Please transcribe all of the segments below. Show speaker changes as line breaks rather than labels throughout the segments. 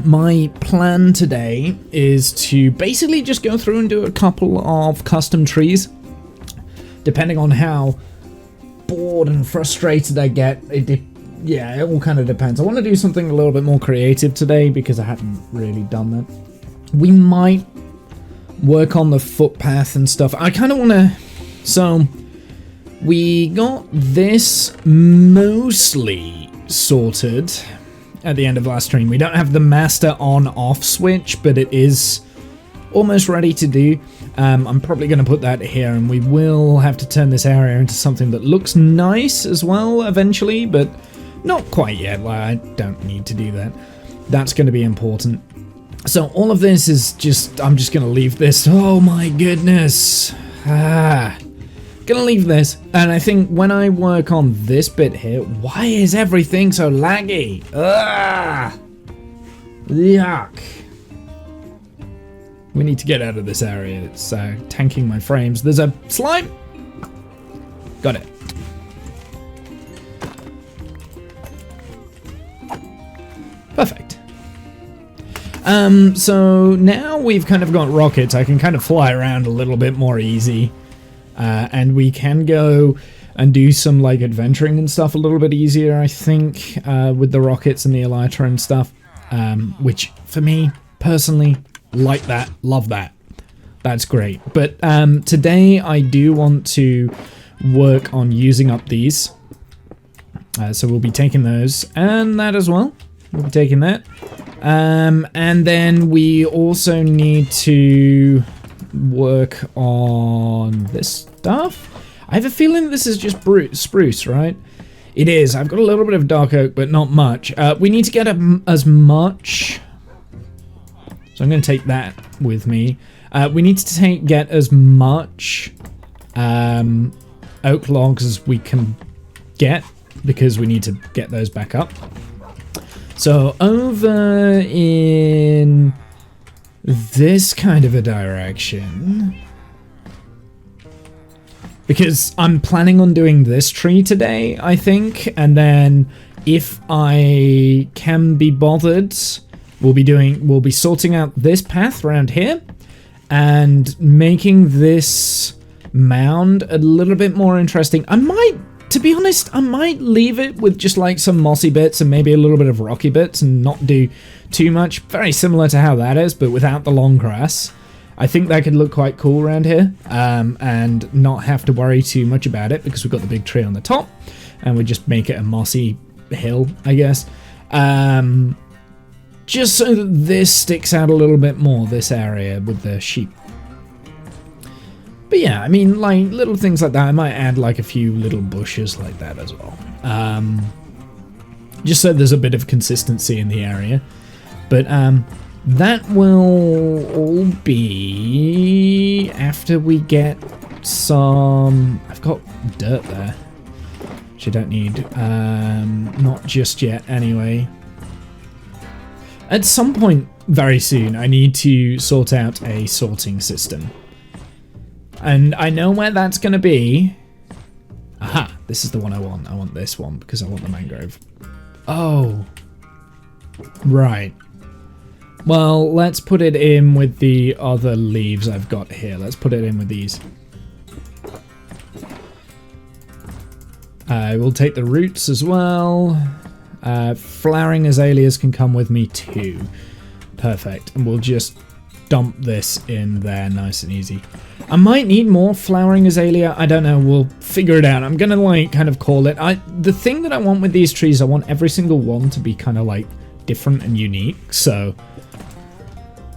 my plan today is to basically just go through and do a couple of custom trees. Depending on how bored and frustrated I get, yeah, it all kind of depends. I want to do something a little bit more creative today because I haven't really done that. We might work on the footpath and stuff. I kind of want to... So, we got this mostly sorted at the end of last stream. We don't have the master on-off switch, but it is almost ready to do. I'm probably going to put that here, and we will have to turn this area into something that looks nice as well eventually, but not quite yet. I don't need to do that. That's going to be important. So all of this is just, I'm just going to leave this. Oh my goodness. Gonna leave this, and I think when I work on this bit here, why is everything so laggy? Yuck. We need to get out of this area. It's tanking my frames. There's a slime. Got it. Perfect. So now we've kind of got rockets. I can kind of fly around a little bit more easy. And we can go and do some like adventuring and stuff a little bit easier, I think, with the rockets and the elytra and stuff, which for me personally, like that, love that. That's great. But today I do want to work on using up these. So we'll be taking those and that as well. We'll be taking that. And then we also need to work on this stuff. I have a feeling this is just spruce, right? It is. I've got a little bit of dark oak, but not much. We need to get as much. So I'm going to take that with me. We need to get as much oak logs as we can get, because we need to get those back up. So over in this kind of a direction, because I'm planning on doing this tree today, I think, and then if I can be bothered, we'll be sorting out this path around here and making this mound a little bit more interesting. To be honest, I might leave it with just like some mossy bits and maybe a little bit of rocky bits and not do too much. Very similar to how that is, but without the long grass. I think that could look quite cool around here, and not have to worry too much about it because we've got the big tree on the top, and we just make it a mossy hill, I guess. Just so that this sticks out a little bit more, this area with the sheep. But yeah, I mean, like, little things like that. I might add, like, a few little bushes like that as well. Just so there's a bit of consistency in the area. But, that will all be after we get some... I've got dirt there, which I don't need. Not just yet, anyway. At some point, very soon, I need to sort out a sorting system. And I know where that's going to be. Aha, this is the one I want. I want this one because I want the mangrove. Oh. Right. Well, let's put it in with the other leaves I've got here. Let's put it in with these. I will take the roots as well. Flowering azaleas can come with me too. Perfect. And we'll just dump this in there nice and easy. I might need more flowering azalea. I don't know. We'll figure it out. I'm going to like kind of call it. The thing that I want with these trees, I want every single one to be kind of like different and unique. So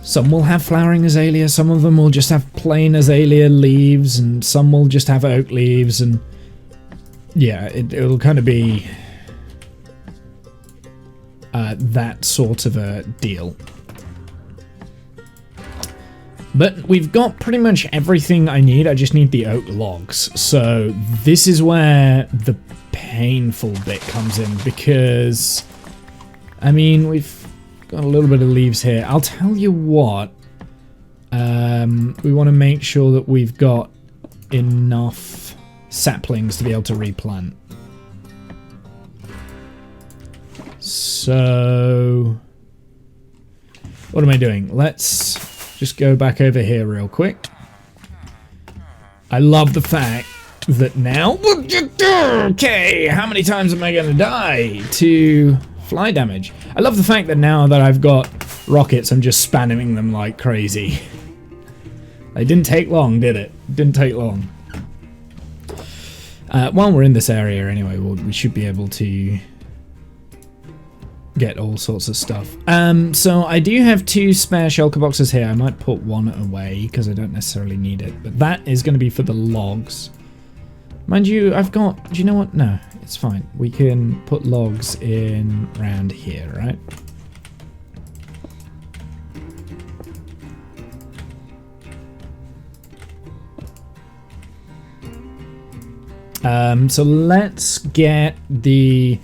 some will have flowering azalea. Some of them will just have plain azalea leaves, and some will just have oak leaves. And yeah, it'll kind of be that sort of a deal. But we've got pretty much everything I need. I just need the oak logs. So this is where the painful bit comes in, because, I mean, we've got a little bit of leaves here. I'll tell you what. We want to make sure that we've got enough saplings to be able to replant. So What am I doing? Let's just go back over here real quick. I love the fact that now... Okay, how many times am I going to die to fly damage? I love the fact that now that I've got rockets, I'm just spamming them like crazy. It didn't take long, did it? Didn't take long. While we're in this area anyway, we should be able to get all sorts of stuff. So I do have 2 spare shulker boxes here. I might put one away because I don't necessarily need it. But that is going to be for the logs. Mind you, I've got... Do you know what? No, it's fine. We can put logs in around here, right? So let's get the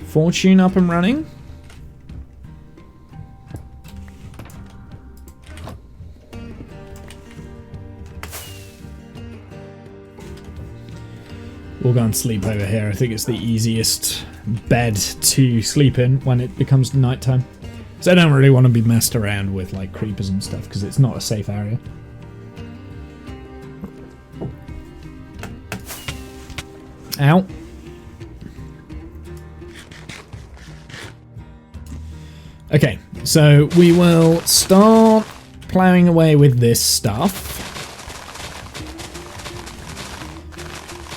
fortune up and running. We'll go and sleep over here. I think it's the easiest bed to sleep in when it becomes nighttime. So I don't really want to be messed around with like creepers and stuff because it's not a safe area. Ow. Okay, so we will start plowing away with this stuff.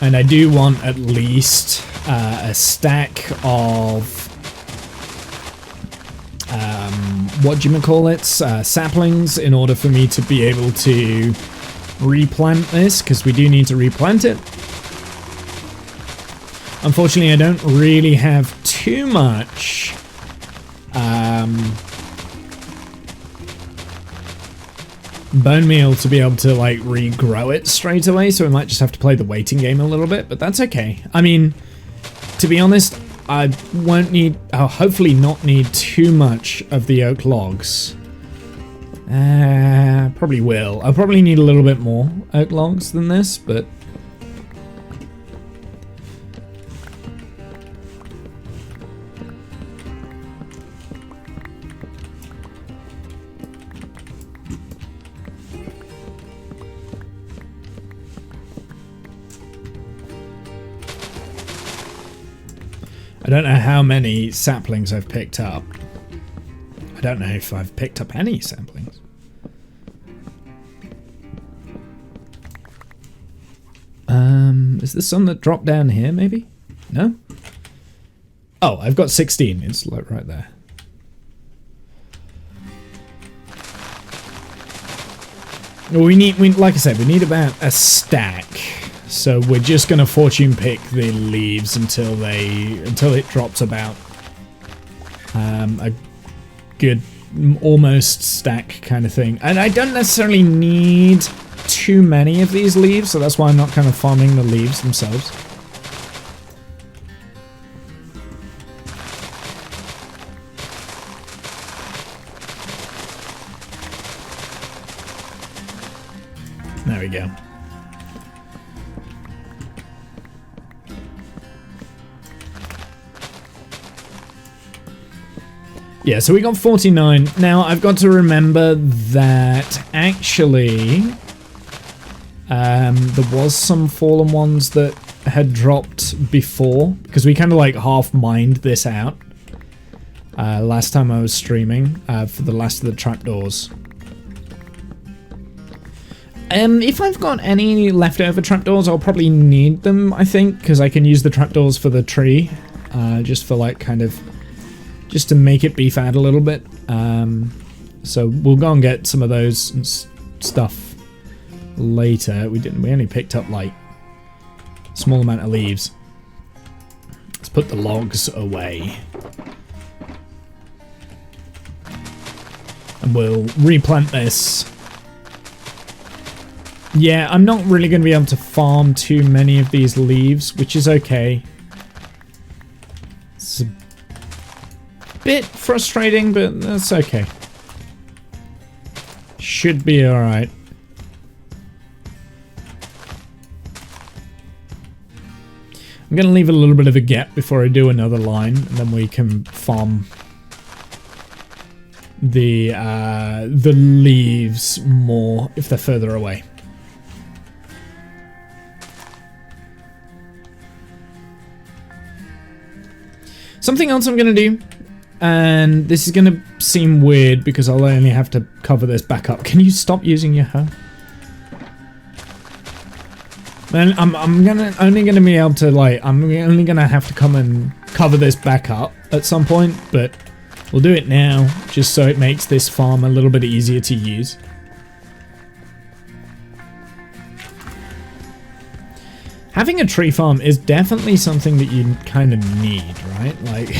And I do want at least a stack of, saplings in order for me to be able to replant this, because we do need to replant it. Unfortunately, I don't really have too much bone meal to be able to like regrow it straight away, so we might just have to play the waiting game a little bit, but that's okay. I mean, to be honest, I won't need, I'll hopefully not need too much of the oak logs. Probably will. I'll probably need a little bit more oak logs than this, but I don't know how many saplings I've picked up. I don't know if I've picked up any saplings. Is this some that dropped down here, maybe? No? Oh, I've got 16. It's like right there. We need, like I said, we need about a stack. So we're just gonna fortune pick the leaves until it drops about a good almost stack kind of thing. And I don't necessarily need too many of these leaves, so that's why I'm not kind of farming the leaves themselves. There we go. Yeah, so we got 49. Now, I've got to remember that actually there was some fallen ones that had dropped before, because we kind of like half mined this out last time I was streaming for the last of the trapdoors. If I've got any leftover trapdoors, I'll probably need them, I think, because I can use the trapdoors for the tree, just for like kind of... just to make it beef out a little bit. So we'll go and get some of those and stuff later. We only picked up like a small amount of leaves. Let's put the logs away. And we'll replant this. Yeah, I'm not really going to be able to farm too many of these leaves, which is okay. It's a bit frustrating, but that's okay. Should be alright. I'm going to leave a little bit of a gap before I do another line, and then we can farm the leaves more if they're further away. Something else I'm going to do, and this is going to seem weird because I'll only have to cover this back up. Can you stop using your hoe? Then I'm only gonna be able to, like, I'm only gonna have to come and cover this back up at some point, but we'll do it now just so it makes this farm a little bit easier to use. Having a tree farm is definitely something that you kind of need, right? Like,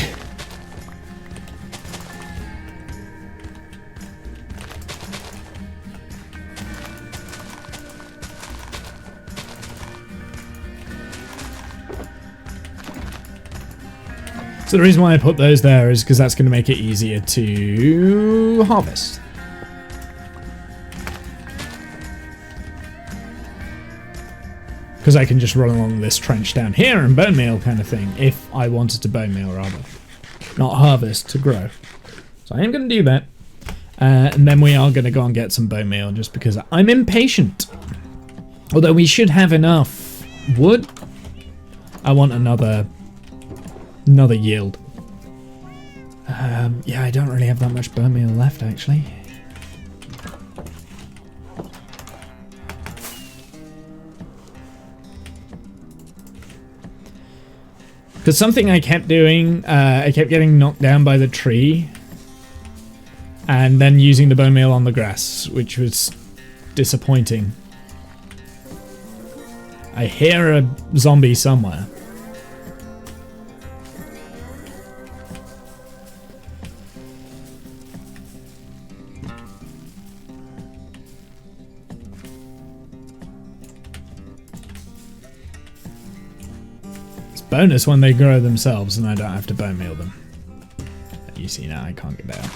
so the reason why I put those there is because that's going to make it easier to harvest. Because I can just run along this trench down here and bone meal kind of thing, if I wanted to bone meal rather. Not harvest, to grow. So I am going to do that. And then we are going to go and get some bone meal just because I'm impatient. Although we should have enough wood. I want another yield. Yeah, I don't really have that much bone meal left actually. Because something I kept doing, I kept getting knocked down by the tree and then using the bone meal on the grass, which was disappointing. I hear a zombie somewhere. Bonus when they grow themselves and I don't have to bone meal them. You see now I can't get out.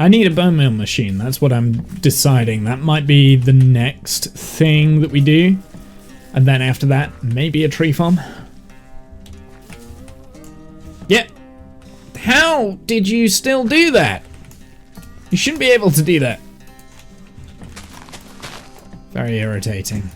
I need a bone meal machine, that's what I'm deciding. That might be the next thing that we do. And then after that, maybe a tree farm. Yeah. How did you still do that? You shouldn't be able to do that. Very irritating.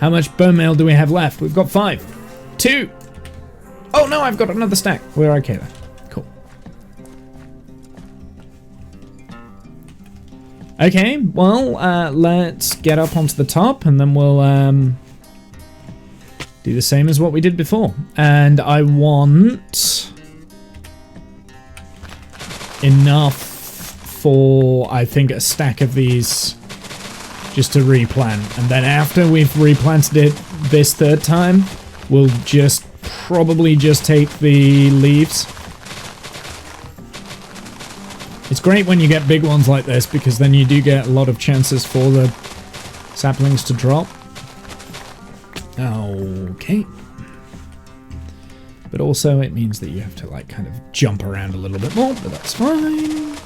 How much bone meal do we have left? We've got 5. 2. Oh no, I've got another stack. We're okay then. Cool. Okay, well, let's get up onto the top and then we'll do the same as what we did before. And I want enough for, I think, a stack of these just to replant, and then after we've replanted it this third time, we'll just probably just take the leaves. It's great when you get big ones like this because then you do get a lot of chances for the saplings to drop. Okay. But also it means that you have to like kind of jump around a little bit more, but that's fine.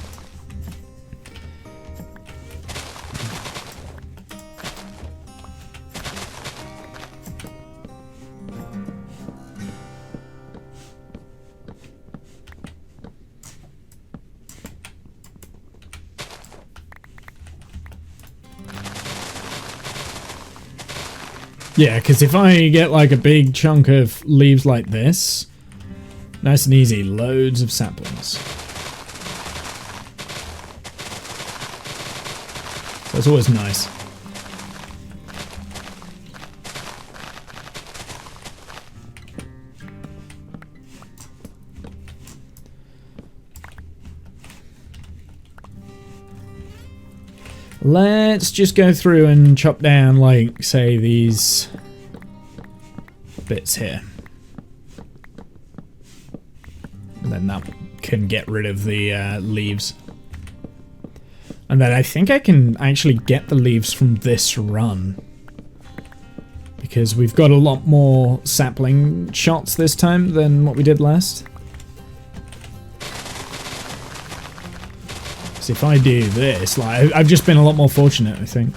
Yeah, because if I get like a big chunk of leaves like this, nice and easy, loads of saplings. That's always nice. Let's just go through and chop down, like, say, these bits here. then that can get rid of the leaves. And then I think I can actually get the leaves from this run. Because we've got a lot more sapling shots this time than what we did last. So if I do this, like, I've just been a lot more fortunate, I think.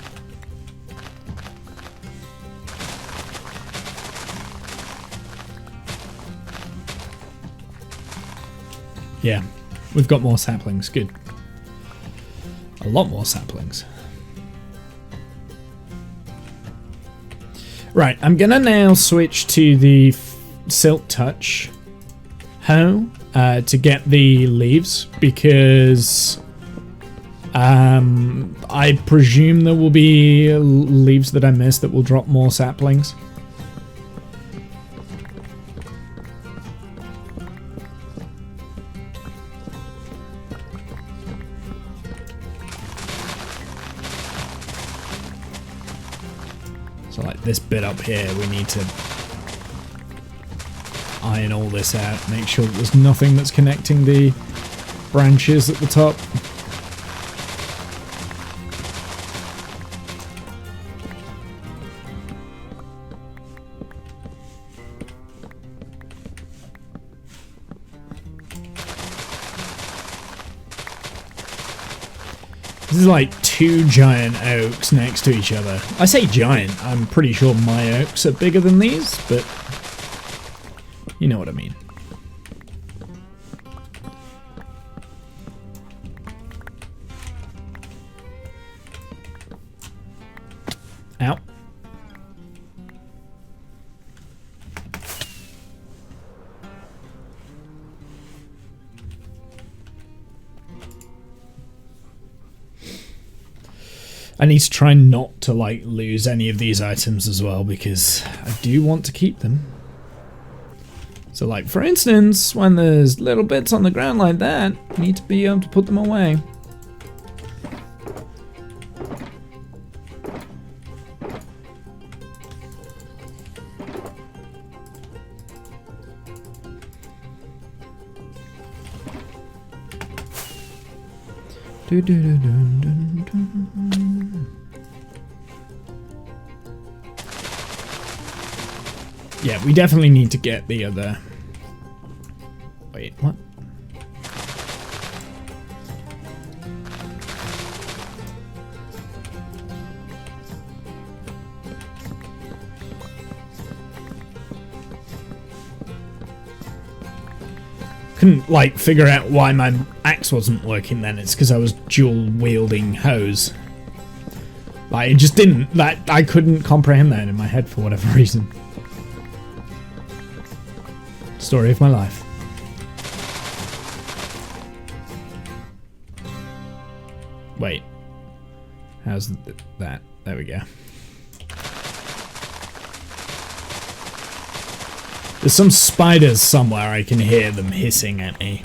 Yeah, we've got more saplings, good. A lot more saplings. Right, I'm gonna now switch to the Silk Touch hoe to get the leaves, because I presume there will be leaves that I missed that will drop more saplings. So like this bit up here, we need to iron all this out, make sure that there's nothing that's connecting the branches at the top. This is like two giant oaks next to each other. I say giant, I'm pretty sure my oaks are bigger than these, but you know what I mean. Ow. I need to try not to like lose any of these items as well, because I do want to keep them. So like for instance, when there's little bits on the ground like that, I need to be able to put them away. Yeah, we definitely need to get the other... Wait, what? Couldn't like figure out why my axe wasn't working then. It's because I was dual wielding hoes. Like it just didn't, that I couldn't comprehend that in my head for whatever reason. Story of my life. Wait. How's that? There we go. There's some spiders somewhere, I can hear them hissing at me.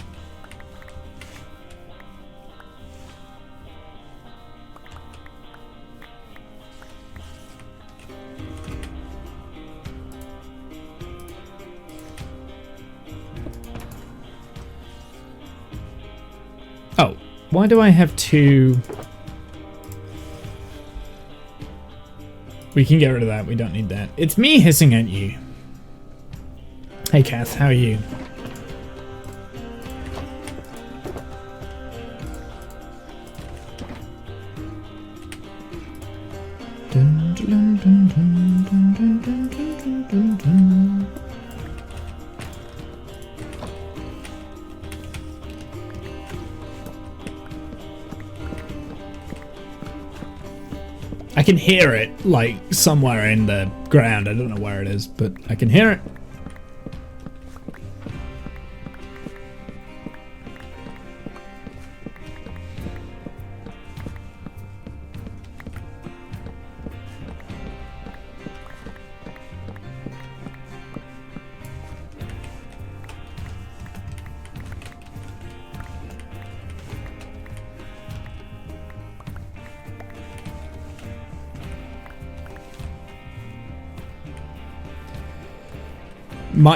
Oh, why do I have two? We can get rid of that, we don't need that. It's me hissing at you. Hey Kath, how are you? I can hear it, like, somewhere in the ground. I don't know where it is, but I can hear it.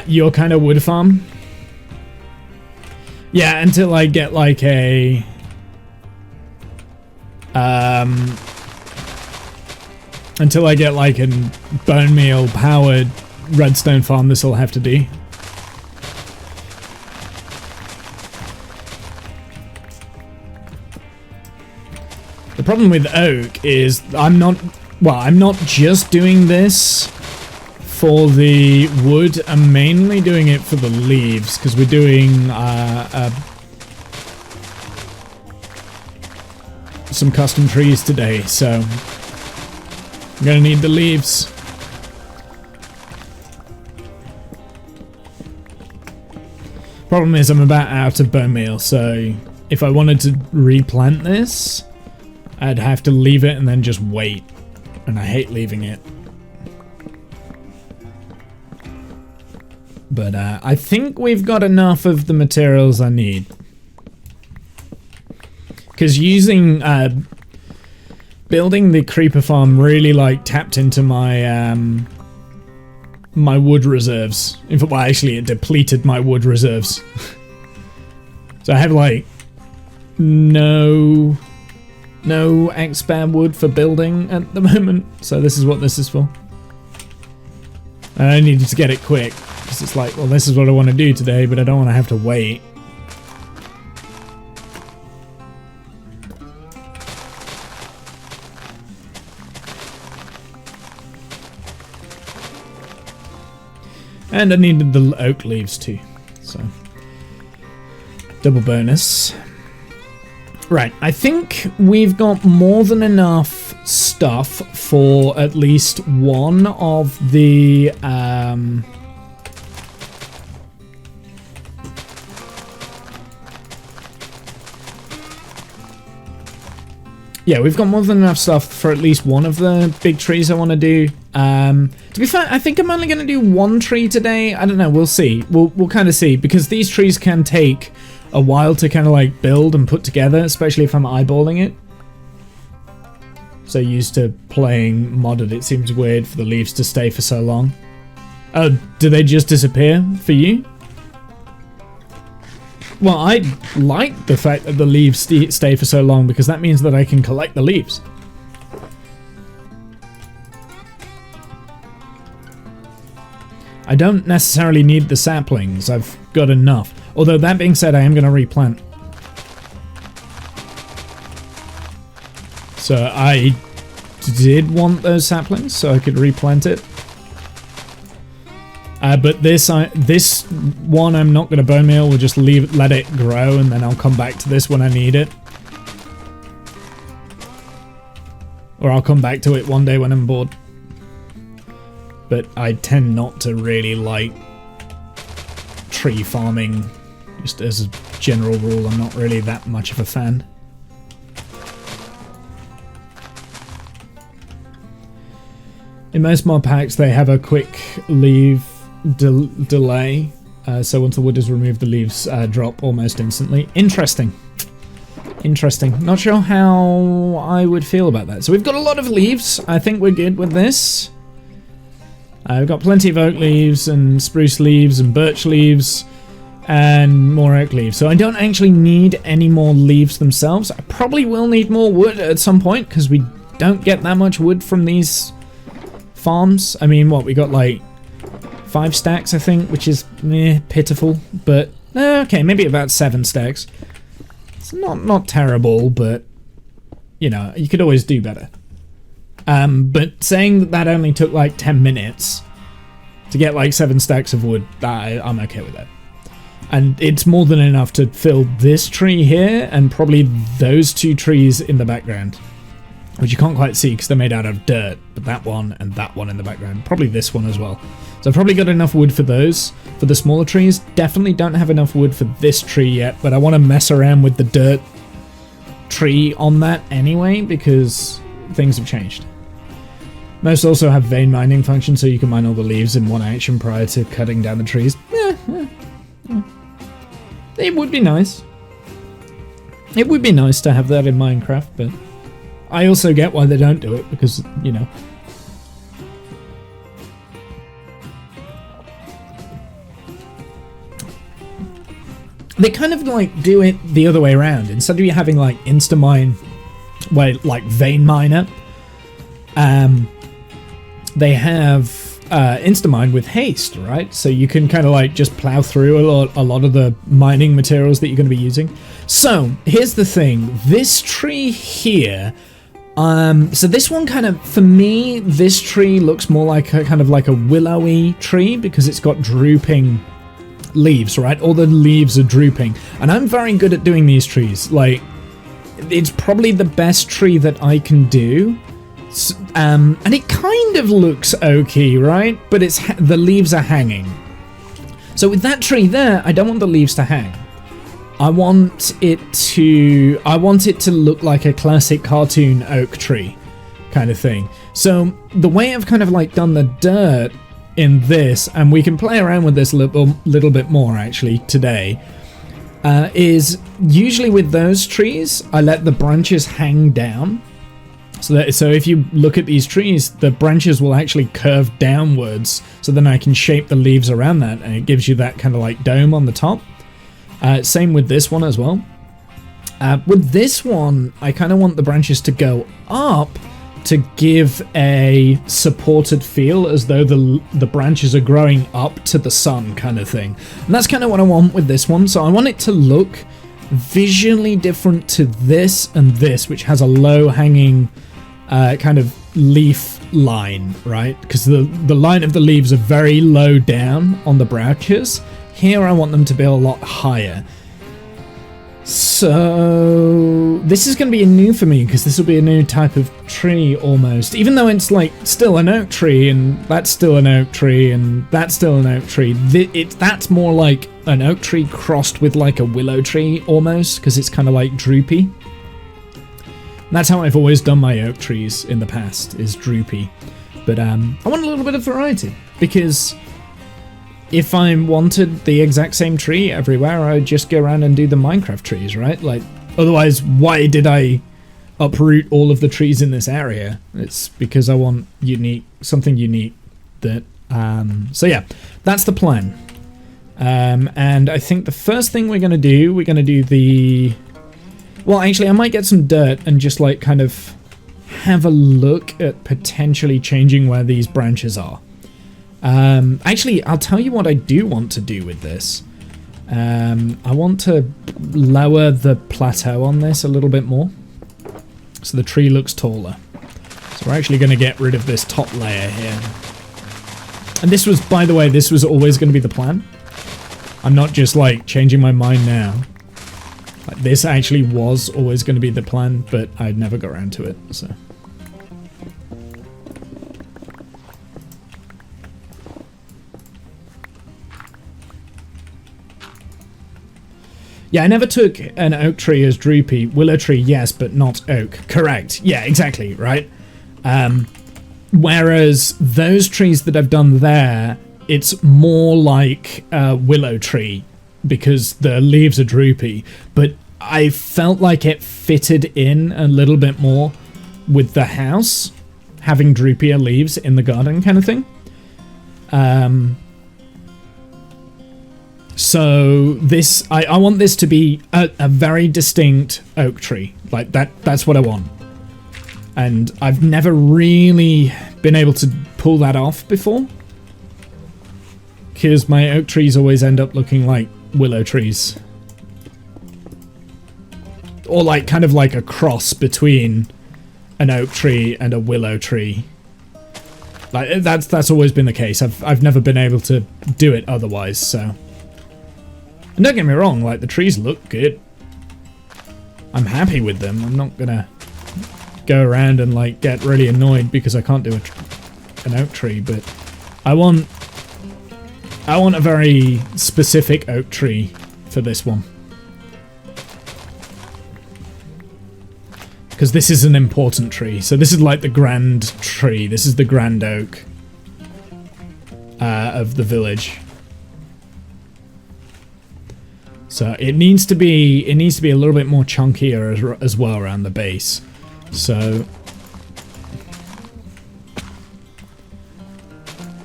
Your kind of wood farm? Yeah, until I get like a until I get like a bone meal powered redstone farm, this will have to do. The problem with oak is I'm not just doing this for the wood. I'm mainly doing it for the leaves because we're doing some custom trees today, so I'm gonna need the leaves. Problem is I'm about out of bone meal, so if I wanted to replant this, I'd have to leave it and then just wait, and I hate leaving it. But I think we've got enough of the materials I need. Because using building the creeper farm really like tapped into my my wood reserves. In fact, well, actually it depleted my wood reserves. So I have like no expand wood for building at the moment. So this is what this is for. I needed to get it quick because it's like, well, this is what I want to do today, but I don't want to have to wait. And I needed the oak leaves too, so double bonus. Right, I think we've got more than enough stuff for at least one of the yeah, we've got more than enough stuff for at least one of the big trees I want to do. To be fair, I think I'm only going to do one tree today. I don't know, we'll see. We'll kind of see, because these trees can take a while to kind of like build and put together, especially if I'm eyeballing it. So used to playing modded, it seems weird for the leaves to stay for so long. Oh, do they just disappear for you? Well, I like the fact that the leaves stay for so long, because that means that I can collect the leaves. I don't necessarily need the saplings, I've got enough. Although that being said, I am going to replant. So I did want those saplings so I could replant it. But this one I'm not going to bone meal, we'll just let it grow, and then I'll come back to this when I need it. Or I'll come back to it one day when I'm bored. But I tend not to really like tree farming. Just as a general rule, I'm not really that much of a fan. In most mod packs, they have a quick leave delay, so once the wood is removed, the leaves drop almost instantly. Interesting. Interesting. Not sure how I would feel about that. So we've got a lot of leaves. I think we're good with this. We've got plenty of oak leaves and spruce leaves and birch leaves and more oak leaves. So I don't actually need any more leaves themselves. I probably will need more wood at some point because we don't get that much wood from these farms. I mean, what, we got like 5 stacks, I think, which is pitiful, but okay, maybe about 7 stacks. It's not terrible, but you know, you could always do better. But saying that only took like 10 minutes to get like 7 stacks of wood, I'm okay with that. And it's more than enough to fill this tree here and probably those 2 trees in the background, which you can't quite see because they're made out of dirt, but that one and that one in the background, probably this one as well. So I've probably got enough wood for those. For the smaller trees, definitely don't have enough wood for this tree yet, but I want to mess around with the dirt tree on that anyway because things have changed. Most also have vein mining function, so you can mine all the leaves in one action prior to cutting down the trees. It would be nice. It would be nice to have that in Minecraft, but I also get why they don't do it, because, you know. they kind of like do it the other way around. Instead of you having like Instamine, where like Vein Miner, they have Instamine with haste, right? So you can kind of like just plow through a lot of the mining materials that you're going to be using. So here's the thing, this tree here, so this one kind of, for me, this tree looks more like a kind of like a willowy tree because it's got drooping leaves, right? All the leaves are drooping, and I'm very good at doing these trees. Like, it's probably the best tree that I can do. And it kind of looks okay, right? But it's the leaves are hanging. So with that tree there, I don't want the leaves to hang. I want it to look like a classic cartoon oak tree kind of thing. So the way I've kind of like done the dirt in this, and we can play around with this a little bit more actually today, is usually with those trees, I let the branches hang down. So if you look at these trees, the branches will actually curve downwards, so then I can shape the leaves around that, and it gives you that kind of like dome on the top. Same with this one as well. With this one, I kind of want the branches to go up to give a supported feel, as though the branches are growing up to the sun kind of thing. And that's kind of what I want with this one. So I want it to look visually different to this and this, which has a low hanging kind of leaf line, right? Because the line of the leaves are very low down on the branches. Here I want them to be a lot higher. So this is going to be new for me, because this will be a new type of tree almost. Even though it's like still an oak tree, and that's still an oak tree, and that's still an oak tree. That's more like an oak tree crossed with like a willow tree almost, because it's kind of like droopy. And that's how I've always done my oak trees in the past, is droopy. But I want a little bit of variety, because if I wanted the exact same tree everywhere, I'd just go around and do the Minecraft trees, right? Like, otherwise, why did I uproot all of the trees in this area? It's because I want something unique that, so yeah, that's the plan. And I think the first thing we're going to do the, well, actually, I might get some dirt and just like kind of have a look at potentially changing where these branches are. Actually, I'll tell you what I do want to do with this. I want to lower the plateau on this a little bit more, so the tree looks taller. So we're actually going to get rid of this top layer here. And this was, by the way, this was always going to be the plan. I'm not just like changing my mind now. Like, this actually was always going to be the plan, but I'd never got around to it, so. Yeah, I never took an oak tree as droopy. Willow tree, yes, but not oak. Correct. Yeah, exactly, right? Whereas those trees that I've done there, it's more like a willow tree because the leaves are droopy. But I felt like it fitted in a little bit more with the house, having droopier leaves in the garden kind of thing. So this, I want this to be a very distinct oak tree. Like that's what I want. And I've never really been able to pull that off before, because my oak trees always end up looking like willow trees. Or like kind of like a cross between an oak tree and a willow tree. Like that's always been the case. I've never been able to do it otherwise, so. And don't get me wrong, like, the trees look good. I'm happy with them. I'm not gonna go around and, like, get really annoyed because I can't do an oak tree, but I want a very specific oak tree for this one. Because this is an important tree. So this is like the grand tree. This is the grand oak of the village. So it needs to be a little bit more chunkier as well around the base. So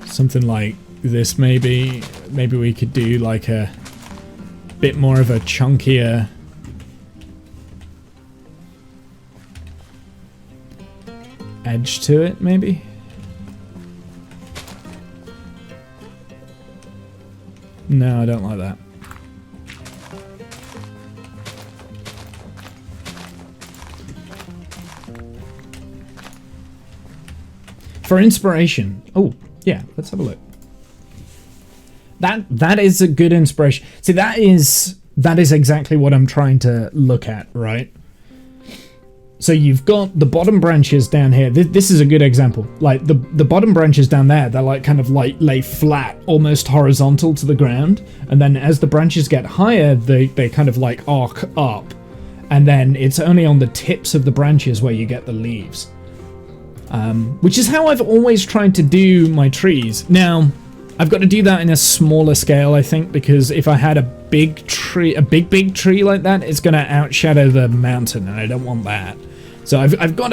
something like this, maybe we could do like a bit more of a chunkier edge to it, maybe. No, I don't like that. For inspiration. Oh, yeah, let's have a look. That is a good inspiration. See, that is exactly what I'm trying to look at, right? So you've got the bottom branches down here. This is a good example. Like the bottom branches down there, they're like kind of like lay flat, almost horizontal to the ground. And then as the branches get higher, they kind of like arc up. And then it's only on the tips of the branches where you get the leaves. Which is how I've always tried to do my trees. Now, I've got to do that in a smaller scale, I think, because if I had a big tree, big tree like that, it's going to outshadow the mountain, and I don't want that. So I've got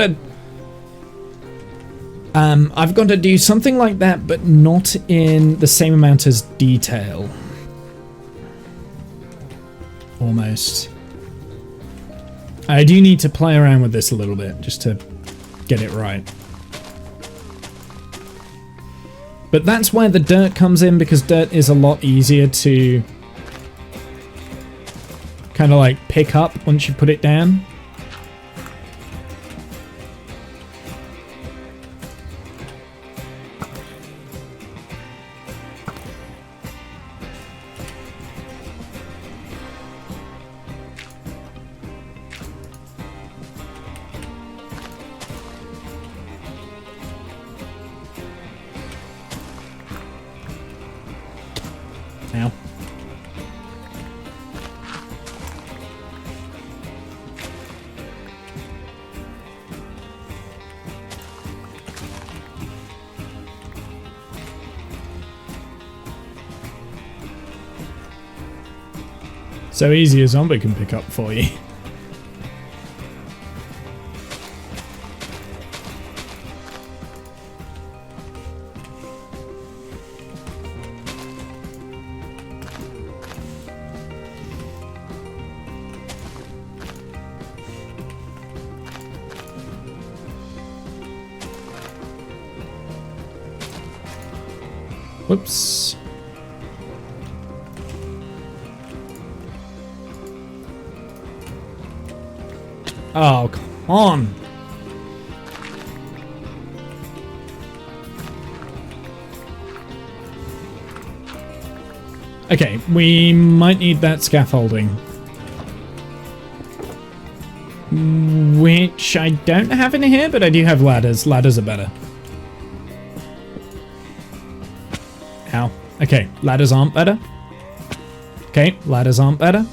to do something like that, but not in the same amount as detail. Almost. I do need to play around with this a little bit, just to get it right. But that's where the dirt comes in, because dirt is a lot easier to kind of like pick up once you put it down. Now. So easy a zombie can pick up for you. Whoops. Oh, come on. Okay, we might need that scaffolding. Which I don't have in here, but I do have ladders. Ladders are better. Ow. Okay, ladders aren't better. Okay, ladders aren't better.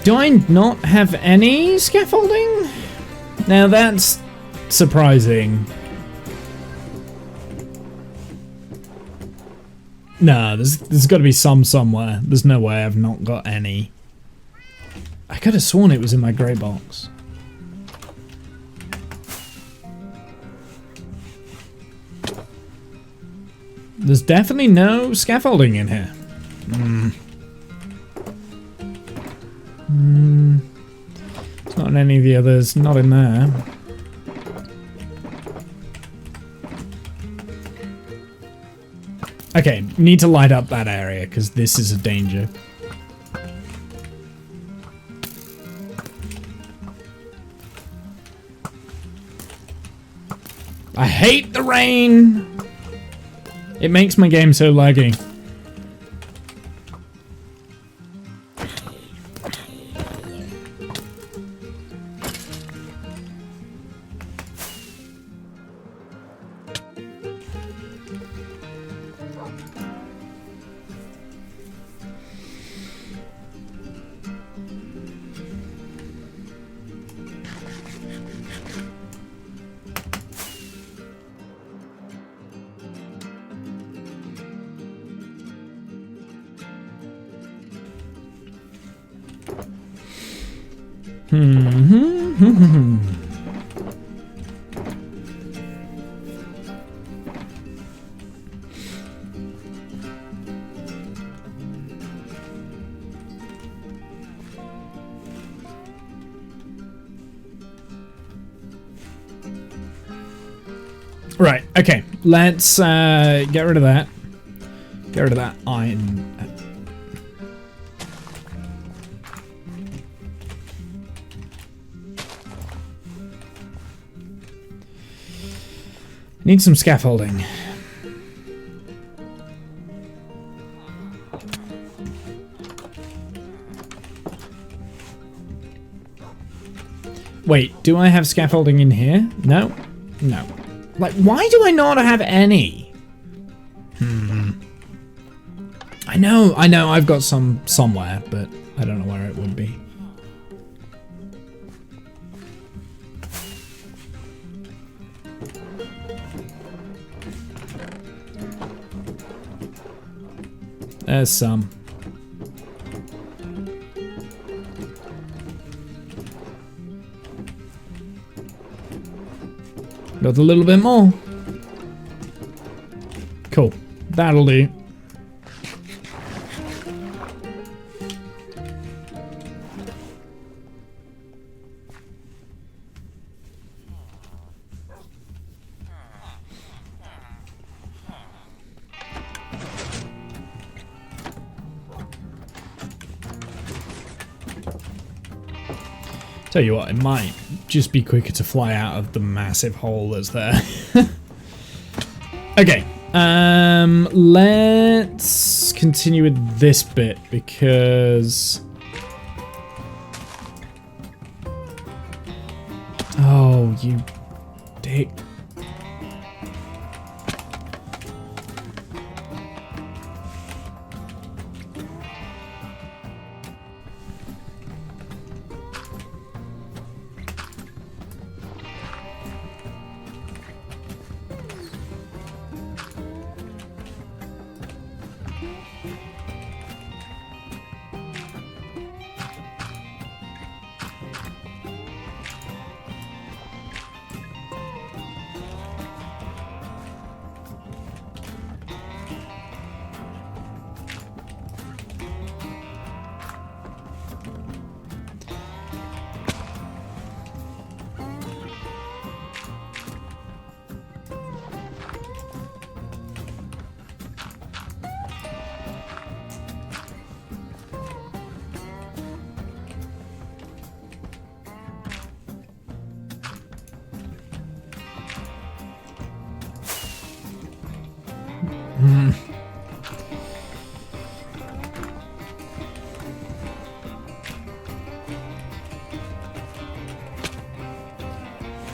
Do I not have any scaffolding? Now that's surprising. No, there's got to be some somewhere. There's no way I've not got any. I could have sworn it was in my grey box. There's definitely no scaffolding in here. It's not in any of the others. Not in there. Okay, need to light up that area because this is a danger. I hate the rain! It makes my game so laggy. Right, okay, let's get rid of that. Get rid of that iron. Need some scaffolding. Wait, do I have scaffolding in here? No? No. Like, why do I not have any? I know, I've got some somewhere, but I don't know where it would be. There's some. Got a little bit more. Cool. That'll do. Tell you what, it might just be quicker to fly out of the massive hole that's there. Okay, let's continue with this bit because... Oh, you dick.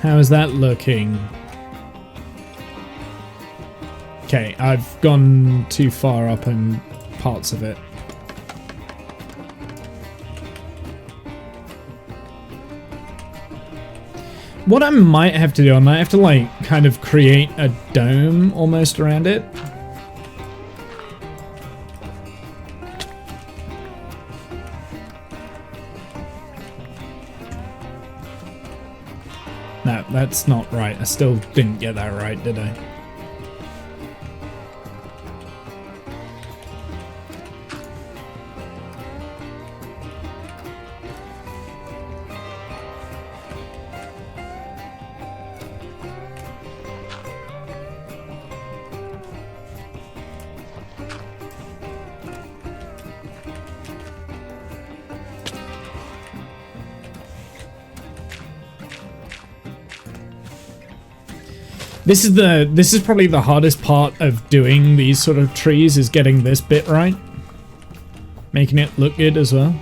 How is that looking? Okay, I've gone too far up in parts of it. What I might have to do, I might have to like kind of create a dome almost around it. No, that's not right. I still didn't get that right, did I? This is probably the hardest part of doing these sort of trees, is getting this bit right. Making it look good as well.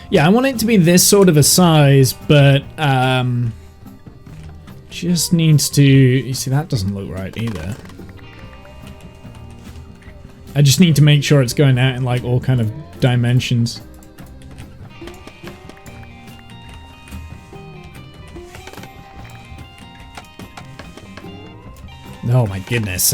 Yeah, I want it to be this sort of a size, but just needs to... You see, that doesn't look right either. I just need to make sure it's going out in like all kind of dimensions. goodness,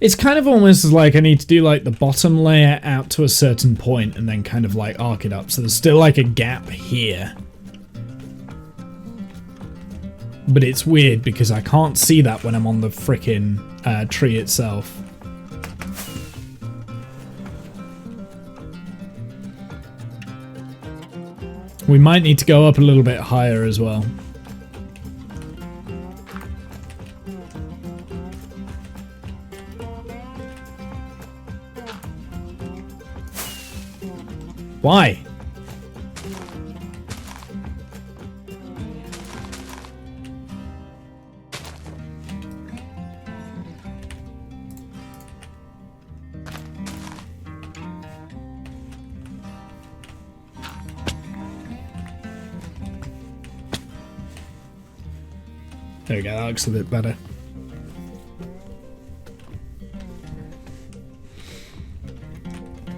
it's kind of almost like I need to do like the bottom layer out to a certain point and then kind of like arc it up. So there's still like a gap here. But it's weird because I can't see that when I'm on the frickin' tree itself. We might need to go up a little bit higher as well. Why? There we go, that looks a bit better.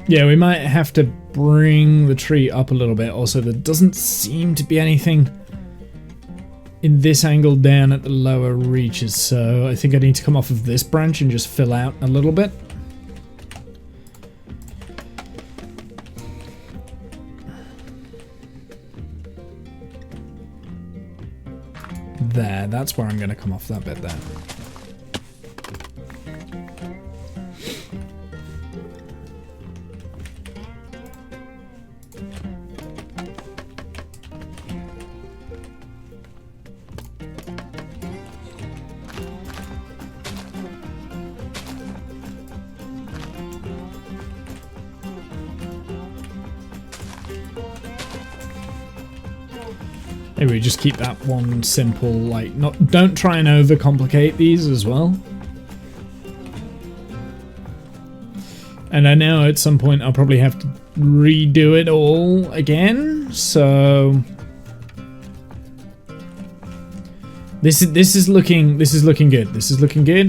Yeah, we might have to bring the tree up a little bit. Also, there doesn't seem to be anything in this angle down at the lower reaches, so I think I need to come off of this branch and just fill out a little bit. There, that's where I'm going to come off that bit there. Maybe we just keep that one simple, like, don't try and overcomplicate these as well. And I know at some point I'll probably have to redo it all again, so this is looking good. This is looking good.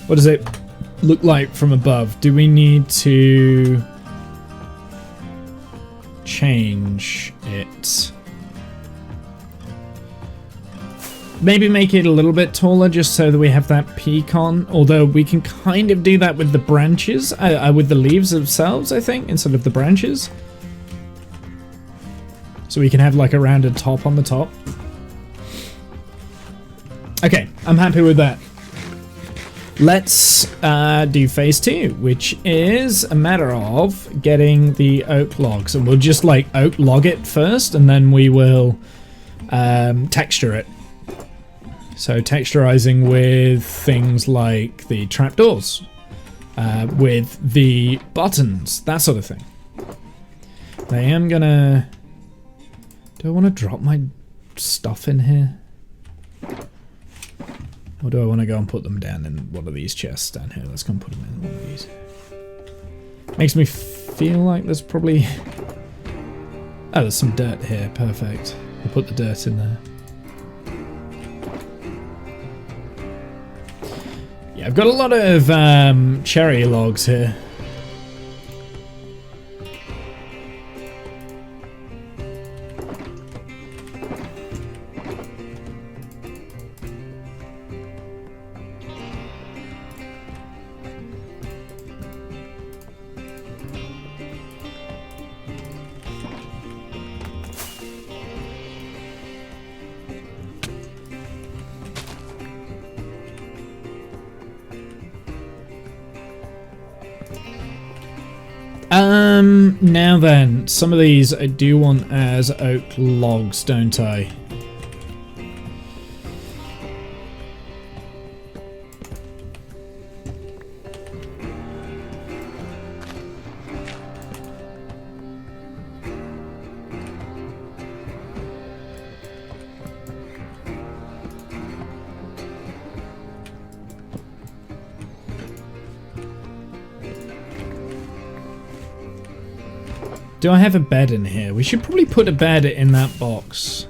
What does it look like from above? Do we need to change it? Maybe make it a little bit taller just so that we have that peak on, although we can kind of do that with the branches, with the leaves themselves, I think, instead of the branches. So we can have like a rounded top on the top. Okay, I'm happy with that. Let's do phase 2, which is a matter of getting the oak logs, and we'll just like oak log it first, and then we will texture it. So texturizing with things like the trapdoors, with the buttons, that sort of thing. I am gonna... Do I want to drop my stuff in here? Or do I want to go and put them down in one of these chests down here? Let's go and put them in one of these. Makes me feel like there's probably... Oh, there's some dirt here. Perfect. We'll put the dirt in there. Yeah, I've got a lot of cherry logs here. Now then, some of these I do want as oak logs, don't I? Do I have a bed in here? We should probably put a bed in that box.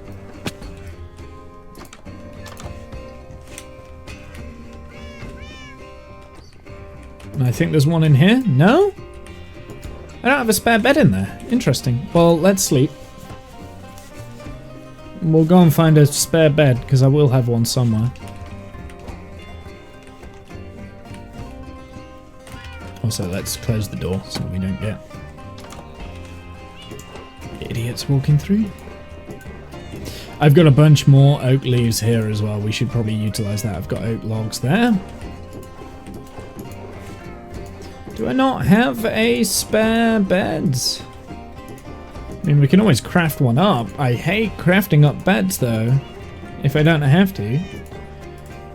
And I think there's one in here. No? I don't have a spare bed in there. Interesting. Well, let's sleep. We'll go and find a spare bed, because I will have one somewhere. Also, let's close the door so we don't get idiots walking through. I've got a bunch more oak leaves here as well. We should probably utilize that. I've got oak logs there. Do I not have a spare bed? I mean, we can always craft one up. I hate crafting up beds, though, if I don't have to.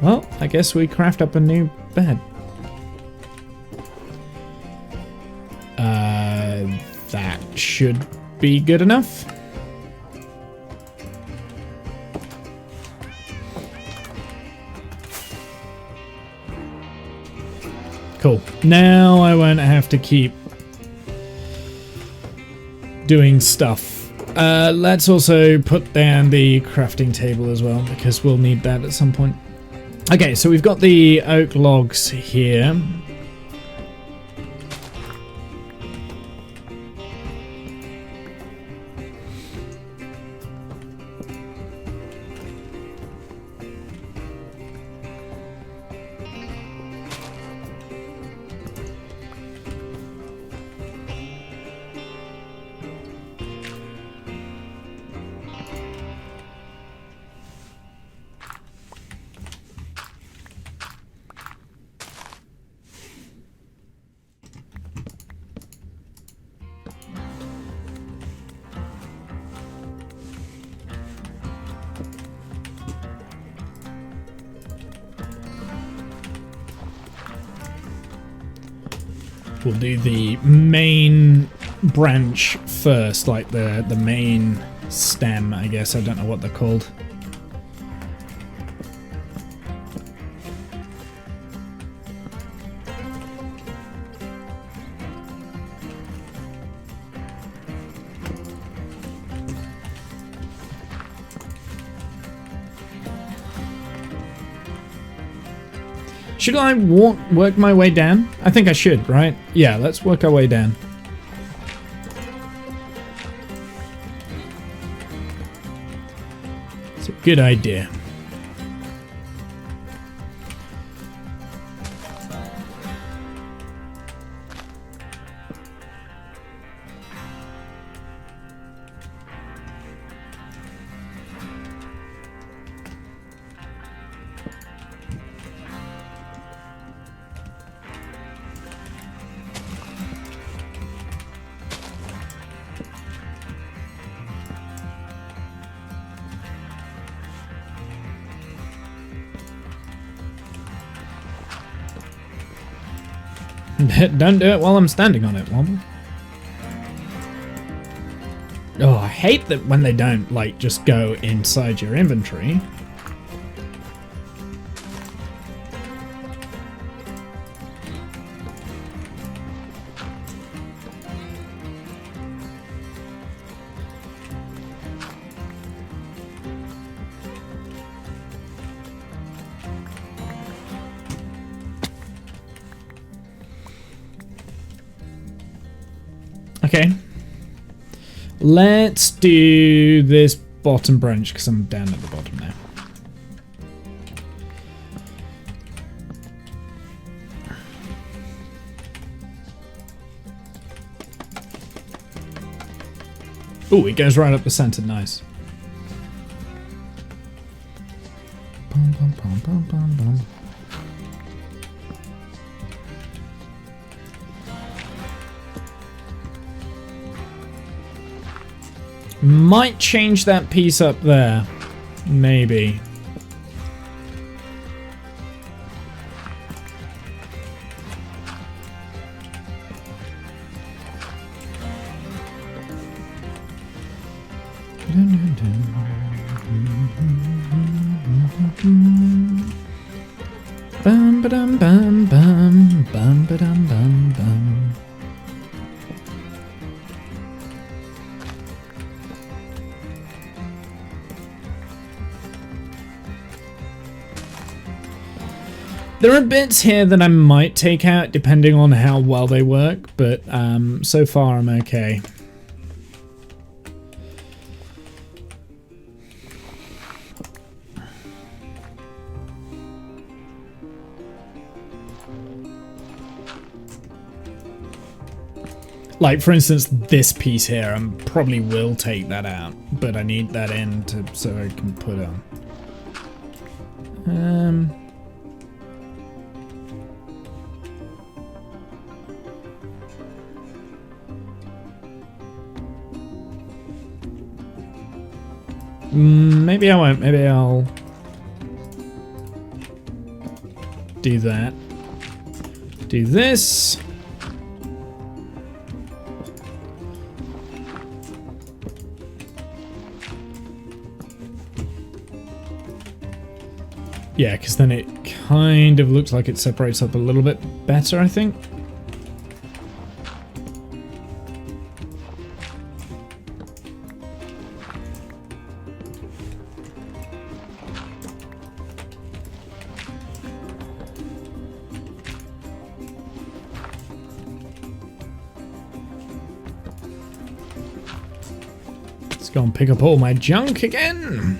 Well, I guess we craft up a new bed. That should be good enough. Cool. Now I won't have to keep doing stuff. Let's also put down the crafting table as well, because we'll need that at some point. Okay, so we've got the oak logs here. We'll do the main branch first, like the main stem, I guess. I don't know what they're called. Should I work my way down? I think I should, right? Yeah, let's work our way down. It's a good idea. Don't do it while I'm standing on it, Womble. Oh, I hate that when they don't, like, just go inside your inventory. Okay, let's do this bottom branch because I'm down at the bottom now. Oh, it goes right up the center, nice. Bum, bum, bum, bum, bum, bum. Might change that piece up there. Maybe. Bum ba dum bum bum bum ba dum bum bum. There are bits here that I might take out depending on how well they work, but so far I'm okay. Like, for instance, this piece here, I probably will take that out, but I need that in so I can put on. Maybe I won't. Maybe I'll do that. Do this. Yeah, because then it kind of looks like it separates up a little bit better, I think. Let's go and pick up all my junk again.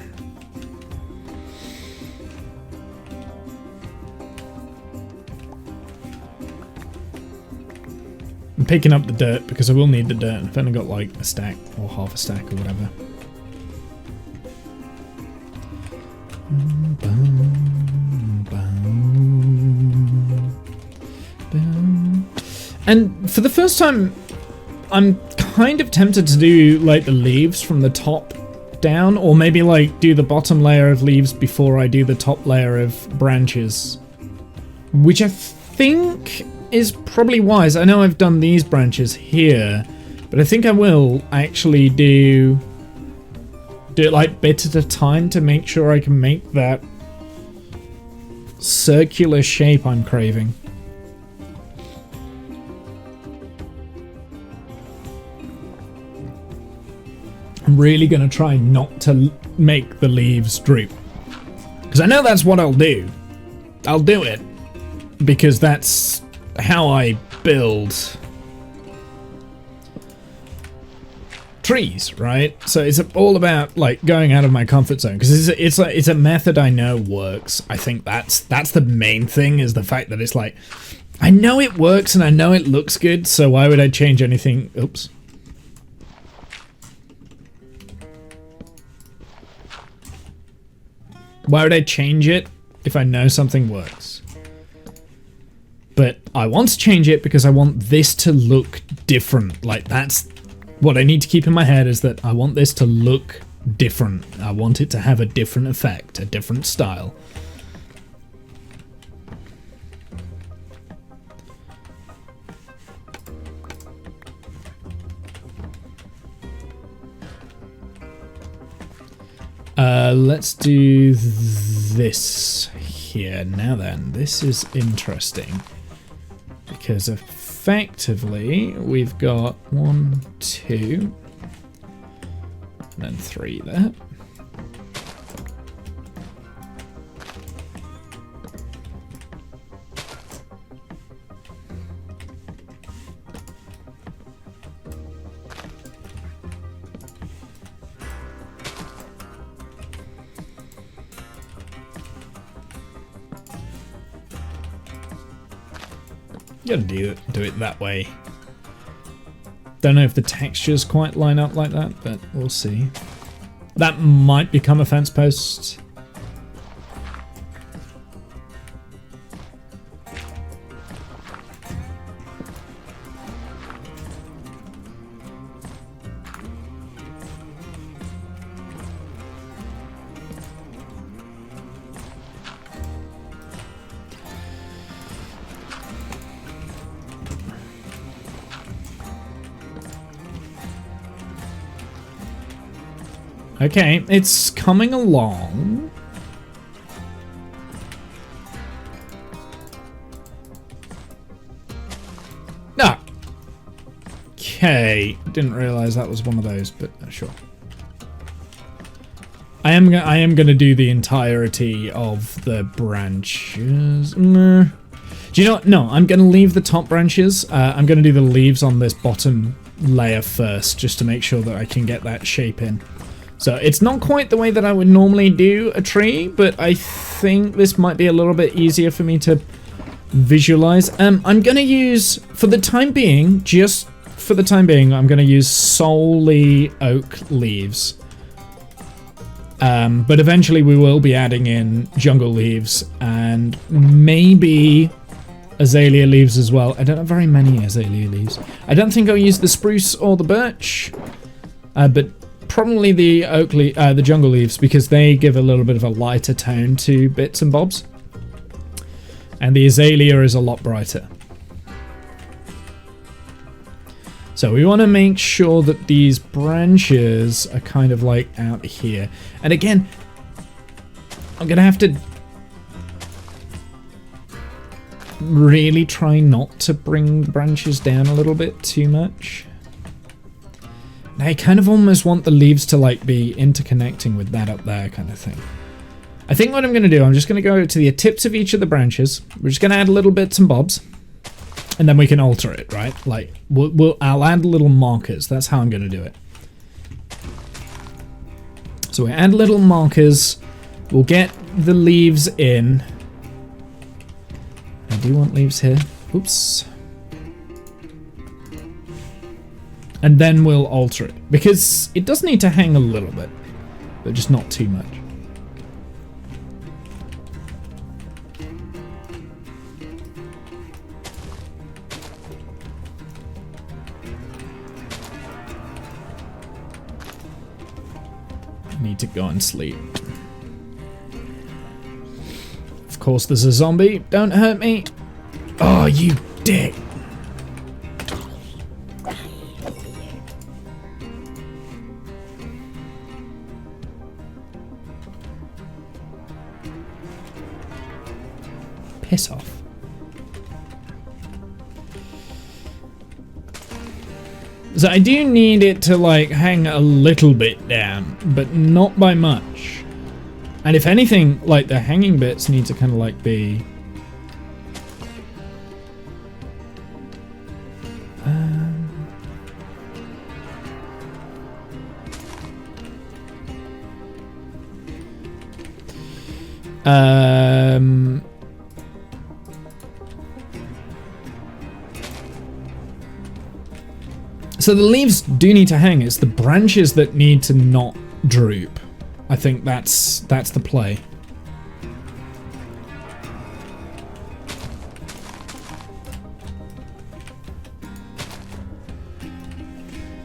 I'm picking up the dirt because I will need the dirt. I've only got like a stack or half a stack or whatever. And for the first time, I'm kind of tempted to do like the leaves from the top down, or maybe like do the bottom layer of leaves before I do the top layer of branches, which I think is probably wise. I know I've done these branches here, but I think I will actually do it like bit at a time to make sure I can make that circular shape I'm craving. I'm really going to try not to make the leaves droop, because I know that's what I'll do. I'll do it because that's how I build trees, right? So it's all about like going out of my comfort zone, because it's a method I know works. I think that's the main thing, is the fact that it's like I know it works and I know it looks good, so why would I change anything? Oops. Why would I change it if I know something works? But I want to change it because I want this to look different. Like, that's what I need to keep in my head, is that I want this to look different. I want it to have a different effect, a different style. Let's do this here. Now then, this is interesting, because effectively we've got 1, 2, and then 3 there. You gotta do it that way. Don't know if the textures quite line up like that, but we'll see. That might become a fence post. Okay, it's coming along. Ah! Okay, didn't realize that was one of those, but sure. I am gonna do the entirety of the branches. Do you know what? No, I'm gonna leave the top branches. I'm gonna do the leaves on this bottom layer first, just to make sure that I can get that shape in. So it's not quite the way that I would normally do a tree, but I think this might be a little bit easier for me to visualize. I'm gonna use, for the time being, just for the time being, I'm gonna use solely oak leaves. But eventually we will be adding in jungle leaves and maybe azalea leaves as well. I don't have very many azalea leaves. I don't think I'll use the spruce or the birch, but probably the the jungle leaves, because they give a little bit of a lighter tone to bits and bobs. And the azalea is a lot brighter. So we want to make sure that these branches are kind of like out here. And again, I'm going to have to really try not to bring the branches down a little bit too much. I kind of almost want the leaves to like be interconnecting with that up there kind of thing. I think what I'm going to do, I'm just going to go to the tips of each of the branches. We're just going to add little bits and bobs. And then we can alter it, right? Like, I'll add little markers. That's how I'm going to do it. So we add little markers. We'll get the leaves in. I do want leaves here. Oops. And then we'll alter it, because it does need to hang a little bit, but just not too much. I need to go and sleep. Of course there's a zombie. Don't hurt me. Oh, you dick. Piss off. So I do need it to like hang a little bit down, but not by much. And if anything, like the hanging bits need to kind of like be... So the leaves do need to hang. It's the branches that need to not droop. I think that's the play.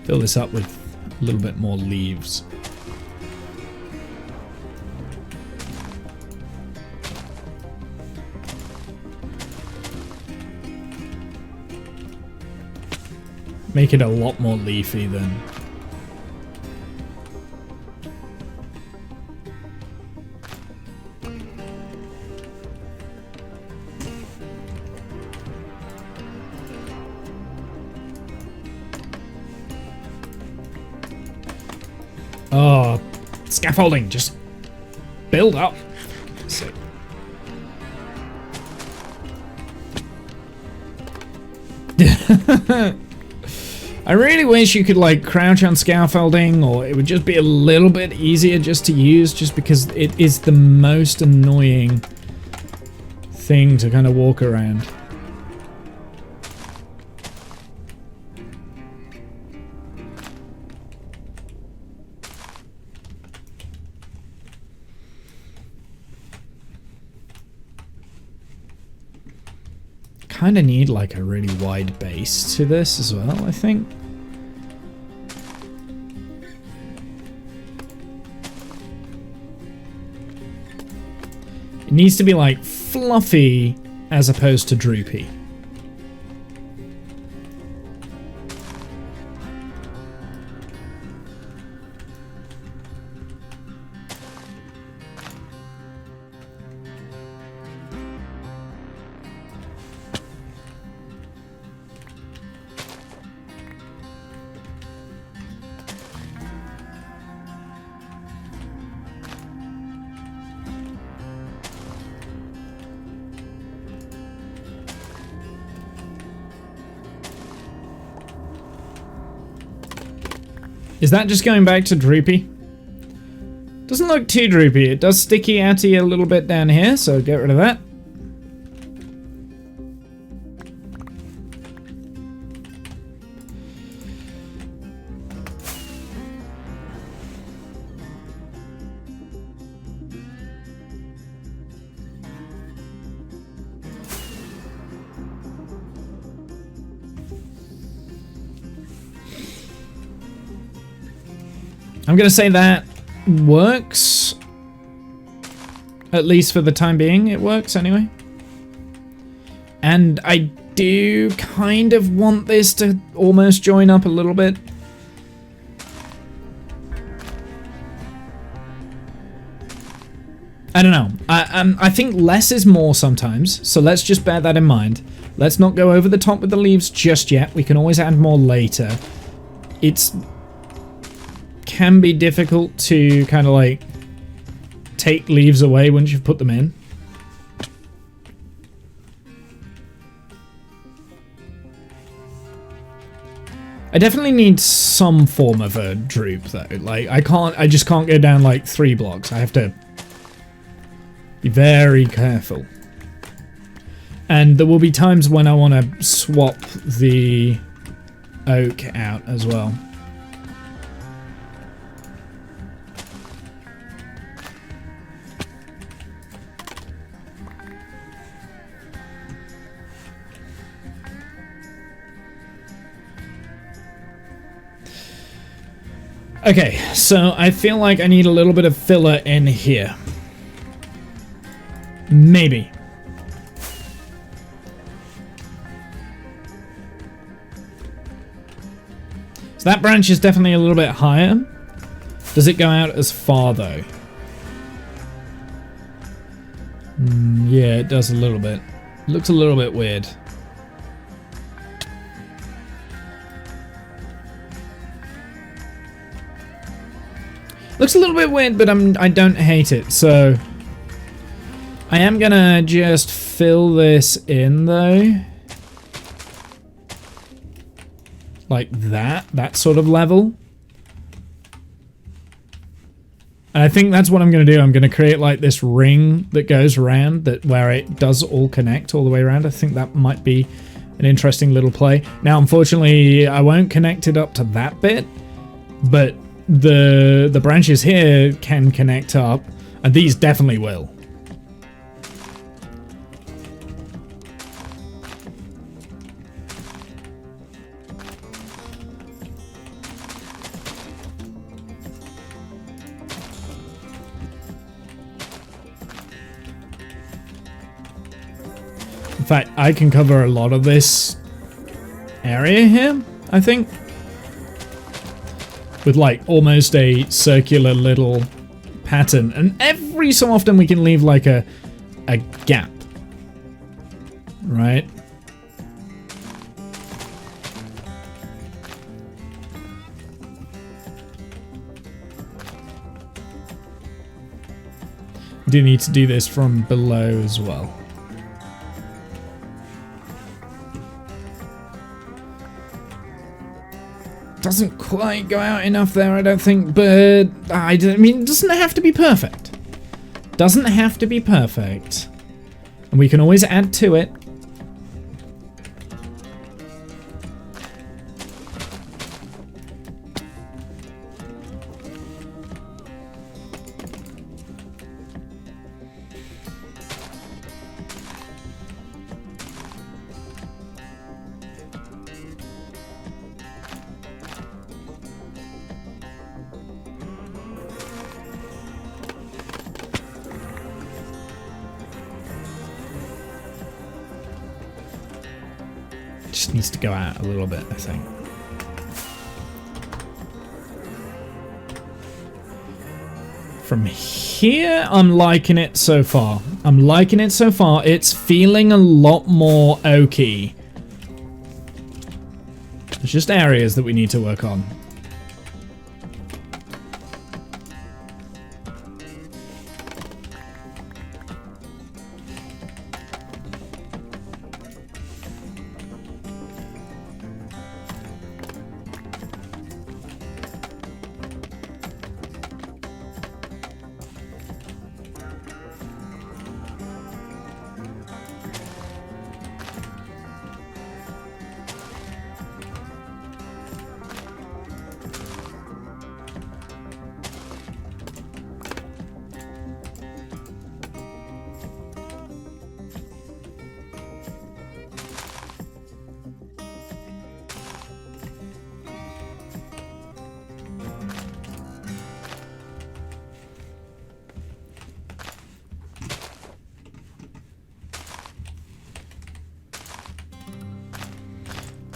Fill this up with a little bit more leaves. Make it a lot more leafy then. Oh, scaffolding, just build up. So. I really wish you could like crouch on scaffolding, or it would just be a little bit easier just to use, just because it is the most annoying thing to kind of walk around. Kind of need like a really wide base to this as well, I think. It needs to be like fluffy as opposed to droopy. Is that just going back to droopy? Doesn't look too droopy. It does sticky outy a little bit down here, so get rid of that. I'm gonna say that works. At least for the time being, it works anyway. And I do kind of want this to almost join up a little bit. I don't know. I think less is more sometimes, so let's just bear that in mind. Let's not go over the top with the leaves just yet. We can always add more later. It's can be difficult to kind of like take leaves away once you've put them in. I definitely need some form of a droop though. Like I just can't go down like 3 blocks. I have to be very careful. And there will be times when I want to swap the oak out as well. Okay, so I feel like I need a little bit of filler in here. Maybe. So that branch is definitely a little bit higher. Does it go out as far though? Yeah, it does a little bit. It looks a little bit weird. Looks a little bit weird, but I don't hate it, so I am gonna just fill this in though. Like that sort of level. And I think that's what I'm gonna do. I'm gonna create like this ring that goes around where it does all connect all the way around. I think that might be an interesting little play. Now, unfortunately, I won't connect it up to that bit, but the branches here can connect up, and these definitely will. In fact, I can cover a lot of this area here, I think, with like almost a circular little pattern, and every so often we can leave like a gap, right? Do need to do this from below as well. Doesn't quite go out enough there, I don't think, but I mean, it doesn't have to be perfect. Doesn't have to be perfect. And we can always add to it. Just needs to go out a little bit, I think. From here, I'm liking it so far. I'm liking it so far. It's feeling a lot more oaky. There's just areas that we need to work on.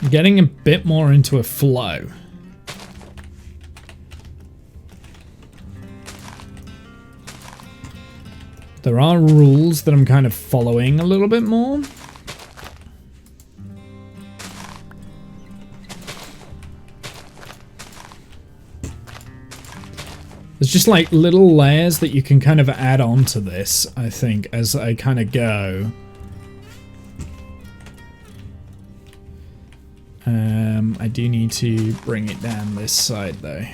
Getting a bit more into a flow. There are rules that I'm kind of following a little bit more. There's just like little layers that you can kind of add on to this, I think, as I kind of go. I do need to bring it down this side though.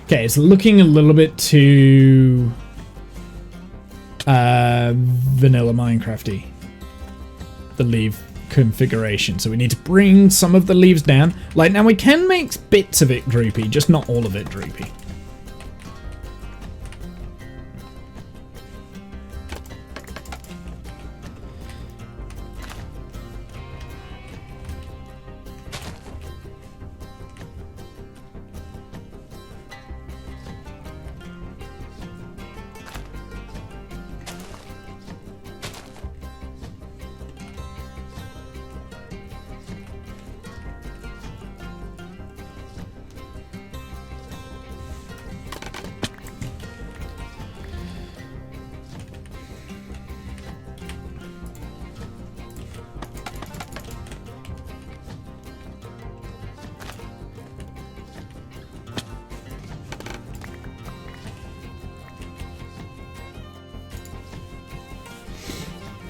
Okay, it's looking a little bit too vanilla Minecrafty, the leaf configuration. So we need to bring some of the leaves down. Like now we can make bits of it droopy, just not all of it droopy.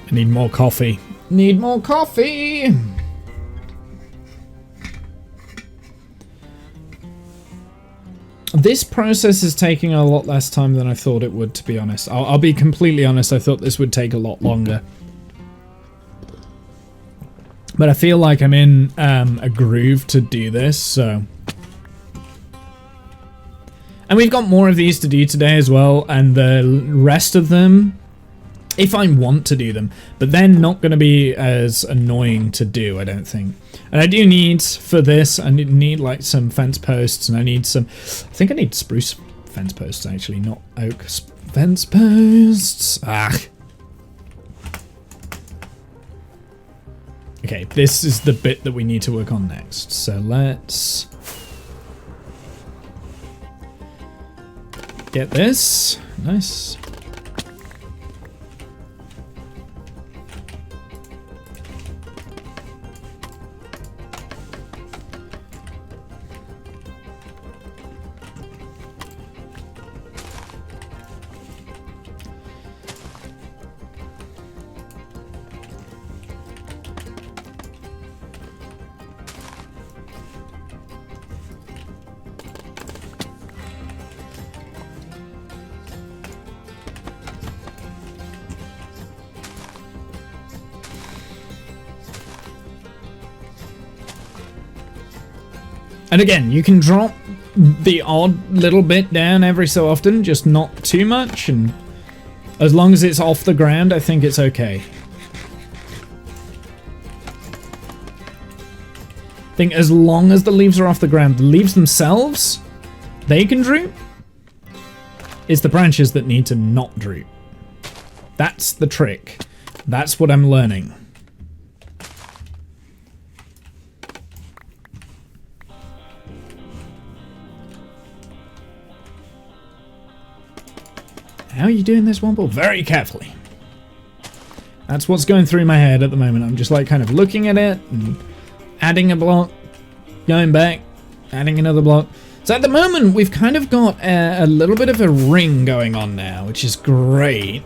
I need more coffee. Need more coffee! This process is taking a lot less time than I thought it would, to be honest. I'll be completely honest, I thought this would take a lot longer. But I feel like I'm in a groove to do this, so... And we've got more of these to do today as well, and the rest of them... If I want to do them, but they're not going to be as annoying to do, I don't think. And I do need, for this, I need like some fence posts, and I need some, I think I need spruce fence posts actually, not oak fence posts. Ah. Okay, this is the bit that we need to work on next. So let's get this. Nice. And again, you can drop the odd little bit down every so often, just not too much, and as long as it's off the ground, I think it's okay. I think as long as the leaves are off the ground, the leaves themselves, they can droop. It's the branches that need to not droop. That's the trick. That's what I'm learning. How are you doing this, Womble? Very carefully. That's what's going through my head at the moment. I'm just like kind of looking at it and adding a block, going back, adding another block. So at the moment, we've kind of got a little bit of a ring going on now, which is great.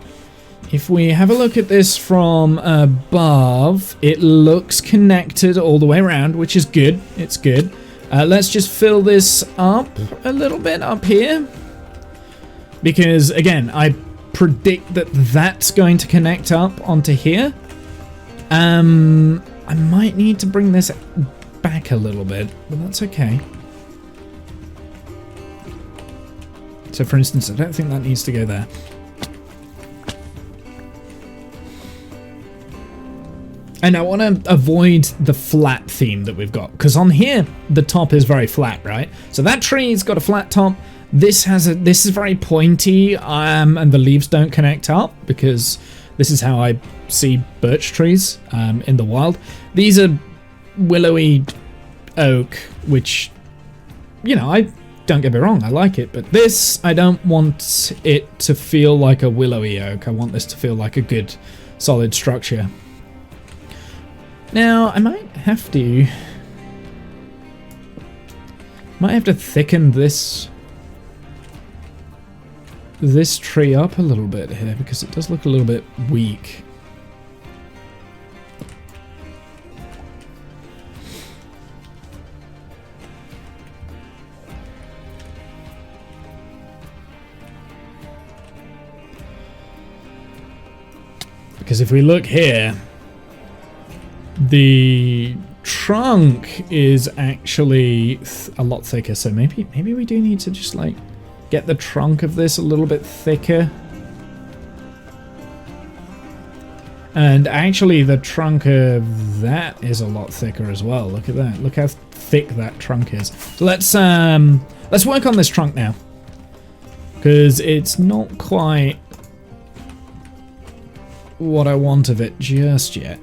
If we have a look at this from above, it looks connected all the way around, which is good. It's good. Let's just fill this up a little bit up here. Because, again, I predict that that's going to connect up onto here. I might need to bring this back a little bit, but that's okay. So, for instance, I don't think that needs to go there. And I want to avoid the flat theme that we've got, because on here the top is very flat, right? So that tree's got a flat top. This is very pointy, and the leaves don't connect up, because this is how I see birch trees in the wild. These are willowy oak, which, you know, I don't get me wrong, I like it, but this, I don't want it to feel like a willowy oak. I want this to feel like a good solid structure. Now, I might have to thicken this tree up a little bit here, because it does look a little bit weak. Because if we look here, the trunk is actually a lot thicker, so maybe we do need to just like get the trunk of this a little bit thicker. And actually the trunk of that is a lot thicker as well. Look at that. Look how thick that trunk is. So let's work on this trunk now, because it's not quite what I want of it just yet.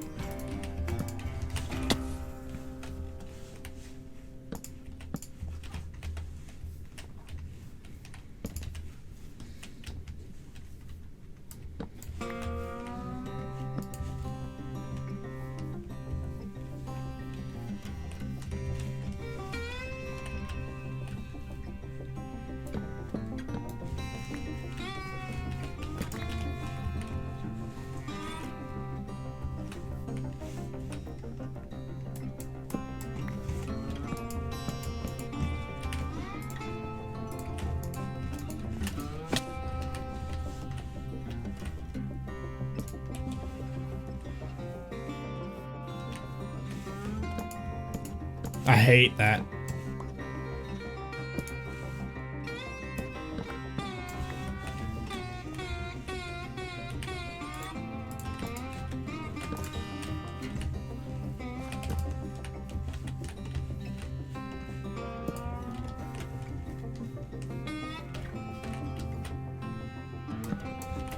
I hate that.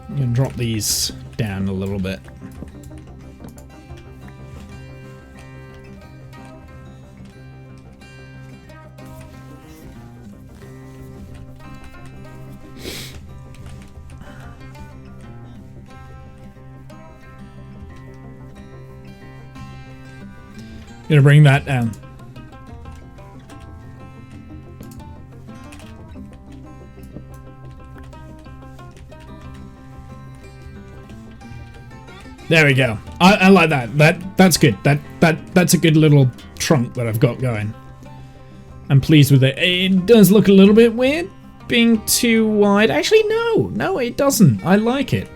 I'm gonna drop these down a little bit. Gonna bring that down. There we go. I like that. That's good. That's a good little trunk that I've got going. I'm pleased with it. It does look a little bit weird being too wide. Actually, no, it doesn't. I like it.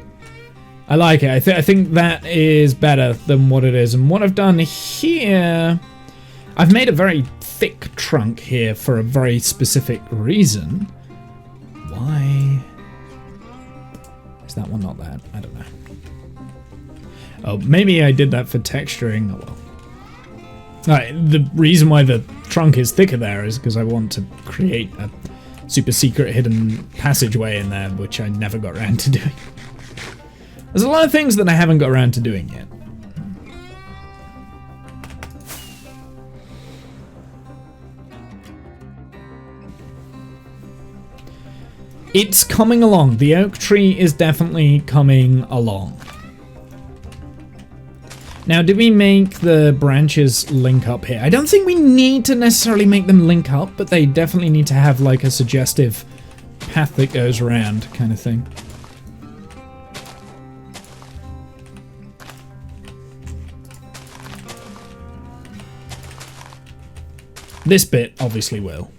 I like it. I think that is better than what it is. And what I've done here, I've made a very thick trunk here for a very specific reason. Why is that one not that? I don't know. Oh, maybe I did that for texturing. Oh well. Alright, the reason why the trunk is thicker there is because I want to create a super secret hidden passageway in there, which I never got around to doing. There's a lot of things that I haven't got around to doing yet. It's coming along. The oak tree is definitely coming along. Now, did we make the branches link up here? I don't think we need to necessarily make them link up, but they definitely need to have like a suggestive path that goes around kind of thing. This bit obviously will.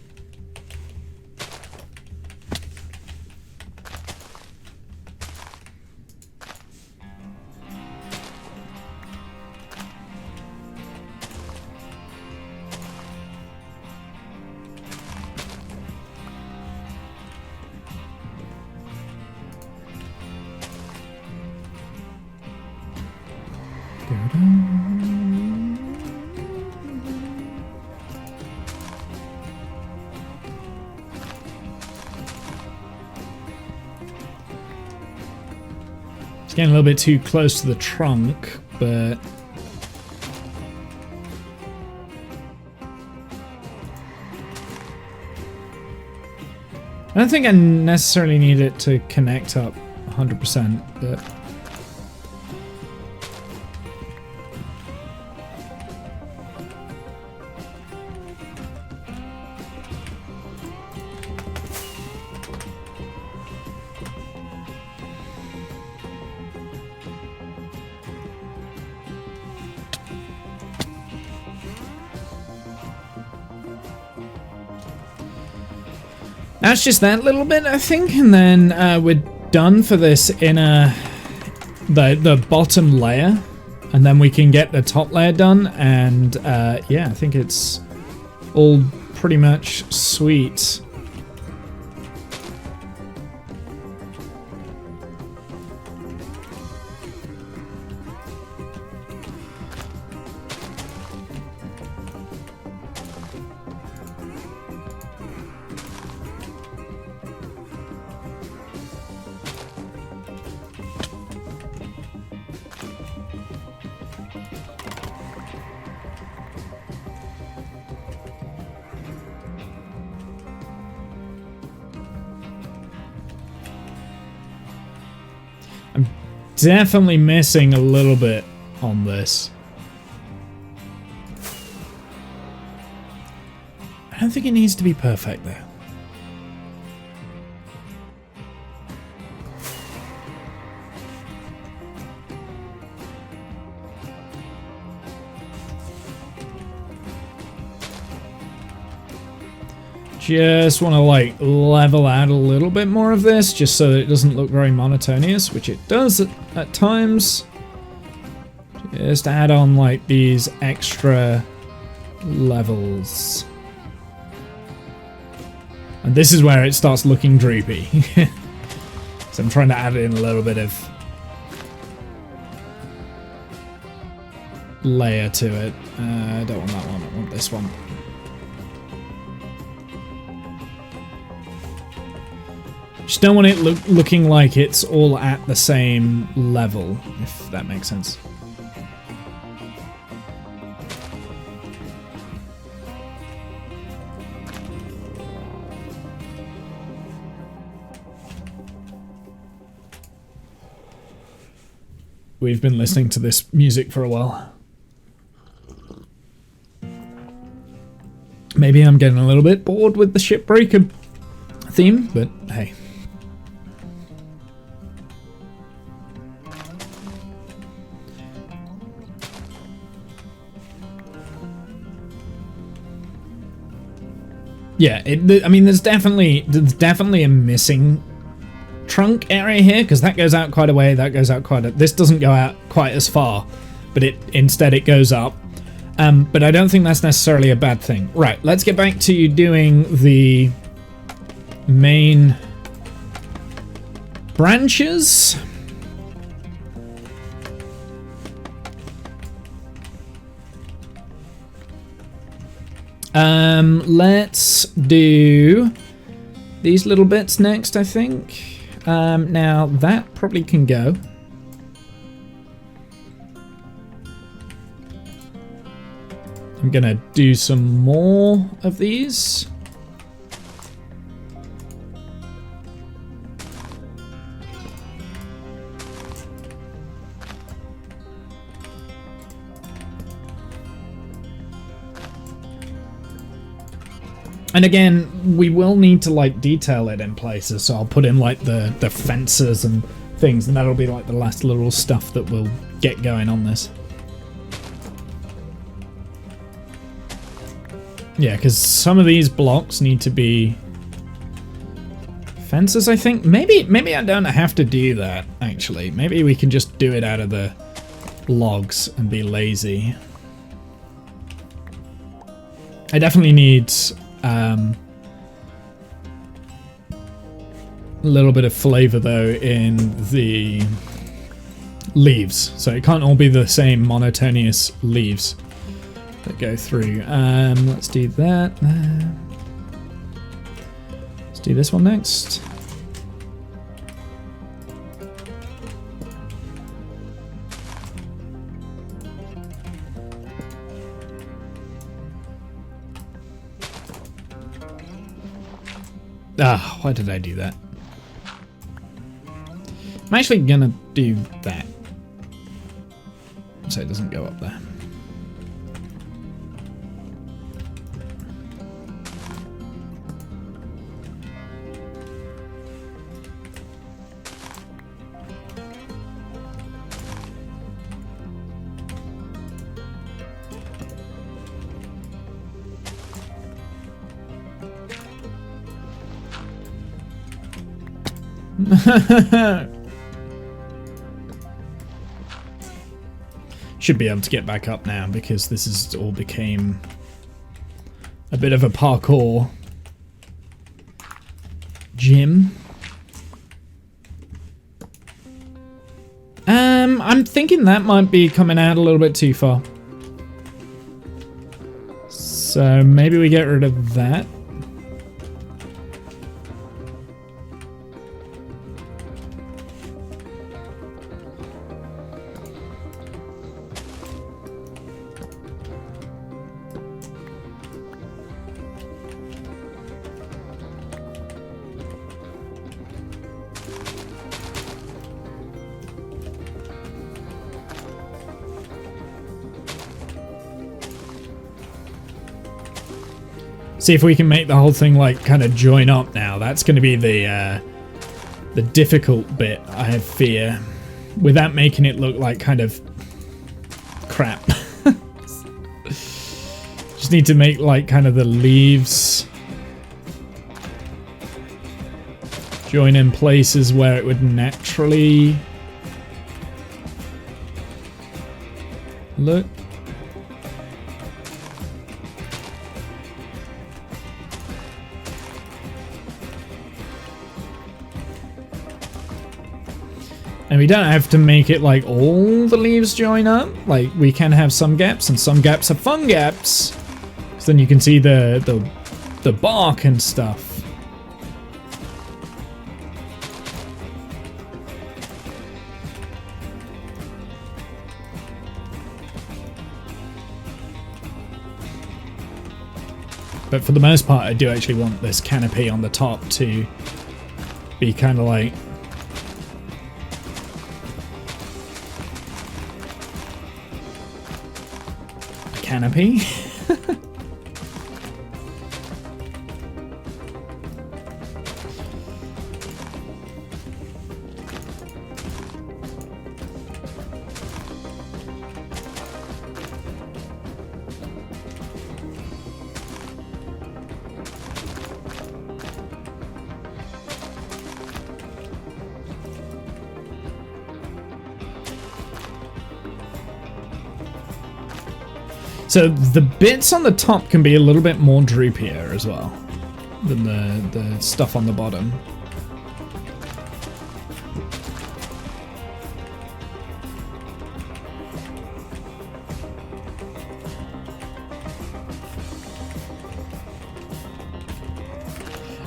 getting a little bit too close to the trunk, but I don't think I necessarily need it to connect up 100%, but that's just that little bit, I think, and then we're done for this inner, the bottom layer, and then we can get the top layer done, and yeah, I think it's all pretty much sweet. I'm definitely missing a little bit on this. I don't think it needs to be perfect though. Just want to like level out a little bit more of this just so that it doesn't look very monotonous, which it does at times. Just add on like these extra levels. And this is where it starts looking droopy. So I'm trying to add in a little bit of layer to it. I don't want that one, I want this one. Just don't want it looking like it's all at the same level, if that makes sense. We've been listening to this music for a while. Maybe I'm getting a little bit bored with the shipbreaker theme, but hey. Yeah, I mean, there's definitely a missing trunk area here because that goes out quite a way. That goes out quite a. This doesn't go out quite as far, but instead it goes up. But I don't think that's necessarily a bad thing. Right, let's get back to doing the main branches. Let's do these little bits next, I think. Now that probably can go. I'm gonna do some more of these. And again, we will need to like detail it in places, so I'll put in like the fences and things, and that'll be like the last little stuff that we'll get going on this. Yeah, because some of these blocks need to be fences, I think. Maybe I don't have to do that, actually. Maybe we can just do it out of the logs and be lazy. I definitely need a little bit of flavor though in the leaves, so it can't all be the same monotonous leaves that go through. Let's do that. Let's do this one next. Ah, why did I do that? I'm actually gonna do that, so it doesn't go up there. Should be able to get back up now because this has all became a bit of a parkour gym. I'm thinking that might be coming out a little bit too far. So maybe we get rid of that. See if we can make the whole thing like kind of join up now. That's going to be the difficult bit, I fear, without making it look like kind of crap. Just need to make like kind of the leaves join in places where it would naturally look. And we don't have to make it like all the leaves join up. Like we can have some gaps, and some gaps are fun gaps. So then you can see the bark and stuff. But for the most part, I do actually want this canopy on the top to be kind of like canopy. So the bits on the top can be a little bit more droopier as well than the stuff on the bottom.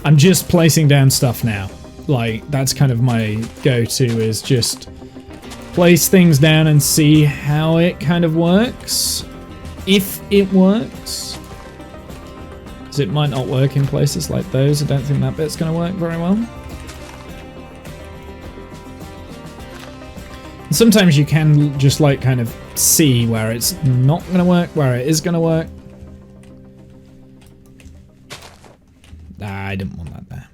I'm just placing down stuff now. Like, that's kind of my go-to, is just place things down and see how it kind of works. If it works. Because it might not work in places like those. I don't think that bit's going to work very well. And sometimes you can just like kind of see where it's not going to work, where it is going to work. I didn't want that there.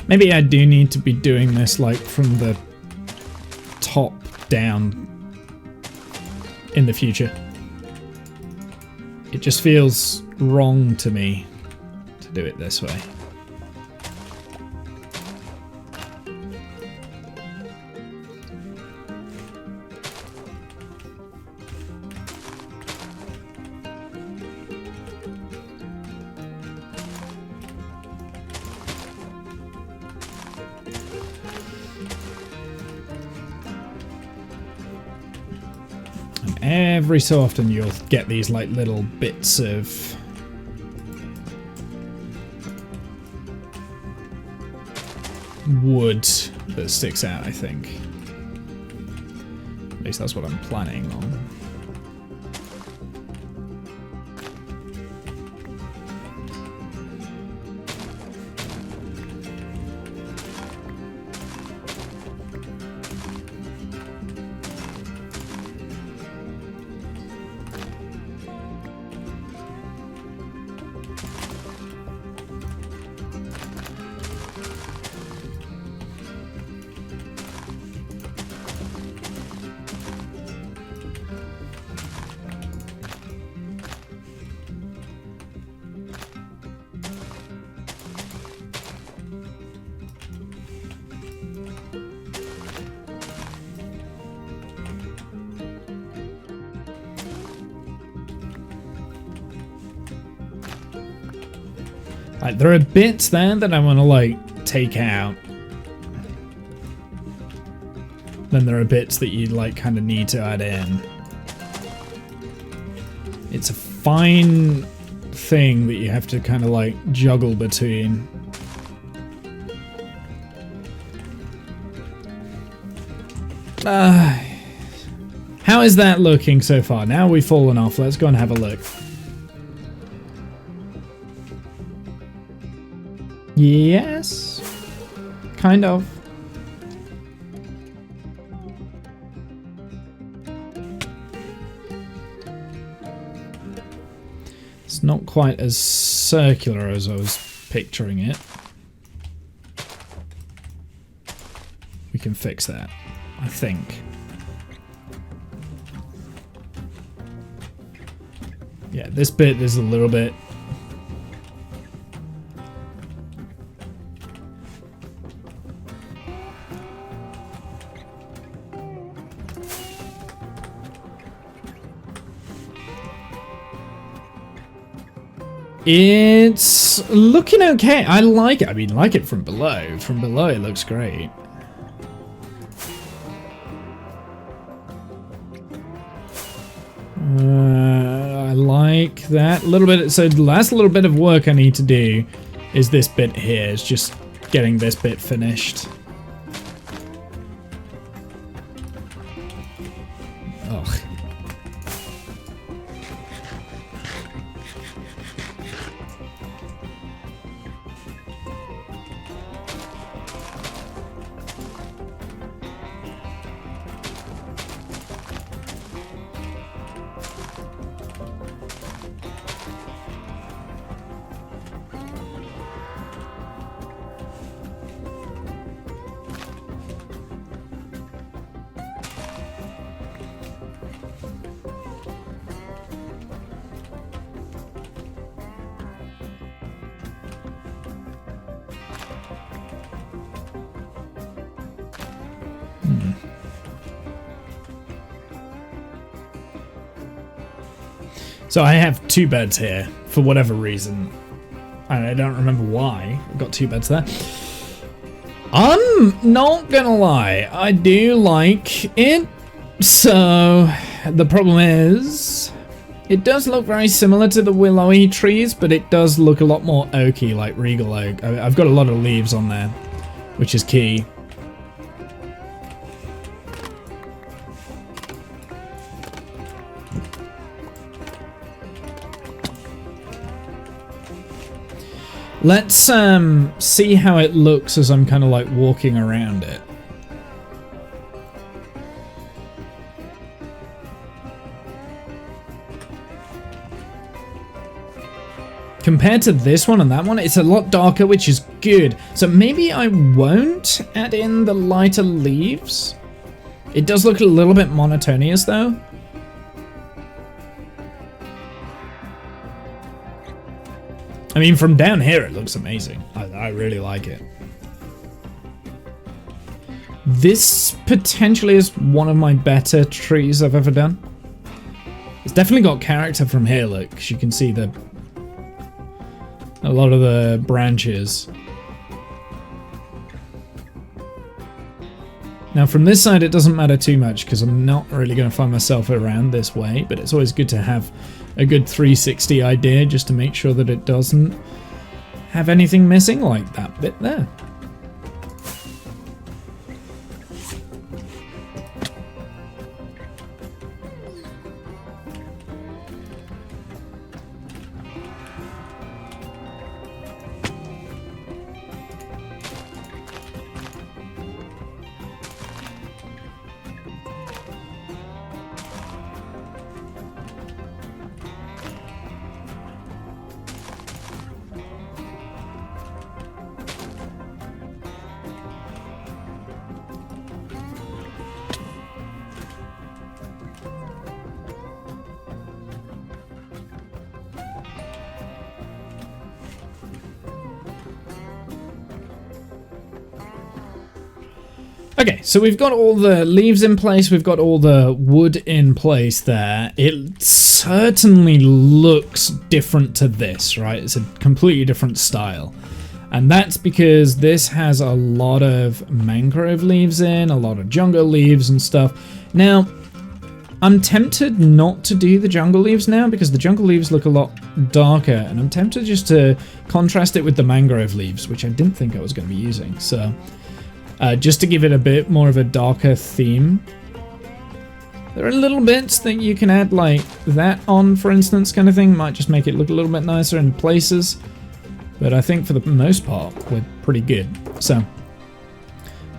Maybe I do need to be doing this like from the top down in the future. It just feels wrong to me to do it this way. And every so often you'll get these like little bits of wood that sticks out, I think. At least that's what I'm planning on. Like, there are bits there that I want to like take out. Then there are bits that you like kind of need to add in. It's a fine thing that you have to kind of like juggle between. How is that looking so far? Now we've fallen off. Let's go and have a look. Yes, kind of. It's not quite as circular as I was picturing it. We can fix that, I think. Yeah, this bit is a little bit... It's looking okay. I like it. I mean, like it from below. From below, it looks great. I like that little bit. So the last little bit of work I need to do is this bit here. It's just getting this bit finished. Ugh. So I have two beds here, for whatever reason. I don't remember why. I've got two beds there. I'm not gonna lie, I do like it. So the problem is, it does look very similar to the willowy trees, but it does look a lot more oaky, like regal oak. I've got a lot of leaves on there, which is key. Let's see how it looks as I'm kind of like walking around it. Compared to this one and that one, it's a lot darker, which is good. So maybe I won't add in the lighter leaves. It does look a little bit monotonous though. I mean, from down here, it looks amazing. I really like it. This potentially is one of my better trees I've ever done. It's definitely got character from here, look, 'cause you can see a lot of the branches. Now from this side it doesn't matter too much because I'm not really going to find myself around this way, but it's always good to have a good 360 idea just to make sure that it doesn't have anything missing like that bit there. Okay, so we've got all the leaves in place, we've got all the wood in place there. It certainly looks different to this, right? It's a completely different style. And that's because this has a lot of mangrove leaves in, a lot of jungle leaves and stuff. Now, I'm tempted not to do the jungle leaves now because the jungle leaves look a lot darker, and I'm tempted just to contrast it with the mangrove leaves, which I didn't think I was going to be using, so... just to give it a bit more of a darker theme. There are little bits that you can add like that on, for instance, kind of thing. Might just make it look a little bit nicer in places. But I think for the most part, we're pretty good. So,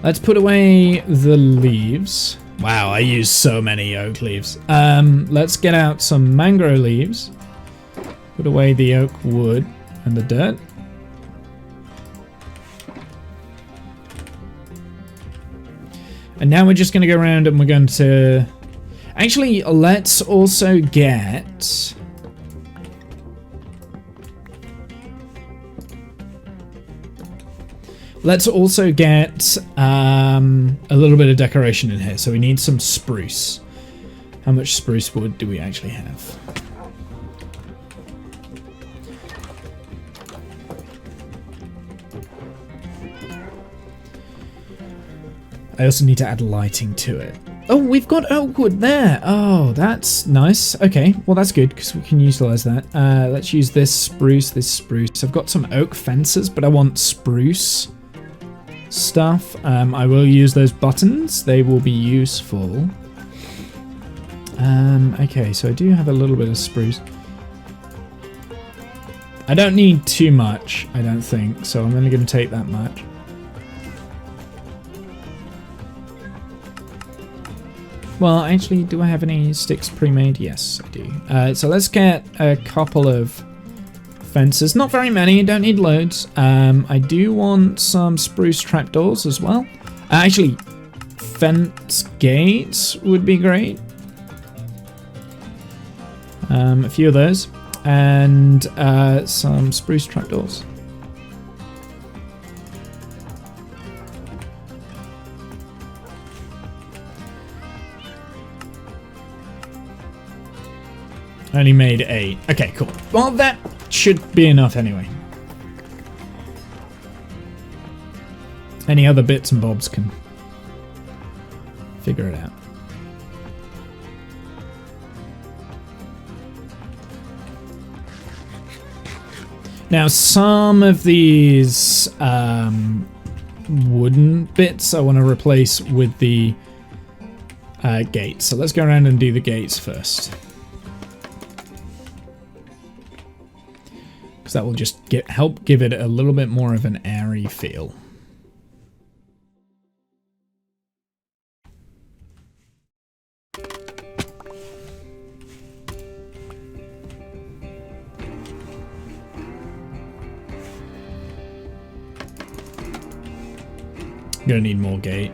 let's put away the leaves. Wow, I used so many oak leaves. Let's get out some mangrove leaves. Put away the oak wood and the dirt. And now we're just going to go around and we're going to... Actually, let's also get... Let's also get a little bit of decoration in here. So we need some spruce. How much spruce wood do we actually have? I also need to add lighting to it. Oh, we've got oak wood there. Oh, that's nice. Okay, well that's good because we can utilize that. Let's use this spruce, I've got some oak fences, but I want spruce stuff. I will use those buttons. They will be useful. Okay, so I do have a little bit of spruce. I don't need too much, I don't think, so I'm only going to take that much. Well, actually, do I have any sticks pre-made? Yes, I do. So let's get a couple of fences. Not very many, don't need loads. I do want some spruce trapdoors as well. Actually, fence gates would be great. A few of those. And some spruce trapdoors. Only made 8. Okay, cool. Well, that should be enough anyway. Any other bits and bobs can figure it out. Now, some of these wooden bits I want to replace with the gates. So let's go around and do the gates first. Because that will just help give it a little bit more of an airy feel. Gonna need more gate.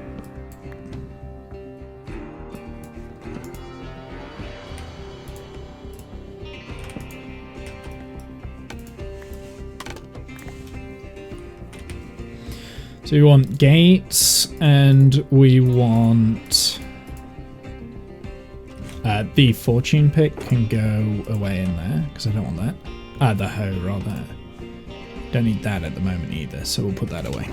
So we want gates, and we want the fortune pick can go away in there because I don't want that. The hoe rather. Don't need that at the moment either, so we'll put that away.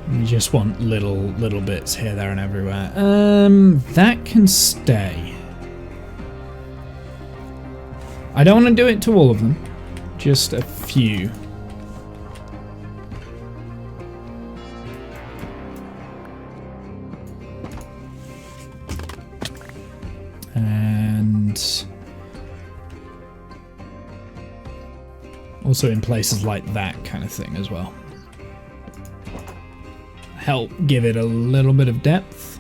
You just want little bits here, there, and everywhere. That can stay. I don't want to do it to all of them, just a few. And also in places like that kind of thing as well. Help give it a little bit of depth.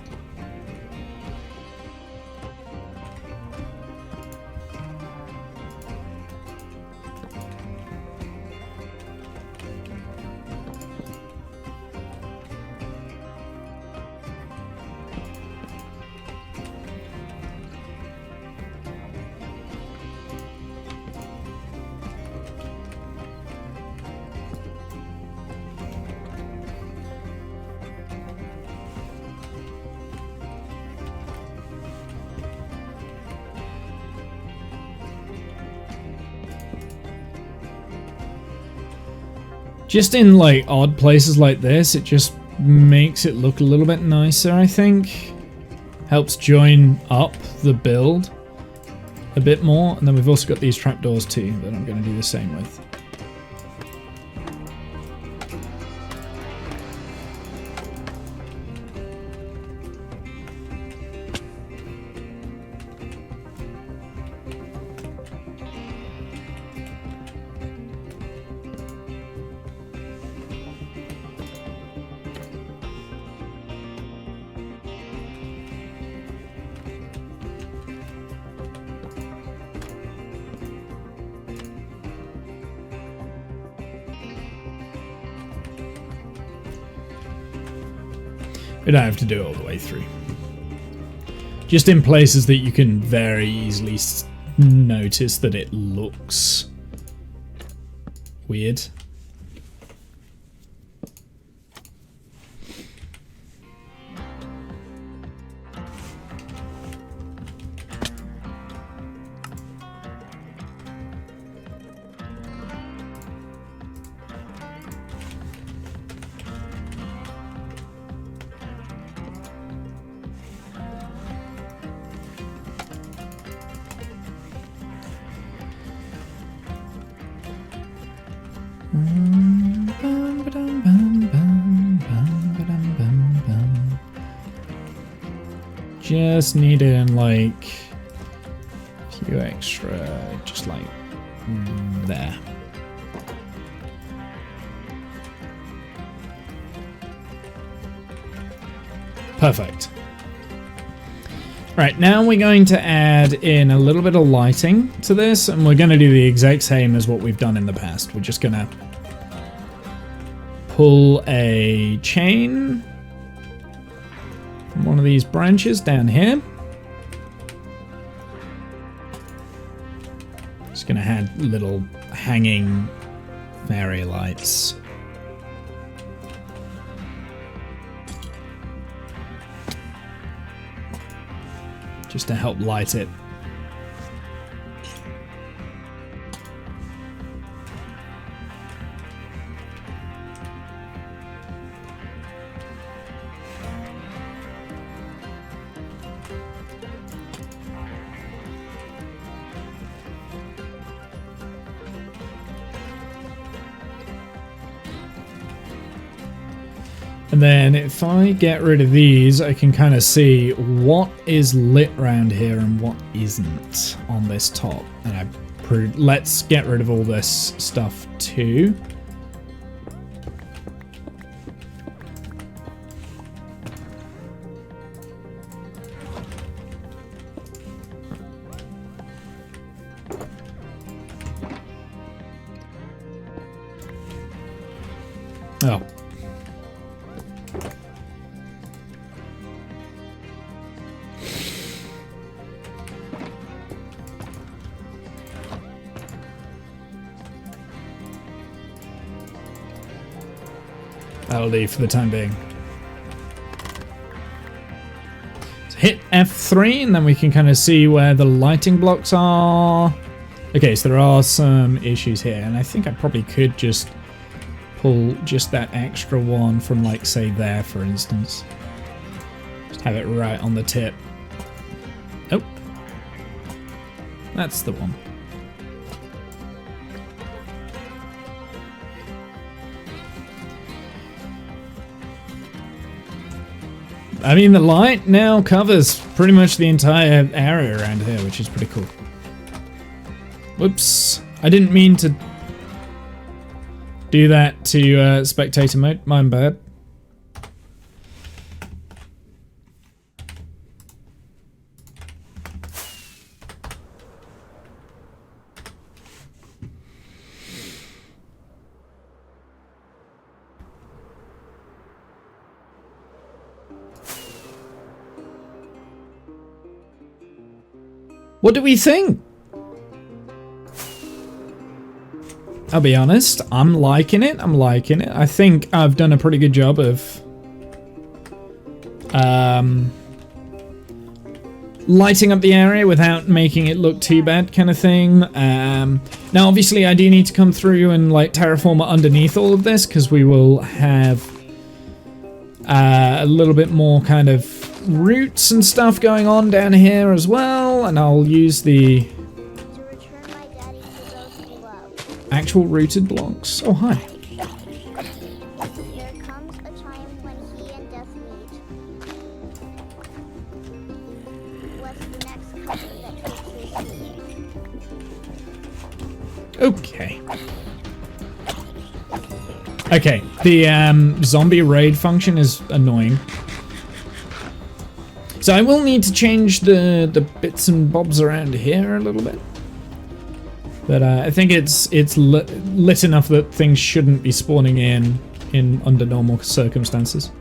Just in like odd places like this, it just makes it look a little bit nicer, I think. Helps join up the build a bit more. And then we've also got these trapdoors too that I'm going to do the same with. We don't have to do it all the way through. Just in places that you can very easily notice that it looks weird. Just needed like a few extra, just like there. Perfect. Right, now we're going to add in a little bit of lighting to this, and we're going to do the exact same as what we've done in the past. We're just going to pull a chain from one of these branches down here. Just going to add little hanging fairy lights. Just to help light it. And then if I get rid of these, I can kind of see what is lit around here and what isn't on this top. And let's get rid of all this stuff too. Oh. That'll do for the time being. So hit F3 and then we can kind of see where the lighting blocks are. Okay, so there are some issues here, and I think I probably could just pull just that extra one from, like, say there, for instance. Just have it right on the tip. Oh. That's the one. I mean, the light now covers pretty much the entire area around here, which is pretty cool. Whoops. I didn't mean to do that to spectator mode. My bad. What do we think? I'll be honest, I'm liking it. I think I've done a pretty good job of lighting up the area without making it look too bad, kind of thing. Now obviously I do need to come through and like terraform underneath all of this, because we will have a little bit more kind of roots and stuff going on down here as well, and I'll use the actual rooted blocks. Oh, hi.
There comes a time when he and death meet. What's the next couple that takes
Okay. Okay, the zombie raid function is annoying. So I will need to change the bits and bobs around here a little bit. But I think it's lit enough that things shouldn't be spawning in under normal circumstances.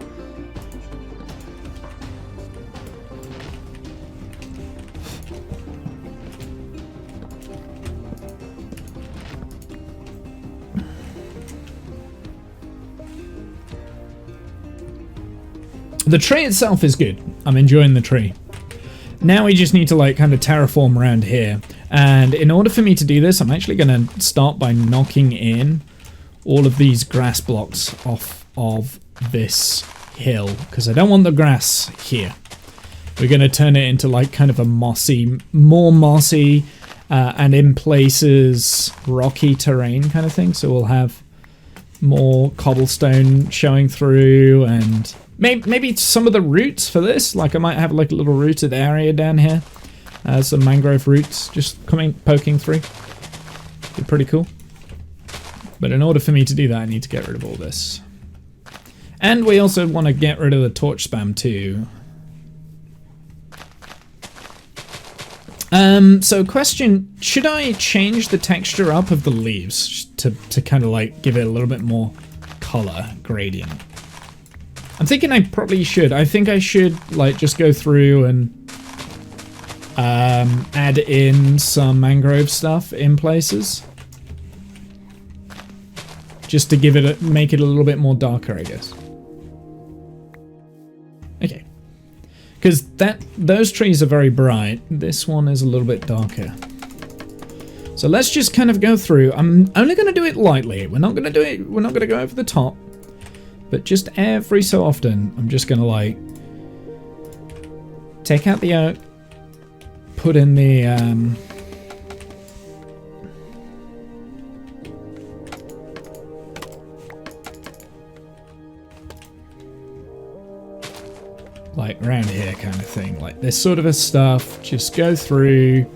The tree itself is good. I'm enjoying the tree. Now we just need to like kind of terraform around here. And in order for me to do this, I'm actually going to start by knocking in all of these grass blocks off of this hill, because I don't want the grass here. We're going to turn it into like kind of a mossy, more mossy, and in places rocky terrain kind of thing. So we'll have more cobblestone showing through, and maybe some of the roots for this. Like I might have like a little rooted area down here. Some mangrove roots just poking through. Be pretty cool. But in order for me to do that, I need to get rid of all this. And we also want to get rid of the torch spam too. So question, should I change the texture up of the leaves to kind of like give it a little bit more color gradient? I'm thinking I probably should. I think I should like just go through and add in some mangrove stuff in places, just to give it make it a little bit more darker, I guess. Okay, because those trees are very bright. This one is a little bit darker. So let's just kind of go through. I'm only going to do it lightly. We're not going to do it. We're not going to go over the top. But just every so often, I'm just going to like take out the oak, put in the like around here kind of thing, like this sort of a stuff. Just go through,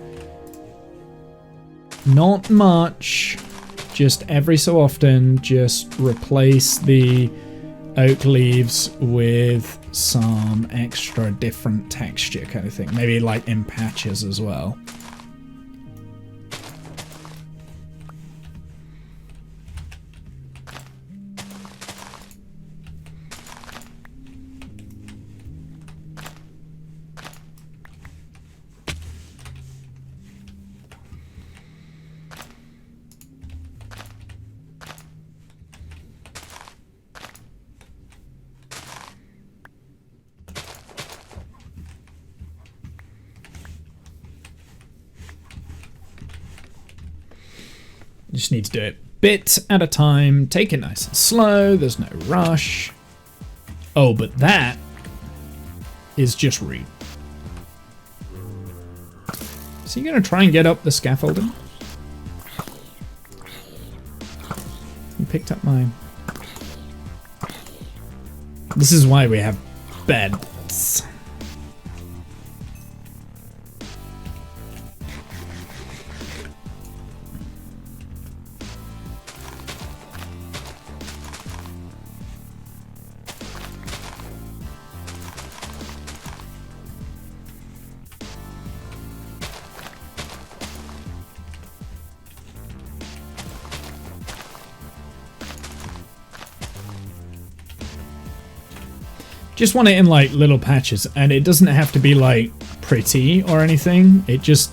not much, just every so often, just replace the oak leaves with some extra different texture kind of thing. Maybe like in patches as well. Just need to do it bit at a time. Take it nice and slow. There's no rush. Oh, but that is just rude. So you're going to try and get up the scaffolding? You picked up my... This is why we have beds. Just want it in like little patches, and it doesn't have to be like pretty or anything. It just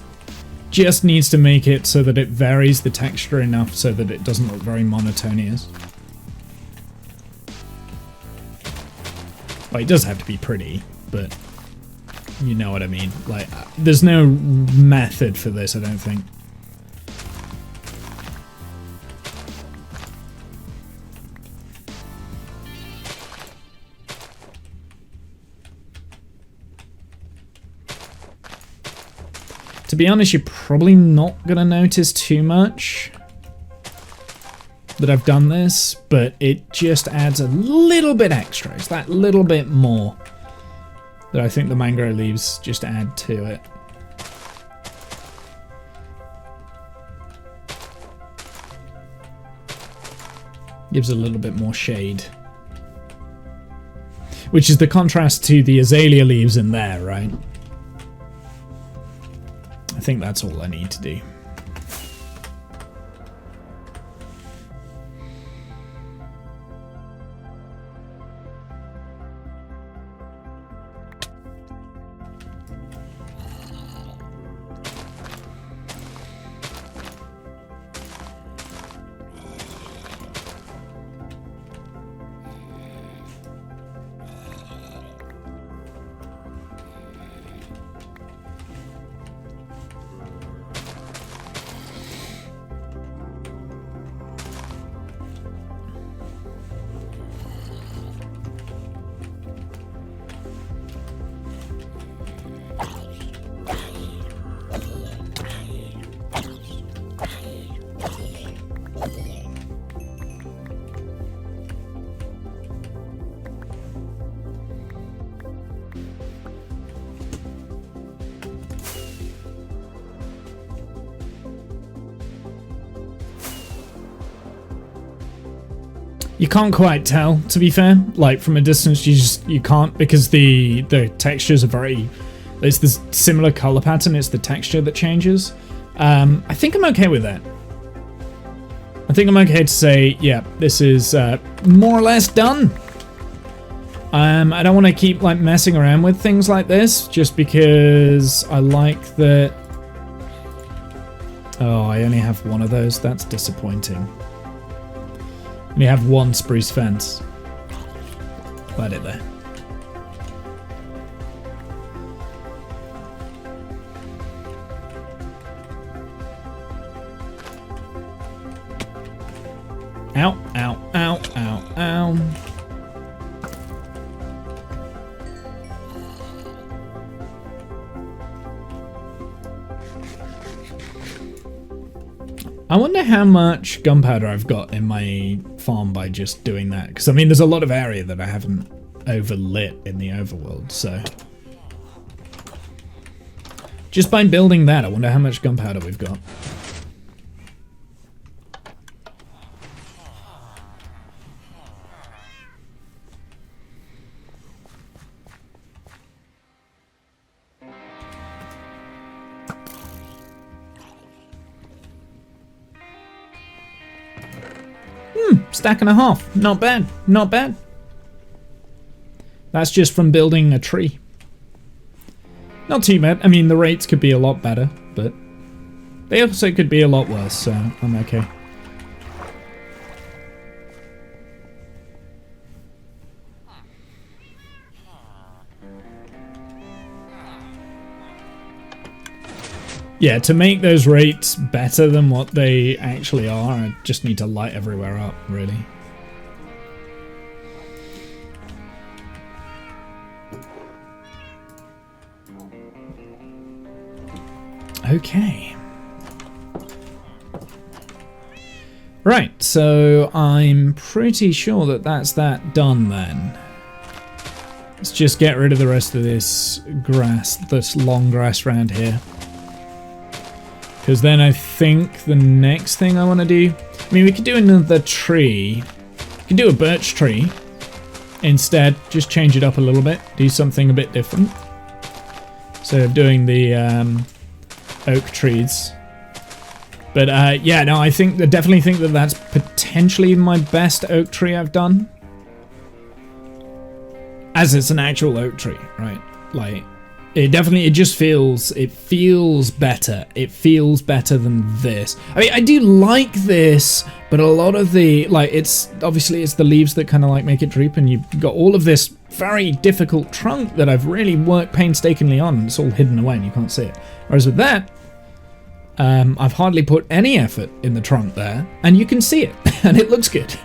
needs to make it so that it varies the texture enough so that it doesn't look very monotonous. Well, it does have to be pretty, but you know what I mean. Like, there's no method for this, I don't think. To be honest, you're probably not going to notice too much that I've done this, but it just adds a little bit extra. It's that little bit more that I think the mangrove leaves just add to it. Gives a little bit more shade. Which is the contrast to the azalea leaves in there, right? I think that's all I need to do. You can't quite tell, to be fair. Like, from a distance, you can't, because the textures are very... It's this similar color pattern, it's the texture that changes. I think I'm okay with that. I think I'm okay to say, yeah, this is more or less done. I don't want to keep like messing around with things like this, just because I like that... Oh, I only have one of those. That's disappointing. We have one spruce fence. Put it there. Ow, ow, ow, ow, ow. I wonder how much gunpowder I've got in my farm by just doing that. Because, I mean, there's a lot of area that I haven't overlit in the overworld, so... Just by building that, I wonder how much gunpowder we've got. Stack and a half. Not bad. Not bad. That's just from building a tree. Not too bad. I mean, the rates could be a lot better, but they also could be a lot worse, so I'm okay. Yeah, to make those rates better than what they actually are, I just need to light everywhere up, really. Okay. Right, so I'm pretty sure that that's that done then. Let's just get rid of the rest of this grass, this long grass around here. Because then I think the next thing I want to do... I mean, we could do another tree. We can do a birch tree. Instead, just change it up a little bit. Do something a bit different. Instead of doing the oak trees. But yeah, no, I definitely think that that's potentially my best oak tree I've done. As it's an actual oak tree, right? Like... it feels better. It feels better than this. I mean, I do like this, but a lot of the, like, it's the leaves that kind of like make it droop, and you've got all of this very difficult trunk that I've really worked painstakingly on, and it's all hidden away and you can't see it. Whereas with that, I've hardly put any effort in the trunk there, and you can see it, and it looks good.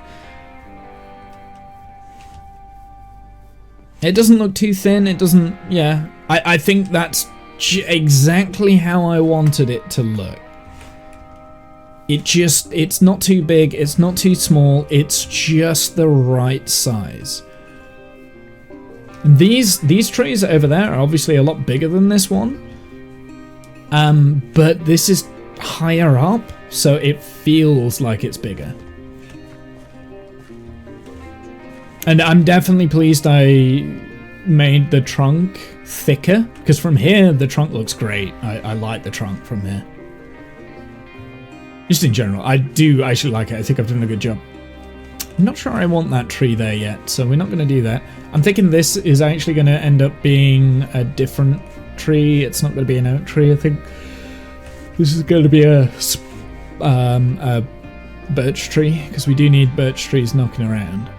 It doesn't look too thin, it doesn't, yeah. I think that's exactly how I wanted it to look. It's not too big, it's not too small, it's just the right size. These trees over there are obviously a lot bigger than this one. But this is higher up, so it feels like it's bigger. And I'm definitely pleased I made the trunk thicker, because from here the trunk looks great. I like the trunk from here. Just in general, I do actually like it. I think I've done a good job. I'm not sure I want that tree there yet, so we're not going to do that. I'm thinking this is actually going to end up being a different tree. It's not going to be an oak tree. I think this is going to be a birch tree, because we do need birch trees knocking around.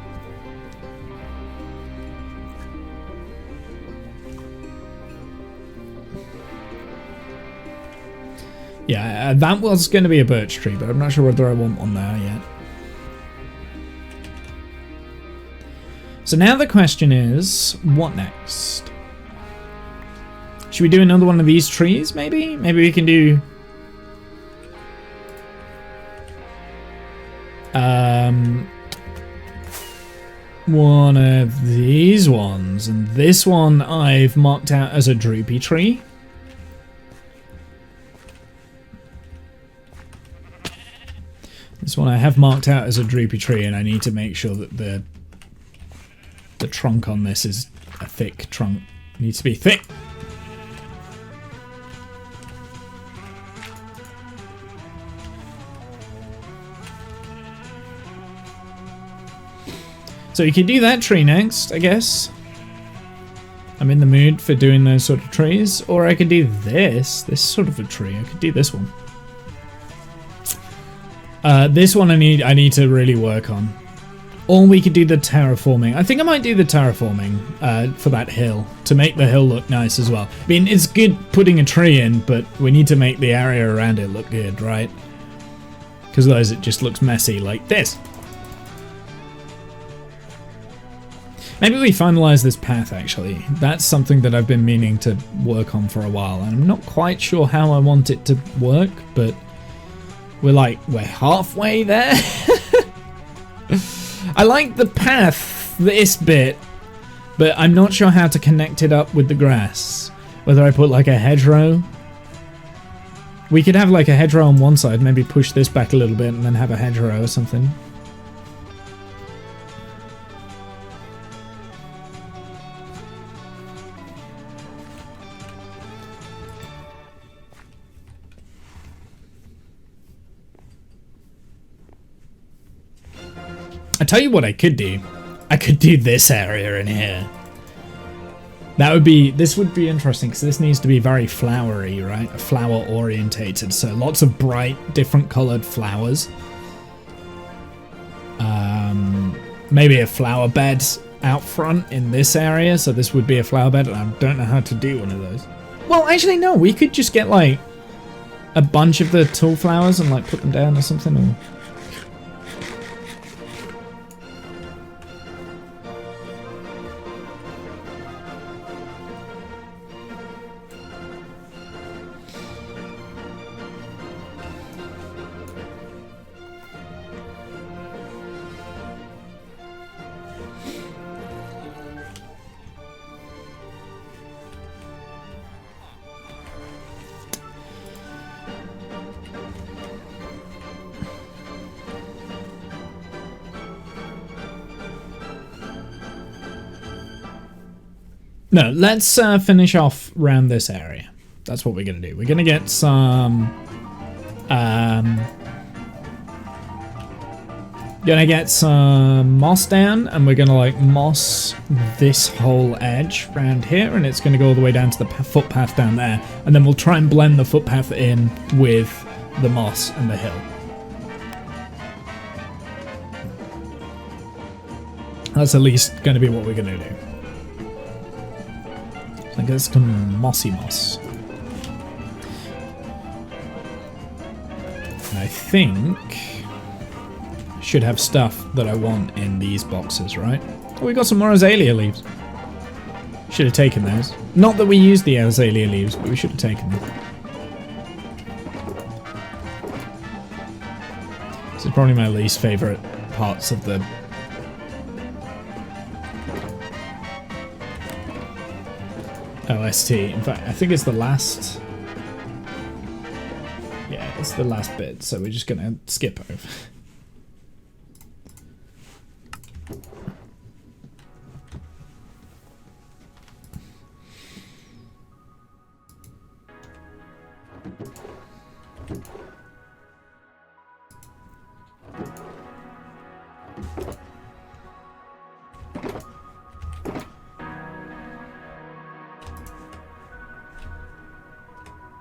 Yeah, that was going to be a birch tree, but I'm not sure whether I want one there yet. So now the question is, what next? Should we do another one of these trees, maybe? Maybe we can do... one of these ones. And this one I've marked out as a droopy tree. This one I have marked out as a droopy tree, and I need to make sure that the trunk on this is a thick trunk. It needs to be thick. So you could do that tree next, I guess. I'm in the mood for doing those sort of trees. Or I could do this sort of a tree. I could do this one. This one I need to really work on. Or we could do the terraforming. I think I might do the terraforming for that hill, to make the hill look nice as well. I mean, it's good putting a tree in, but we need to make the area around it look good, right? Because otherwise it just looks messy like this. Maybe we finalize this path, actually. That's something that I've been meaning to work on for a while, and I'm not quite sure how I want it to work, but we're halfway there. I like the path, this bit, but I'm not sure how to connect it up with the grass. Whether I put like a hedgerow. We could have like a hedgerow on one side, maybe push this back a little bit and then have a hedgerow or something. I tell you what I could do. I could do this area in here. This would be interesting, because this needs to be very flowery, right? Flower orientated, so lots of bright, different coloured flowers. Maybe a flower bed out front in this area, so this would be a flower bed, and I don't know how to do one of those. Well, actually no, we could just get like a bunch of the tall flowers and like put them down or something? Or... No, let's finish off around this area. That's what we're going to do. We're going to get some... gonna get some moss down, and we're going to like moss this whole edge around here, and it's going to go all the way down to the footpath down there. And then we'll try and blend the footpath in with the moss and the hill. That's at least going to be what we're going to do. I guess some mossy moss. And I think I should have stuff that I want in these boxes, right? Oh, we got some more azalea leaves. Should have taken those. Not that we used the azalea leaves, but we should have taken them. This is probably my least favorite parts of the OST. In fact, I think it's the last... Yeah, it's the last bit, so we're just gonna skip over.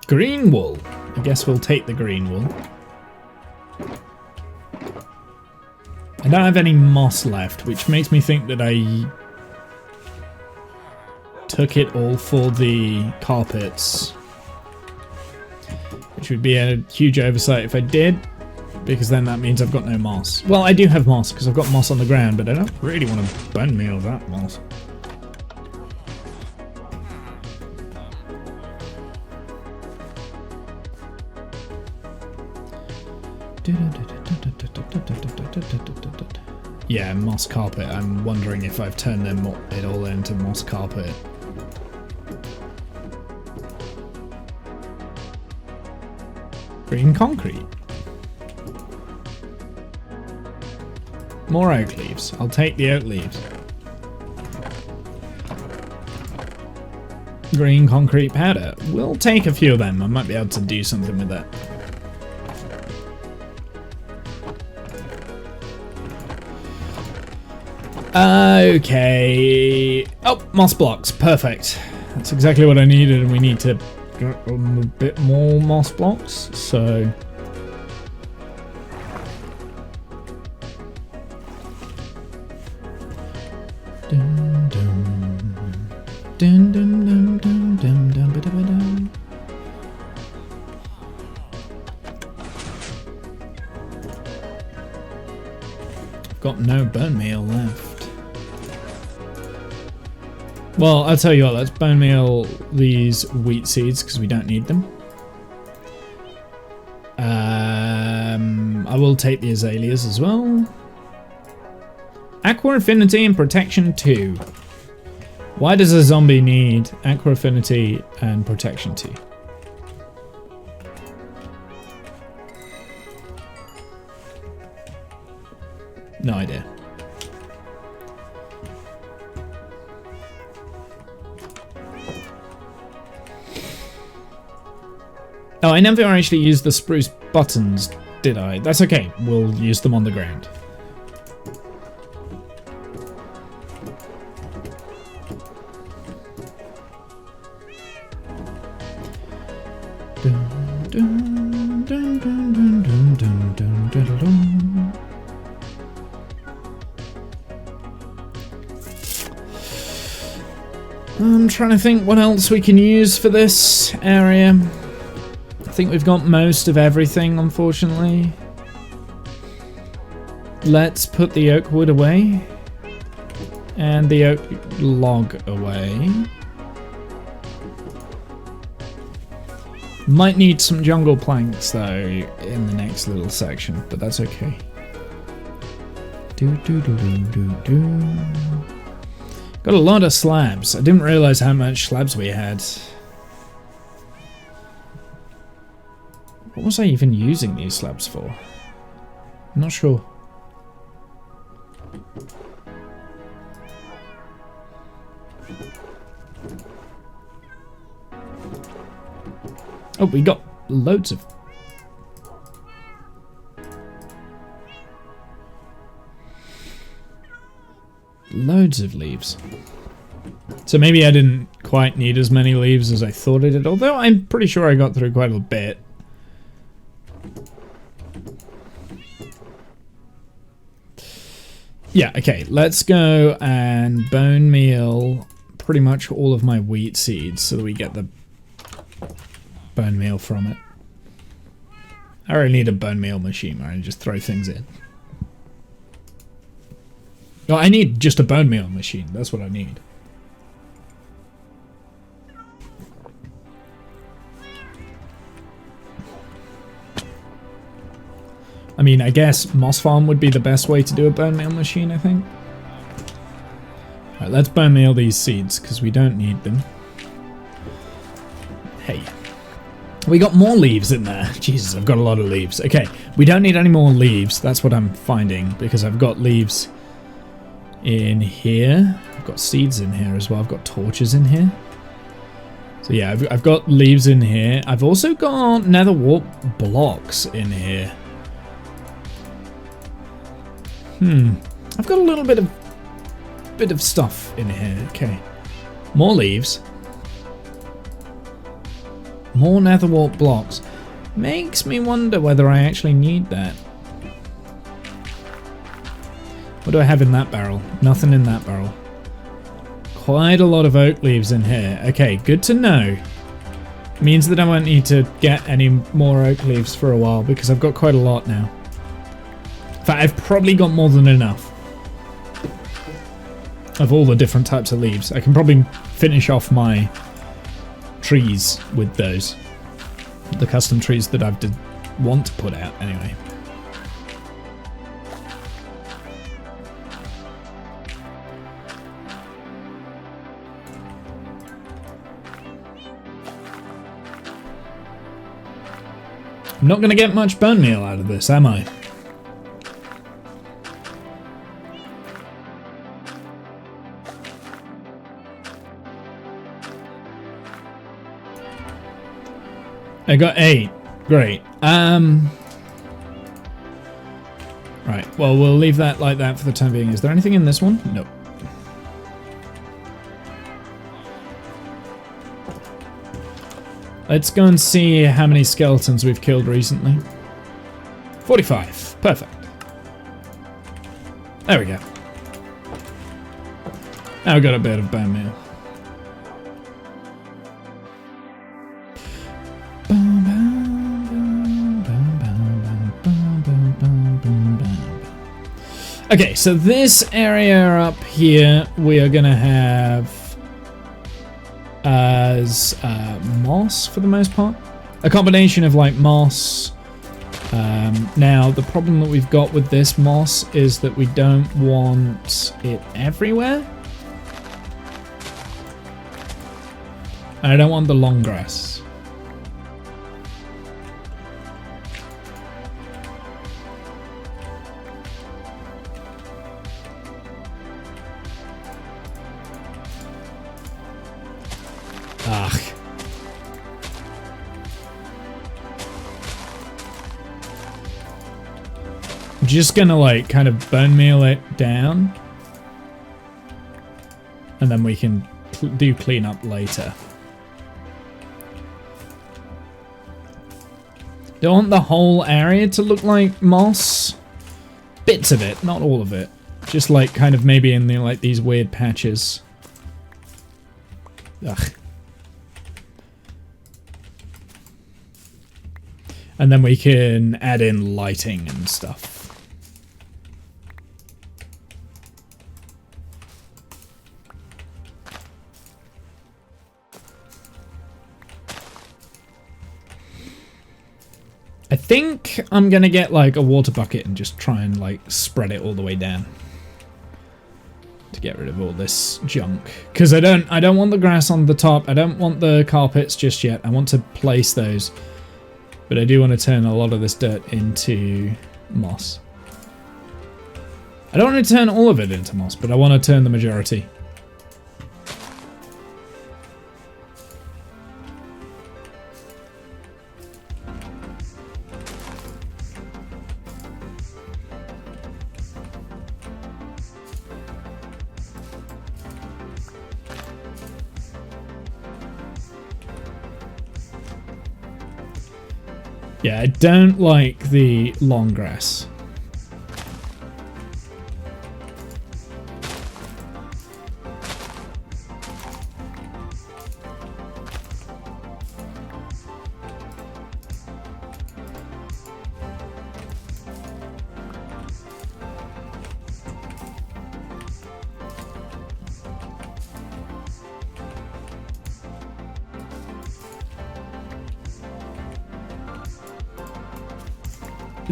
Green wool. I guess we'll take the green wool. I don't have any moss left, which makes me think that I took it all for the carpets, which would be a huge oversight if I did, because then that means I've got no moss. Well, I do have moss because I've got moss on the ground, but I don't really want to burn me all that moss. Yeah, moss carpet. I'm wondering if I've turned it all into moss carpet. Green concrete. More oak leaves. I'll take the oak leaves. Green concrete powder. We'll take a few of them. I might be able to do something with that. Okay. Oh, moss blocks. Perfect. That's exactly what I needed, and we need to get a bit more moss blocks, so... Dun, dun. Dun, dun, dun, dun, dun, dun, ba, da, ba, dun. I've got no bone meal left. Well, I'll tell you what, let's bone meal these wheat seeds because we don't need them. I will take the azaleas as well. Aqua Affinity and Protection 2. Why does a zombie need Aqua Affinity and Protection 2? No idea. Oh, I never actually used the spruce buttons, did I? That's okay. We'll use them on the ground. I'm trying to think what else we can use for this area. think we've got most of everything, unfortunately. Let's put the oak wood away. And the oak log away. Might need some jungle planks, though, in the next little section, but that's okay. Got a lot of slabs. I didn't realize how much slabs we had. What was I even using these slabs for? I'm not sure. Oh, we got loads of... Loads of leaves. So maybe I didn't quite need as many leaves as I thought I did, although I'm pretty sure I got through quite a bit. Yeah, okay, let's go and bone meal pretty much all of my wheat seeds so that we get the bone meal from it. I already need a bone meal machine where I just throw things in. Oh, I need just a bone meal machine. That's what I need. I mean, I guess Moss Farm would be the best way to do a bone meal machine, I think. Alright, let's bone meal these seeds, because we don't need them. Hey. We got more leaves in there. Jesus, I've got a lot of leaves. Okay, we don't need any more leaves. That's what I'm finding, because I've got leaves in here. I've got seeds in here as well. I've got torches in here. So yeah, I've got leaves in here. I've also got nether warp blocks in here. I've got a little bit of stuff in here. Okay, more leaves. More nether warp blocks. Makes me wonder whether I actually need that. What do I have in that barrel? Nothing in that barrel. Quite a lot of oak leaves in here. Okay, good to know. Means that I won't need to get any more oak leaves for a while because I've got quite a lot now. In fact, I've probably got more than enough of all the different types of leaves. I can probably finish off my trees with those. The custom trees that I want to put out anyway. I'm not going to get much bone meal out of this, am I? I got 8. Great. Right, well, we'll leave that like that for the time being. Is there anything in this one? Nope. Let's go and see how many skeletons we've killed recently. 45. Perfect. There we go. Now we've got a bit of bone meal. Okay, so this area up here we are going to have as moss for the most part. A combination of like moss. Now the problem that we've got with this moss is that we don't want it everywhere. And I don't want the long grass. Just gonna like kind of bone meal it down and then we can do cleanup later. Don't want the whole area to look like moss. Bits of it, not all of it. Just like kind of maybe in the, like these weird patches. Ugh. And then we can add in lighting and stuff. I think I'm gonna get like a water bucket and just try and like spread it all the way down to get rid of all this junk. Because I don't want the grass on the top. I don't want the carpets just yet. I want to place those, but I do want to turn a lot of this dirt into moss. I don't want to turn all of it into moss, but I want to turn the majority. Yeah, I don't like the long grass.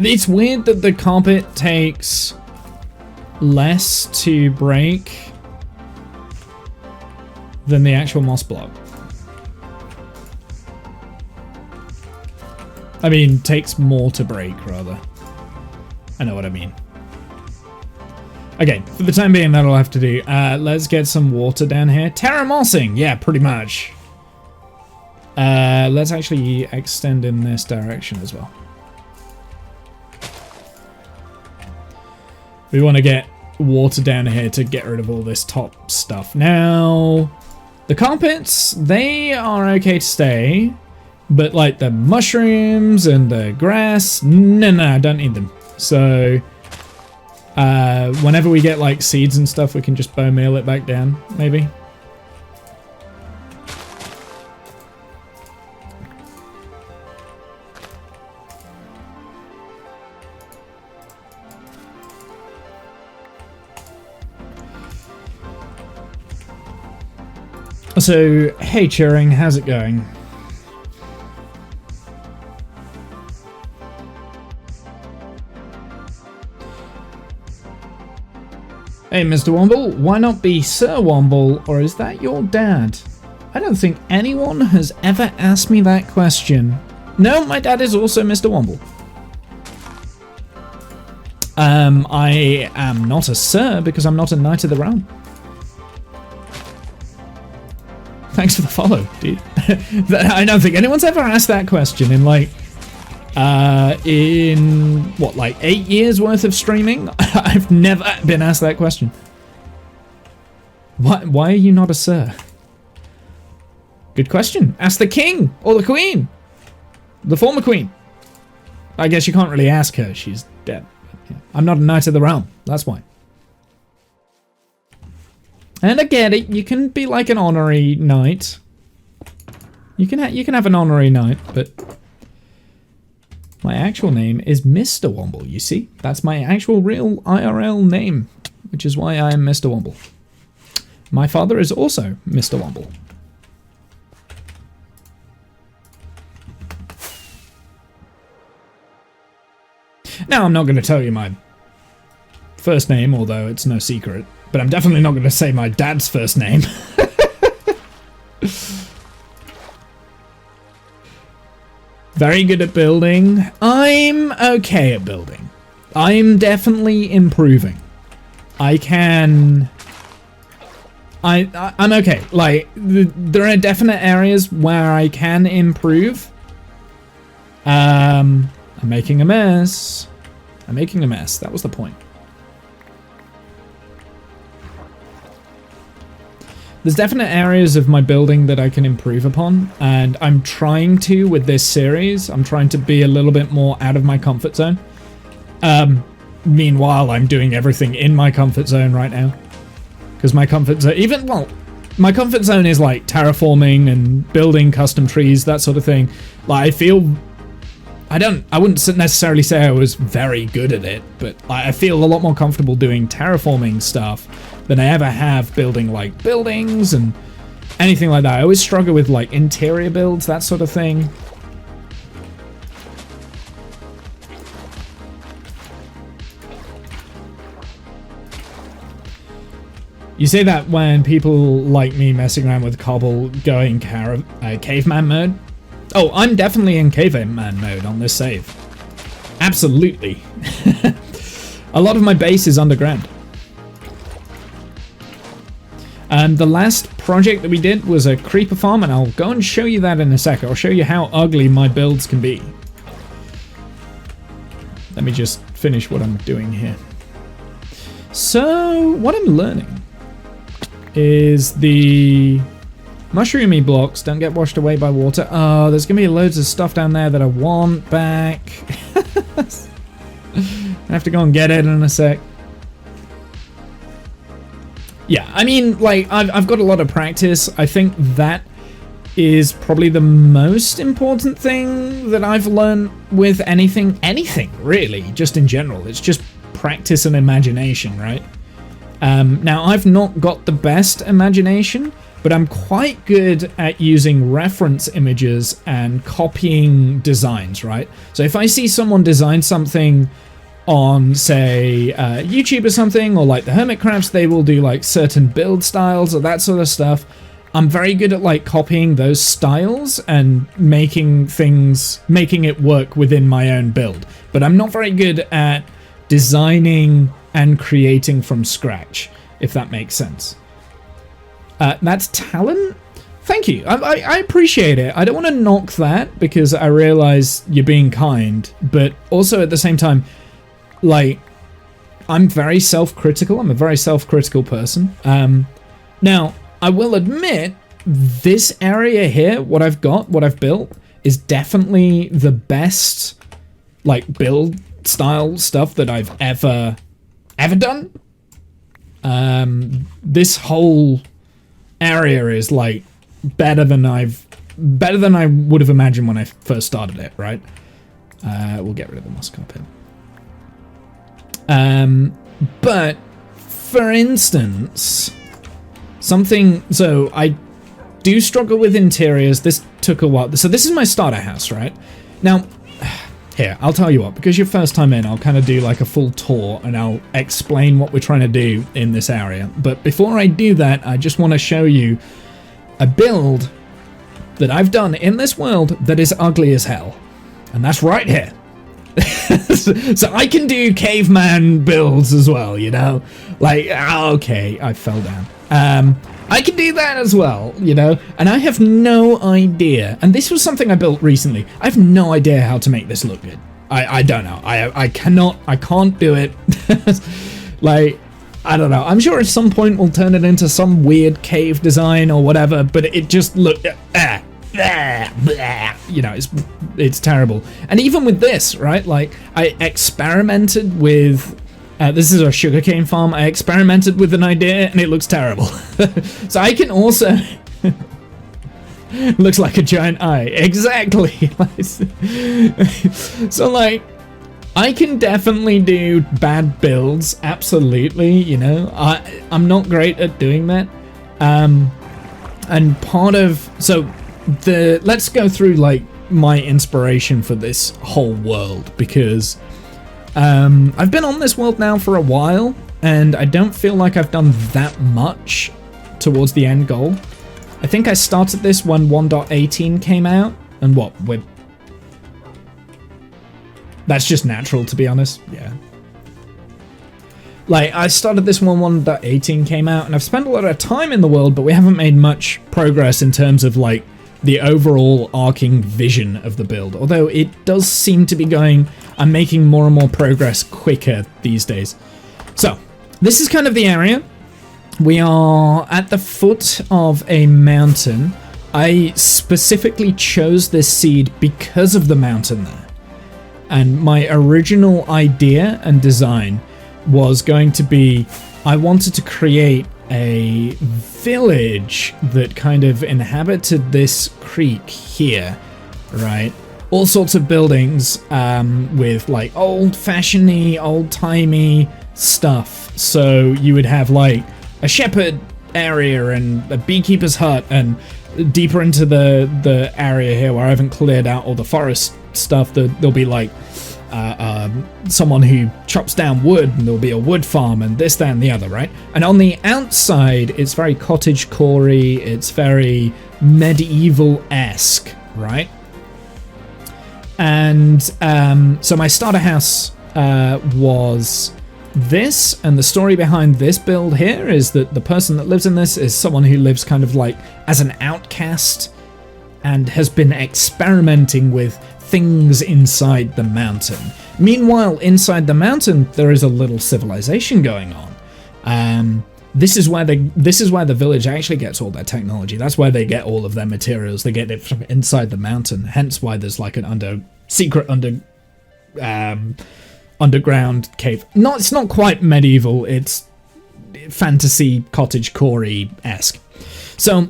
It's weird that the carpet takes less to break than the actual moss block. I mean, takes more to break, rather. I know what I mean. Okay, for the time being, that'll have to do. Let's get some water down here. Terra mossing! Yeah, pretty much. Let's actually extend in this direction as well. We want to get water down here to get rid of all this top stuff. Now, the carpets, they are okay to stay, but like the mushrooms and the grass, no, I don't need them. So, whenever we get like seeds and stuff, we can just bone meal it back down, maybe. So, hey Turing, how's it going? Hey Mr. Womble, why not be Sir Womble, or is that your dad? I don't think anyone has ever asked me that question. No, my dad is also Mr. Womble. I am not a Sir because I'm not a Knight of the Realm. Thanks for the follow, dude. I don't think anyone's ever asked that question in like, in what, like 8 years worth of streaming? I've never been asked that question. Why are you not a Sir? Good question. Ask the king or the queen. The former queen. I guess you can't really ask her. She's dead. I'm not a Knight of the Realm. That's why. And I get it, you can be like an honorary knight. You can have an honorary knight, but my actual name is Mr. Womble, you see? That's my actual real IRL name, which is why I am Mr. Womble. My father is also Mr. Womble. Now, I'm not going to tell you my first name, although it's no secret. But I'm definitely not going to say my dad's first name. Very good at building. I'm okay at building. I'm definitely improving. I'm okay. Like, there are definite areas where I can improve. I'm making a mess. I'm making a mess. That was the point. There's definite areas of my building that I can improve upon, and I'm trying to with this series. I'm trying to be a little bit more out of my comfort zone. Meanwhile, I'm doing everything in my comfort zone right now. Because my comfort zone, my comfort zone is like terraforming and building custom trees, that sort of thing. Like, I feel I wouldn't necessarily say I was very good at it, but I feel a lot more comfortable doing terraforming stuff than I ever have building like buildings and anything like that. I always struggle with like interior builds, that sort of thing. You say that when people like me messing around with cobble going caveman mode? Oh, I'm definitely in caveman mode on this save. Absolutely. A lot of my base is underground. The last project that we did was a creeper farm, and I'll go and show you that in a sec. I'll show you how ugly my builds can be. Let me just finish what I'm doing here. So, what I'm learning is the mushroomy blocks don't get washed away by water. Oh, there's gonna be loads of stuff down there that I want back. I have to go and get it in a sec. Yeah, I mean, like, I've got a lot of practice. I think that is probably the most important thing that I've learned with anything really, just in general. It's just practice and imagination, right? Now, I've not got the best imagination, but I'm quite good at using reference images and copying designs, right? So if I see someone design something on, say, YouTube or something, or like the Hermit Crafts, they will do like certain build styles or that sort of stuff. I'm very good at like copying those styles and making it work within my own build. But I'm not very good at designing and creating from scratch, if that makes sense. That's talent? Thank you. I appreciate it. I don't want to knock that because I realize you're being kind, but also at the same time, like, I'm very self-critical. I'm a very self-critical person. Now, I will admit, this area here, what I've built, is definitely the best, like, build style stuff that I've ever done. This whole area is like better than I would have imagined when I first started it, right? We'll get rid of the moss carpet. But for instance, so I do struggle with interiors. This took a while. So this is my starter house, right? Now, here, I'll tell you what, because your first time in, I'll kind of do like a full tour and I'll explain what we're trying to do in this area. But before I do that, I just want to show you a build that I've done in this world that is ugly as hell. And that's right here. So I can do caveman builds as well, you know? Like, okay, I fell down. I can do that as well, you know? And I have no idea. And this was something I built recently. I have no idea how to make this look good. I don't know. I can't do it. Like, I don't know. I'm sure at some point we'll turn it into some weird cave design or whatever, but it just looked... you know, it's terrible. And even with this, right? Like, I experimented with... this is a sugarcane farm. I experimented with an idea and it looks terrible. So I can also... looks like a giant eye. Exactly. So, like, I can definitely do bad builds. Absolutely, you know. I'm not great at doing that. And part of... So, let's go through, like, my inspiration for this whole world, because... I've been on this world now for a while, and I don't feel like I've done that much towards the end goal. I think I started this when 1.18 came out, and what, that's just natural, to be honest, yeah. Like, I started this when 1.18 came out, and I've spent a lot of time in the world, but we haven't made much progress in terms of, like, the overall arcing vision of the build. Although it does seem to be going... I'm making more and more progress quicker these days. So, this is kind of the area. We are at the foot of a mountain. I specifically chose this seed because of the mountain there. And my original idea and design was going to be... I wanted to create a village that kind of inhabited this creek here, right? all sorts of buildings with like old-fashioned-y, old-timey stuff. So you would have like a shepherd area and a beekeeper's hut, and deeper into the area here where I haven't cleared out all the forest stuff, there'll be like someone who chops down wood, and there'll be a wood farm and this, that, and the other, right? And on the outside, it's very cottagecore-y, it's very medieval-esque, right? And so my starter house was this, and the story behind this build here is that the person that lives in this is someone who lives kind of like as an outcast and has been experimenting with things inside the mountain. Meanwhile, inside the mountain, there is a little civilization going on. This is where the village actually gets all their technology. That's where they get all of their materials. They get it from inside the mountain. Hence why there's like an secret underground cave. It's not quite medieval. It's fantasy cottagecore-esque. So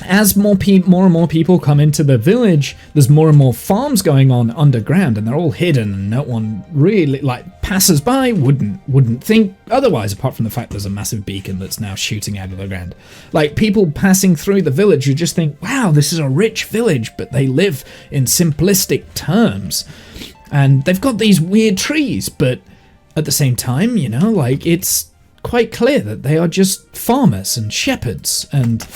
as more and more people come into the village, there's more and more farms going on underground, and they're all hidden, and no one really, like, passers-by wouldn't think otherwise, apart from the fact there's a massive beacon that's now shooting out of the ground. Like, people passing through the village, you just think, wow, this is a rich village, but they live in simplistic terms. And they've got these weird trees, but at the same time, you know, like, it's quite clear that they are just farmers and shepherds and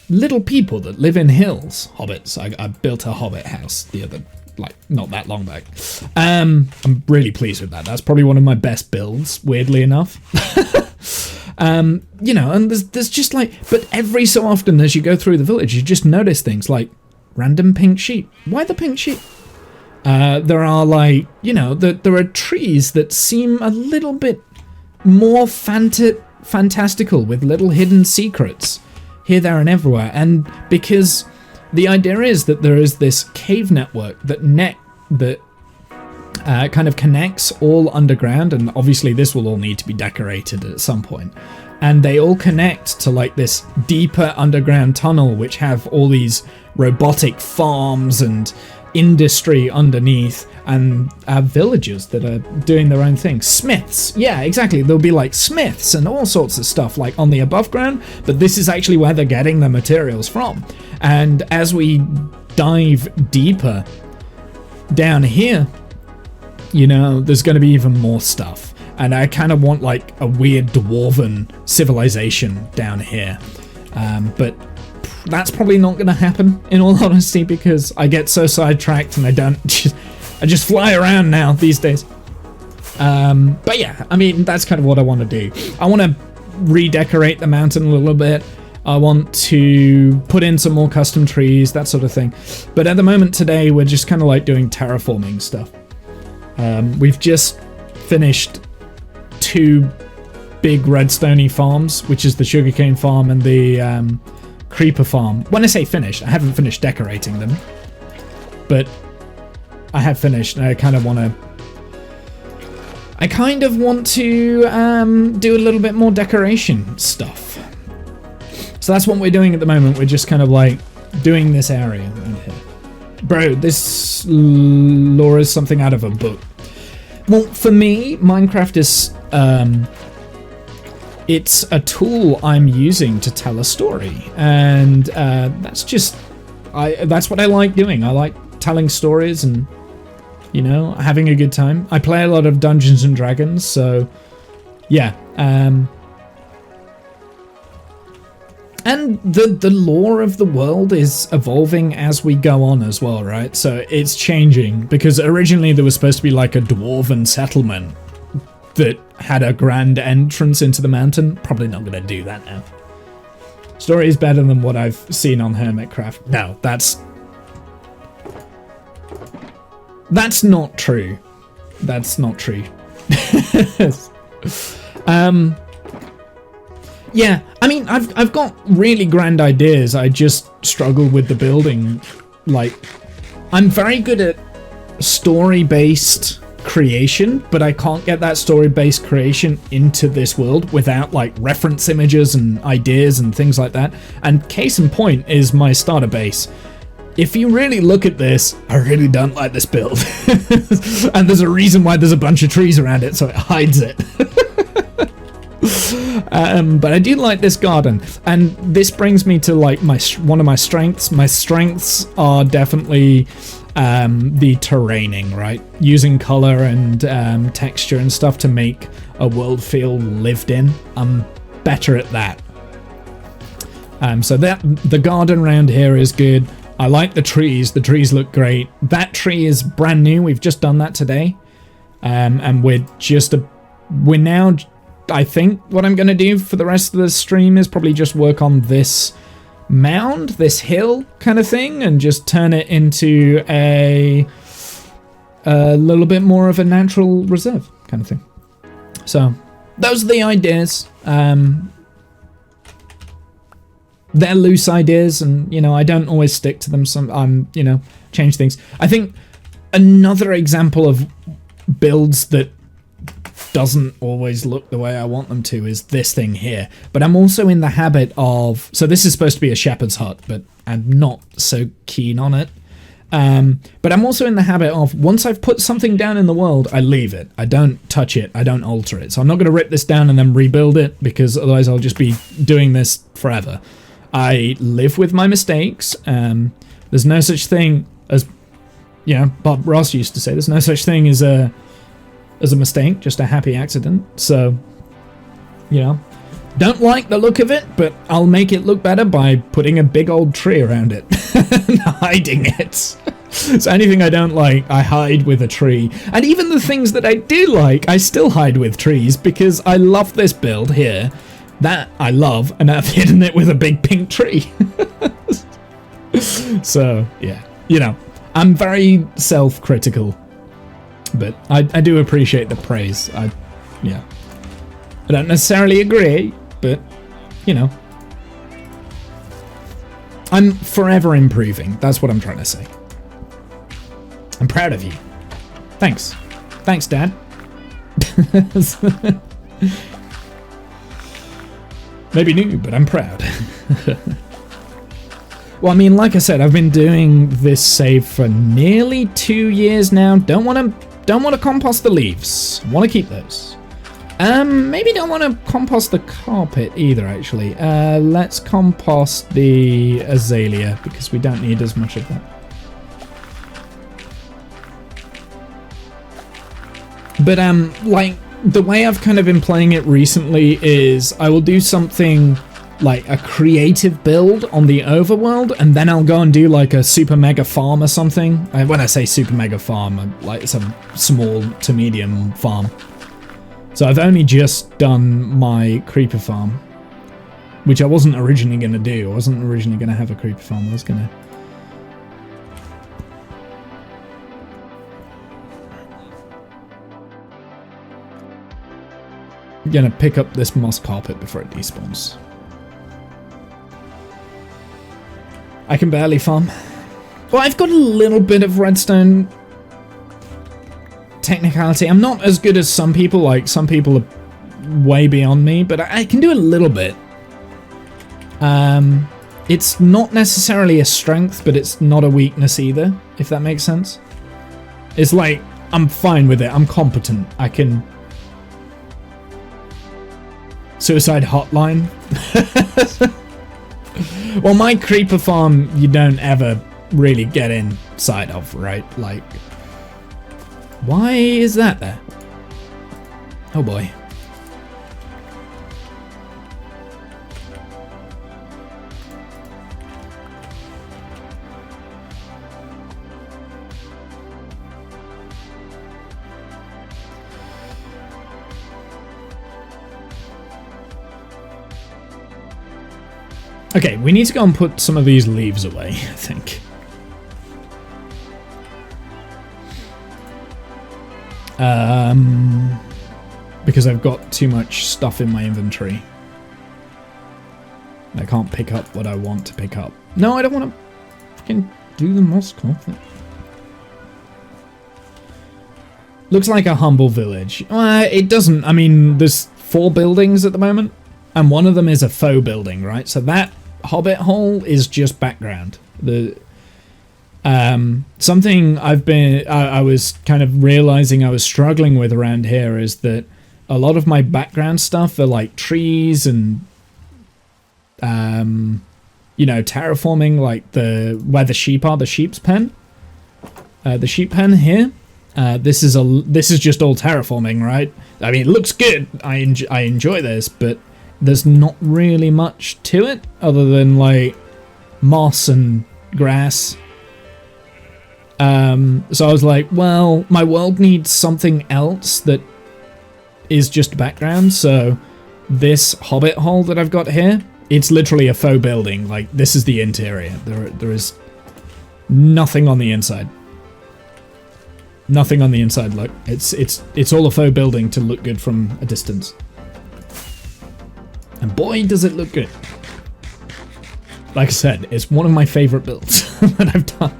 little people that live in hills. Hobbits. I built a hobbit house the other, like, not that long back. I'm really pleased with that. That's probably one of my best builds, weirdly enough. You know, and there's just like, but every so often as you go through the village, you just notice things like random pink sheep. Why the pink sheep? There are, like, you know, there are trees that seem a little bit more fantastical with little hidden secrets here, there, and everywhere. And because the idea is that there is this cave network that kind of connects all underground, and obviously this will all need to be decorated at some point. And they all connect to like this deeper underground tunnel, which have all these robotic farms and industry underneath, and villagers that are doing their own thing. Smiths, yeah, exactly. There'll be like smiths and all sorts of stuff like on the above ground, but this is actually where they're getting the materials from. And as we dive deeper down here, you know, there's going to be even more stuff. And I kind of want like a weird dwarven civilization down here. But that's probably not going to happen, in all honesty, because I get so sidetracked and I just fly around now these days. But yeah, I mean, that's kind of what I want to do. I want to redecorate the mountain a little bit. I want to put in some more custom trees, that sort of thing. But at the moment today, we're just kind of like doing terraforming stuff. We've just finished 2 big redstone farms, which is the sugarcane farm and the creeper farm. When I say finished, I haven't finished decorating them, but I have finished, and I kind of want to do a little bit more decoration stuff. So that's what we're doing at the moment. We're just kind of like doing this area right here. Bro, this lore is something out of a book. Well, for me, Minecraft is it's a tool I'm using to tell a story, and that's what I like doing. I like telling stories and, you know, having a good time. I play a lot of Dungeons and Dragons, so yeah. And the lore of the world is evolving as we go on as well, right? So it's changing, because originally there was supposed to be like a dwarven settlement that had a grand entrance into the mountain. Probably not going to do that now. Story is better than what I've seen on Hermitcraft. No, that's not true. That's not true. Yeah, I mean, I've got really grand ideas. I just struggle with the building. Like, I'm very good at story-based creation, but I can't get that story-based creation into this world without like reference images and ideas and things like that. And case in point is my starter base. if you really look at this, I really don't like this build. And there's a reason why there's a bunch of trees around it, so it hides it. But I do like this garden, and this brings me to like one of my strengths. My strengths are definitely the terraining, right? Using color and texture and stuff to make a world feel lived in. I'm better at that. So the garden around here is good. I like the trees. The trees look great. That tree is brand new. We've just done that today. And we're now, I think what I'm going to do for the rest of the stream is probably just work on this mound, this hill kind of thing, and just turn it into a little bit more of a natural reserve kind of thing. So those are the ideas. They're loose ideas, and you know, I don't always stick to them. Change things. I think another example of builds that doesn't always look the way I want them to is this thing here. But I'm also in the habit of, so this is supposed to be a shepherd's hut, but I'm not so keen on it. But I'm also in the habit of, once I've put something down in the world, I leave it. I don't touch it. I don't alter it. So I'm not going to rip this down and then rebuild it, because otherwise I'll just be doing this forever. I live with my mistakes. There's no such thing as, Bob Ross used to say, there's no such thing as a mistake, just a happy accident. So, don't like the look of it, but I'll make it look better by putting a big old tree around it and hiding it. So anything I don't like, I hide with a tree. And even the things that I do like, I still hide with trees, because I love this build here. That I love, and I've hidden it with a big pink tree. So, yeah. I'm very self-critical. But I do appreciate the praise. I don't necessarily agree, but, I'm forever improving. That's what I'm trying to say. I'm proud of you. Thanks. Thanks, Dad. Maybe new, but I'm proud. Well, I mean, like I said, I've been doing this save for nearly 2 years now. Don't want to compost the leaves. Want to keep those. Maybe don't want to compost the carpet either, actually. Let's compost the azalea, because we don't need as much of that. But, like, the way I've kind of been playing it recently is I will do something like a creative build on the overworld, and then I'll go and do like a super mega farm or something. When I say super mega farm, like it's a small to medium farm. So I've only just done my creeper farm, which I wasn't originally going to do. I wasn't originally going to have a creeper farm. I was going to... I'm going to pick up this moss carpet before it despawns. I can barely farm. Well, I've got a little bit of redstone technicality. I'm not as good as some people. Like, some people are way beyond me, but I can do a little bit. It's not necessarily a strength, but it's not a weakness either, if that makes sense. It's like, I'm fine with it. I'm competent. I can... Suicide hotline. Well, my creeper farm, you don't ever really get inside of, right? Like, why is that there? Oh boy. Okay, we need to go and put some of these leaves away, I think. Because I've got too much stuff in my inventory. I can't pick up what I want to pick up. No, I don't want to fucking do the moss carpet. Looks like a humble village. It doesn't. I mean, there's 4 buildings at the moment, and one of them is a faux building, right? So that hobbit hole is just background. Something I was kind of realizing I was struggling with around here is that a lot of my background stuff are like trees and, you know, terraforming, like where the sheep are, the sheep's pen. The sheep pen here. This is just all terraforming, right? I mean, it looks good. I enjoy this, but there's not really much to it other than like moss and grass. So I was like, well, my world needs something else that is just background. So this hobbit hole that I've got here, it's literally a faux building. Like, this is the interior. There is nothing on the inside. Nothing on the inside. Look, it's all a faux building to look good from a distance. And boy, does it look good. Like I said, it's one of my favorite builds that I've done.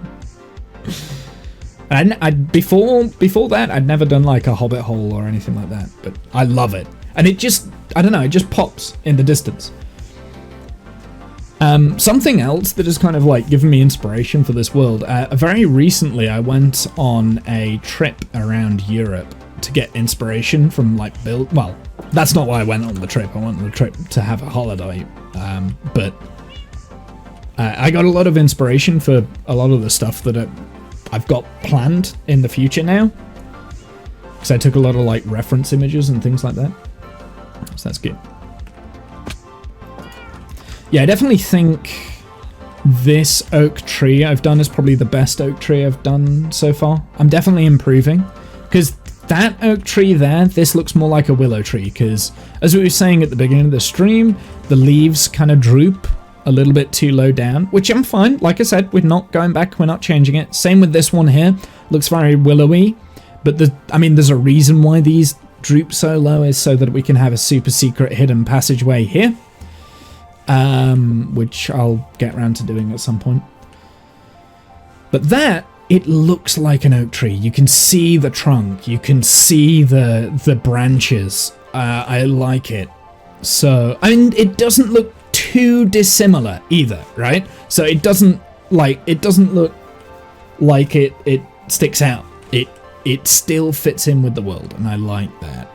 And before that, I'd never done like a hobbit hole or anything like that, but I love it. And it just, I don't know, it just pops in the distance. Something else that has kind of like given me inspiration for this world. Very recently, I went on a trip around Europe to get inspiration from like build. Well, that's not why I went on the trip. I went on the trip to have a holiday. But I got a lot of inspiration for a lot of the stuff that I've got planned in the future now. Because I took a lot of like reference images and things like that. So that's good. Yeah, I definitely think this oak tree I've done is probably the best oak tree I've done so far. I'm definitely improving. Because that oak tree there, this looks more like a willow tree. Because as we were saying at the beginning of the stream, the leaves kind of droop a little bit too low down. Which I'm fine. Like I said, we're not going back. We're not changing it. Same with this one here. Looks very willowy. But there's a reason why these droop so low is so that we can have a super secret hidden passageway here. Which I'll get around to doing at some point. But that, it looks like an oak tree. You can see the trunk. You can see the branches. I like it. So, I mean, it doesn't look too dissimilar either, right? So it doesn't look like it sticks out. It still fits in with the world, and I like that.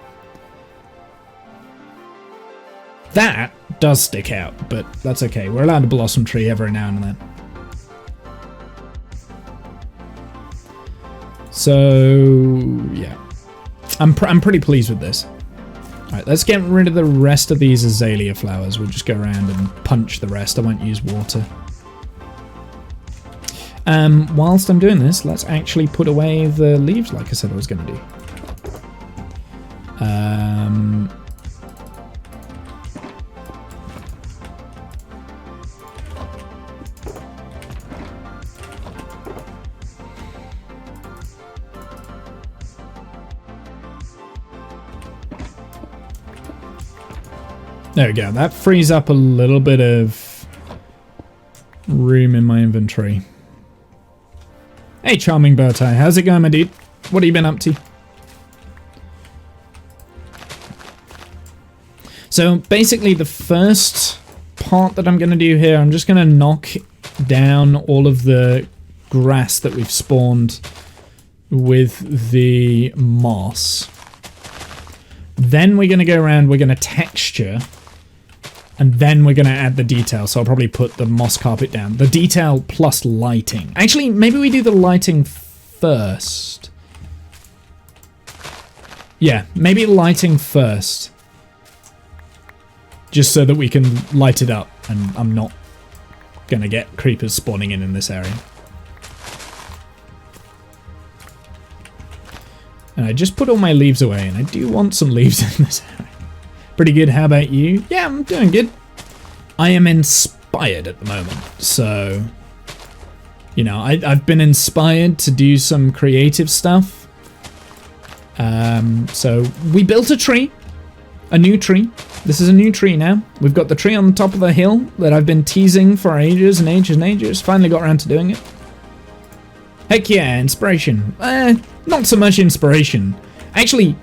That does stick out, but that's okay. We're allowed a blossom tree every now and then. So, yeah. I'm pretty pleased with this. Alright, let's get rid of the rest of these azalea flowers. We'll just go around and punch the rest. I won't use water. Whilst I'm doing this, let's actually put away the leaves like I said I was going to do. There we go. That frees up a little bit of room in my inventory. Hey, charming bow tie. How's it going, my dude? What have you been up to? So basically the first part that I'm going to do here, I'm just going to knock down all of the grass that we've spawned with the moss. Then we're going to go around, we're going to texture, and then we're going to add the detail. So I'll probably put the moss carpet down. The detail plus lighting. Actually, maybe we do the lighting first. Yeah, maybe lighting first. Just so that we can light it up, and I'm not going to get creepers spawning in this area. And I just put all my leaves away, and I do want some leaves in this area. Pretty good, how about you? Yeah, I'm doing good. I am inspired at the moment, so... You know, I've been inspired to do some creative stuff. So, we built a tree. A new tree. This is a new tree now. We've got the tree on the top of the hill that I've been teasing for ages and ages and ages. Finally got around to doing it. Heck yeah, inspiration. Not so much inspiration. Actually,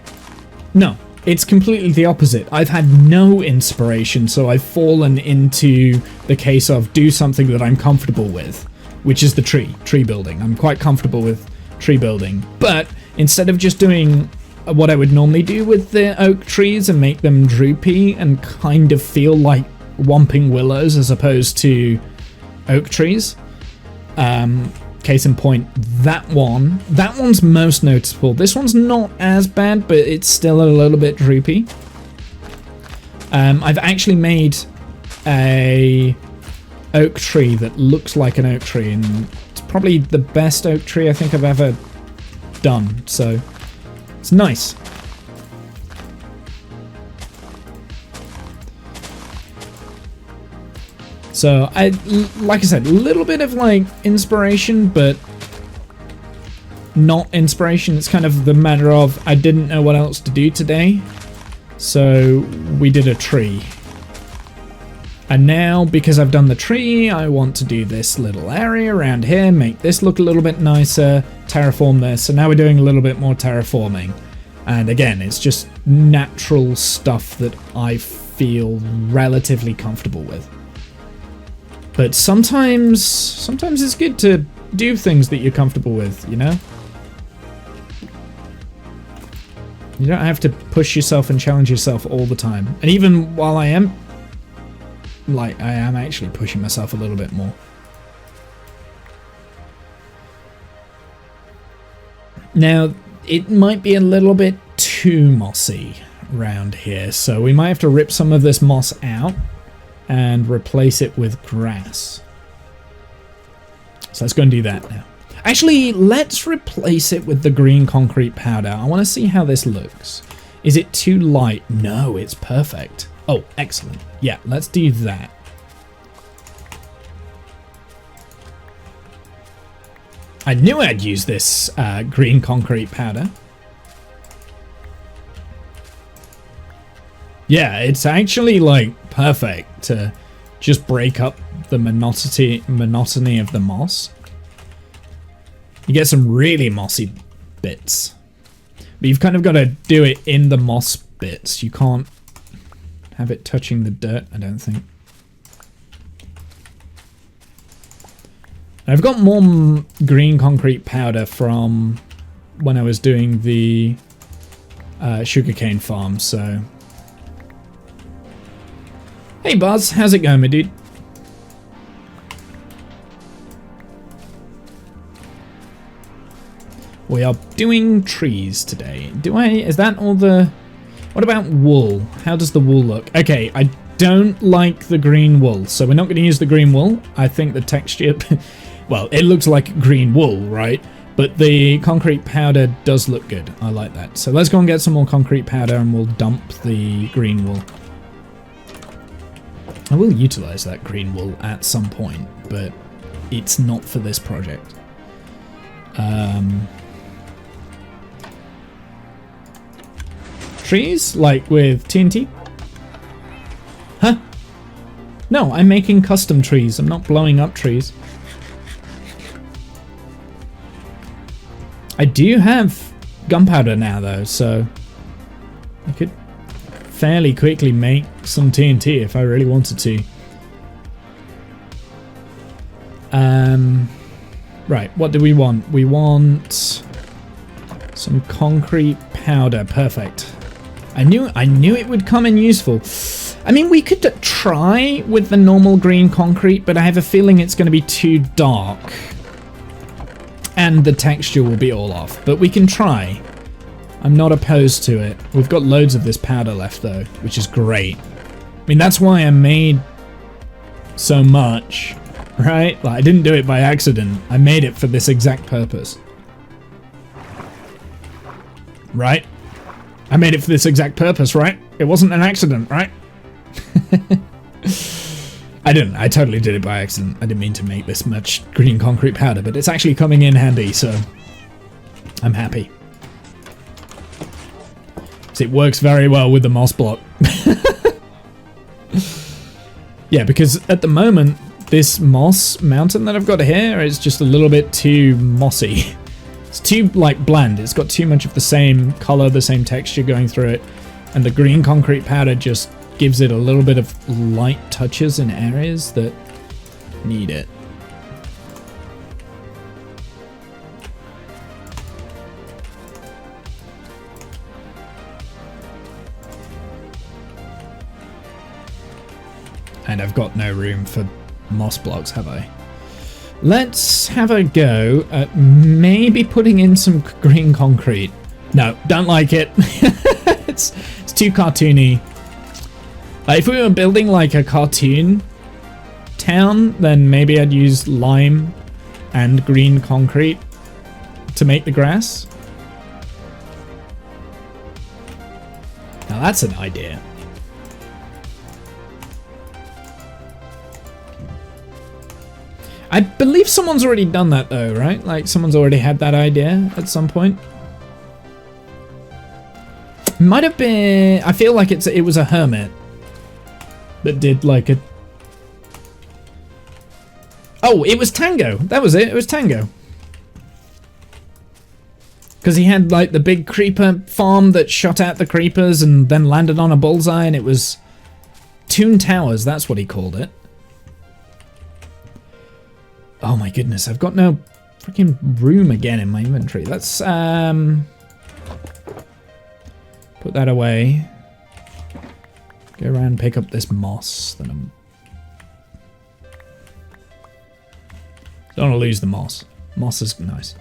no. It's completely the opposite. I've had no inspiration, so I've fallen into the case of do something that I'm comfortable with. which is the tree building. I'm quite comfortable with tree building, but instead of just doing what I would normally do with the oak trees and make them droopy and kind of feel like Whomping Willows as opposed to oak trees, case in point, that one's most noticeable. This one's not as bad, but it's still a little bit droopy. I've actually made a oak tree that looks like an oak tree, and it's probably the best oak tree I think I've ever done, so it's nice. So like I said, a little bit of like inspiration, but not inspiration. It's kind of the matter of I didn't know what else to do today, so we did a tree. And now, because I've done the tree, I want to do this little area around here, make this look a little bit nicer, terraform this, so now we're doing a little bit more terraforming. And again, it's just natural stuff that I feel relatively comfortable with. But sometimes it's good to do things that you're comfortable with, you know? You don't have to push yourself and challenge yourself all the time. And even while I am actually pushing myself a little bit more. Now, it might be a little bit too mossy around here, so we might have to rip some of this moss out and replace it with grass. So let's go and do that now. Actually, let's replace it with the green concrete powder. I want to see how this looks. Is it too light? No, it's perfect. Oh, excellent. Yeah, let's do that. I knew I'd use this green concrete powder. Yeah, it's actually like perfect to just break up the monotony of the moss. You get some really mossy bits, but you've kind of got to do it in the moss bits. You can't have it touching the dirt, I don't think. I've got more green concrete powder from when I was doing the sugarcane farm, so... Hey Buzz, how's it going, my dude? We are doing trees today. Is that all the... What about wool? How does the wool look? Okay, I don't like the green wool, so we're not going to use the green wool. I think the texture... Well, it looks like green wool, right? But the concrete powder does look good. I like that. So let's go and get some more concrete powder and we'll dump the green wool. I will utilize that green wool at some point, but it's not for this project. Trees? Like with TNT? Huh? No, I'm making custom trees. I'm not blowing up trees. I do have gunpowder now, though, so I could fairly quickly make some TNT if I really wanted to. Right, what do we want? We want some concrete powder. Perfect. I knew it would come in useful. I mean, we could try with the normal green concrete, but I have a feeling it's going to be too dark. And the texture will be all off, but we can try. I'm not opposed to it. We've got loads of this powder left though, which is great. I mean, that's why I made so much, right? Like, I didn't do it by accident. I made it for this exact purpose. Right? I made it for this exact purpose, right? It wasn't an accident, right? I didn't. I totally did it by accident. I didn't mean to make this much green concrete powder, but it's actually coming in handy, so I'm happy. So it works very well with the moss block. Yeah, because at the moment, this moss mountain that I've got here is just a little bit too mossy. It's too, like, bland. It's got too much of the same color, the same texture going through it, and the green concrete powder just gives it a little bit of light touches in areas that need it. And I've got no room for moss blocks, have I? Let's have a go at maybe putting in some green concrete. No, don't like it. it's too cartoony. If we were building like a cartoon town, then maybe I'd use lime and green concrete to make the grass. Now that's an idea. I believe someone's already done that though, right? Like someone's already had that idea at some point. Might have been, I feel like it was a hermit that did like a... Oh, it was Tango. That was it. It was Tango. Because he had like the big creeper farm that shot out the creepers and then landed on a bullseye, and it was Toon Towers. That's what he called it. Oh my goodness, I've got no freaking room again in my inventory. Let's put that away. Go around and pick up this moss that I'm... Don't want to lose the moss. Moss is nice.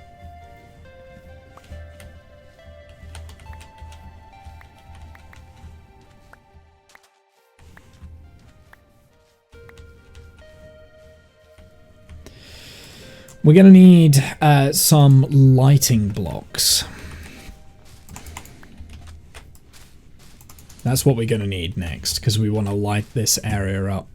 We're going to need some lighting blocks. That's what we're going to need next, because we want to light this area up.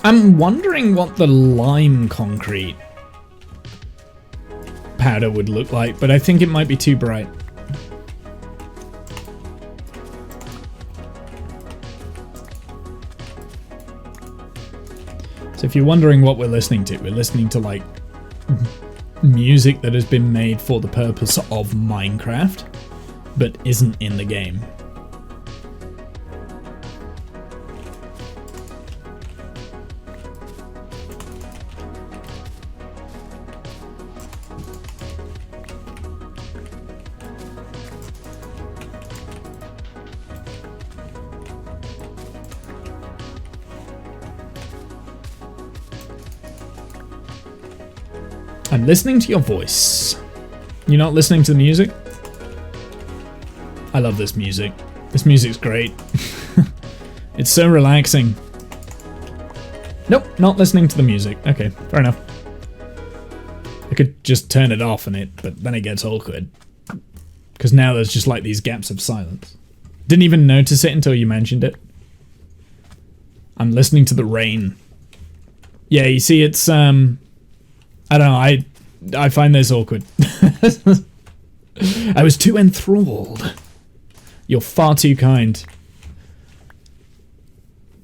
I'm wondering what the lime concrete powder would look like, but I think it might be too bright. So if you're wondering what we're listening to like music that has been made for the purpose of Minecraft, but isn't in the game. I'm listening to your voice. You're not listening to the music? I love this music. This music's great. It's so relaxing. Nope, not listening to the music. Okay, fair enough. I could just turn it off but then it gets awkward. Because now there's just like these gaps of silence. Didn't even notice it until you mentioned it. I'm listening to the rain. Yeah, you see it's I don't know, I find this awkward. I was too enthralled. You're far too kind.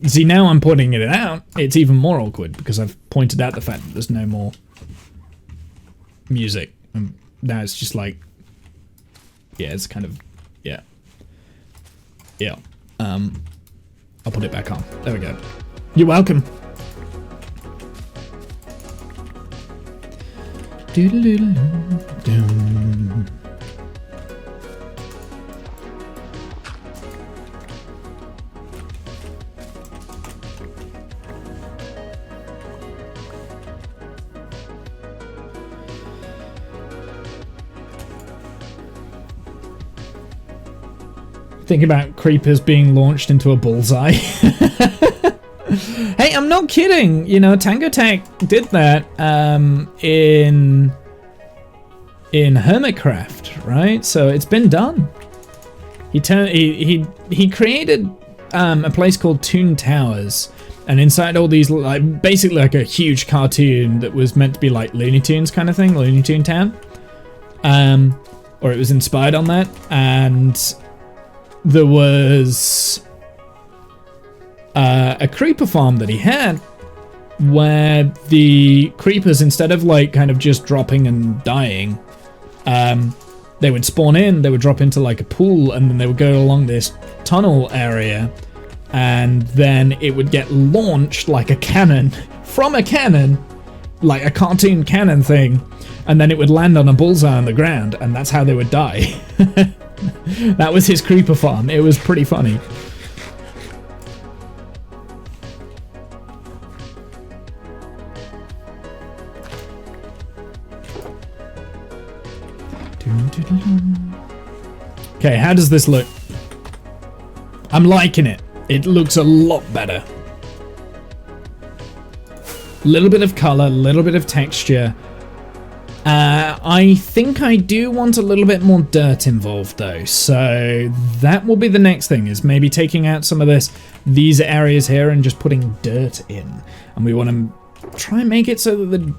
See, now I'm pointing it out, it's even more awkward because I've pointed out the fact that there's no more music. And now it's just like, yeah, it's kind of, yeah. Yeah. I'll put it back on. There we go. You're welcome. Think about creepers being launched into a bullseye. Hey, I'm not kidding. You know, Tango Tech did that in Hermitcraft, right? So it's been done. He created a place called Toon Towers, and inside all these, like, basically like a huge cartoon that was meant to be like Looney Tunes kind of thing, Looney Tune Town, or it was inspired on that, and there was a creeper farm that he had where the creepers, instead of like kind of just dropping and dying, they would spawn in, they would drop into like a pool, and then they would go along this tunnel area, and then it would get launched like a cannon from a cannon, like a cartoon cannon thing, and then it would land on a bullseye on the ground, and that's how they would die. That was his creeper farm. It was pretty funny. Okay, how does this look? I'm liking it. It looks a lot better. Little bit of color, little bit of texture. I think I do want a little bit more dirt involved though, so that will be the next thing, is maybe taking out some of these areas here and just putting dirt in. And we want to try and make it so that the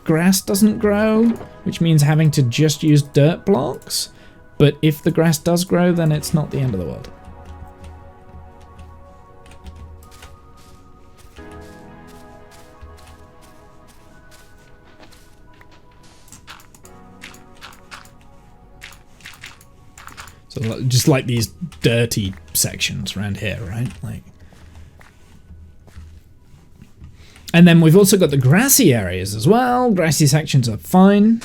grass doesn't grow, which means having to just use dirt blocks. But if the grass does grow, then it's not the end of the world. So just like these dirty sections around here, right? Like, and then we've also got the grassy areas as well. Grassy sections are fine.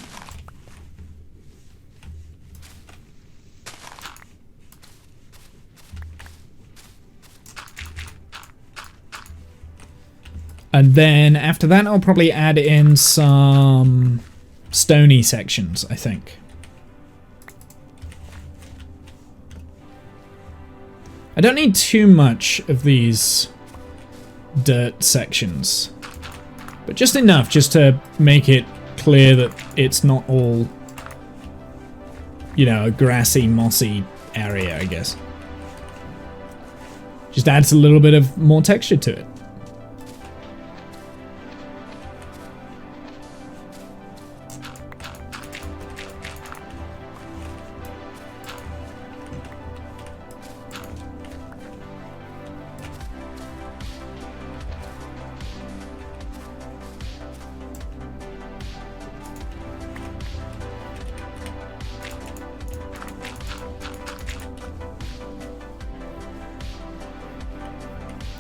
And then after that, I'll probably add in some stony sections, I think. I don't need too much of these dirt sections, but just enough just to make it clear that it's not all, you know, a grassy, mossy area, I guess. Just adds a little bit of more texture to it.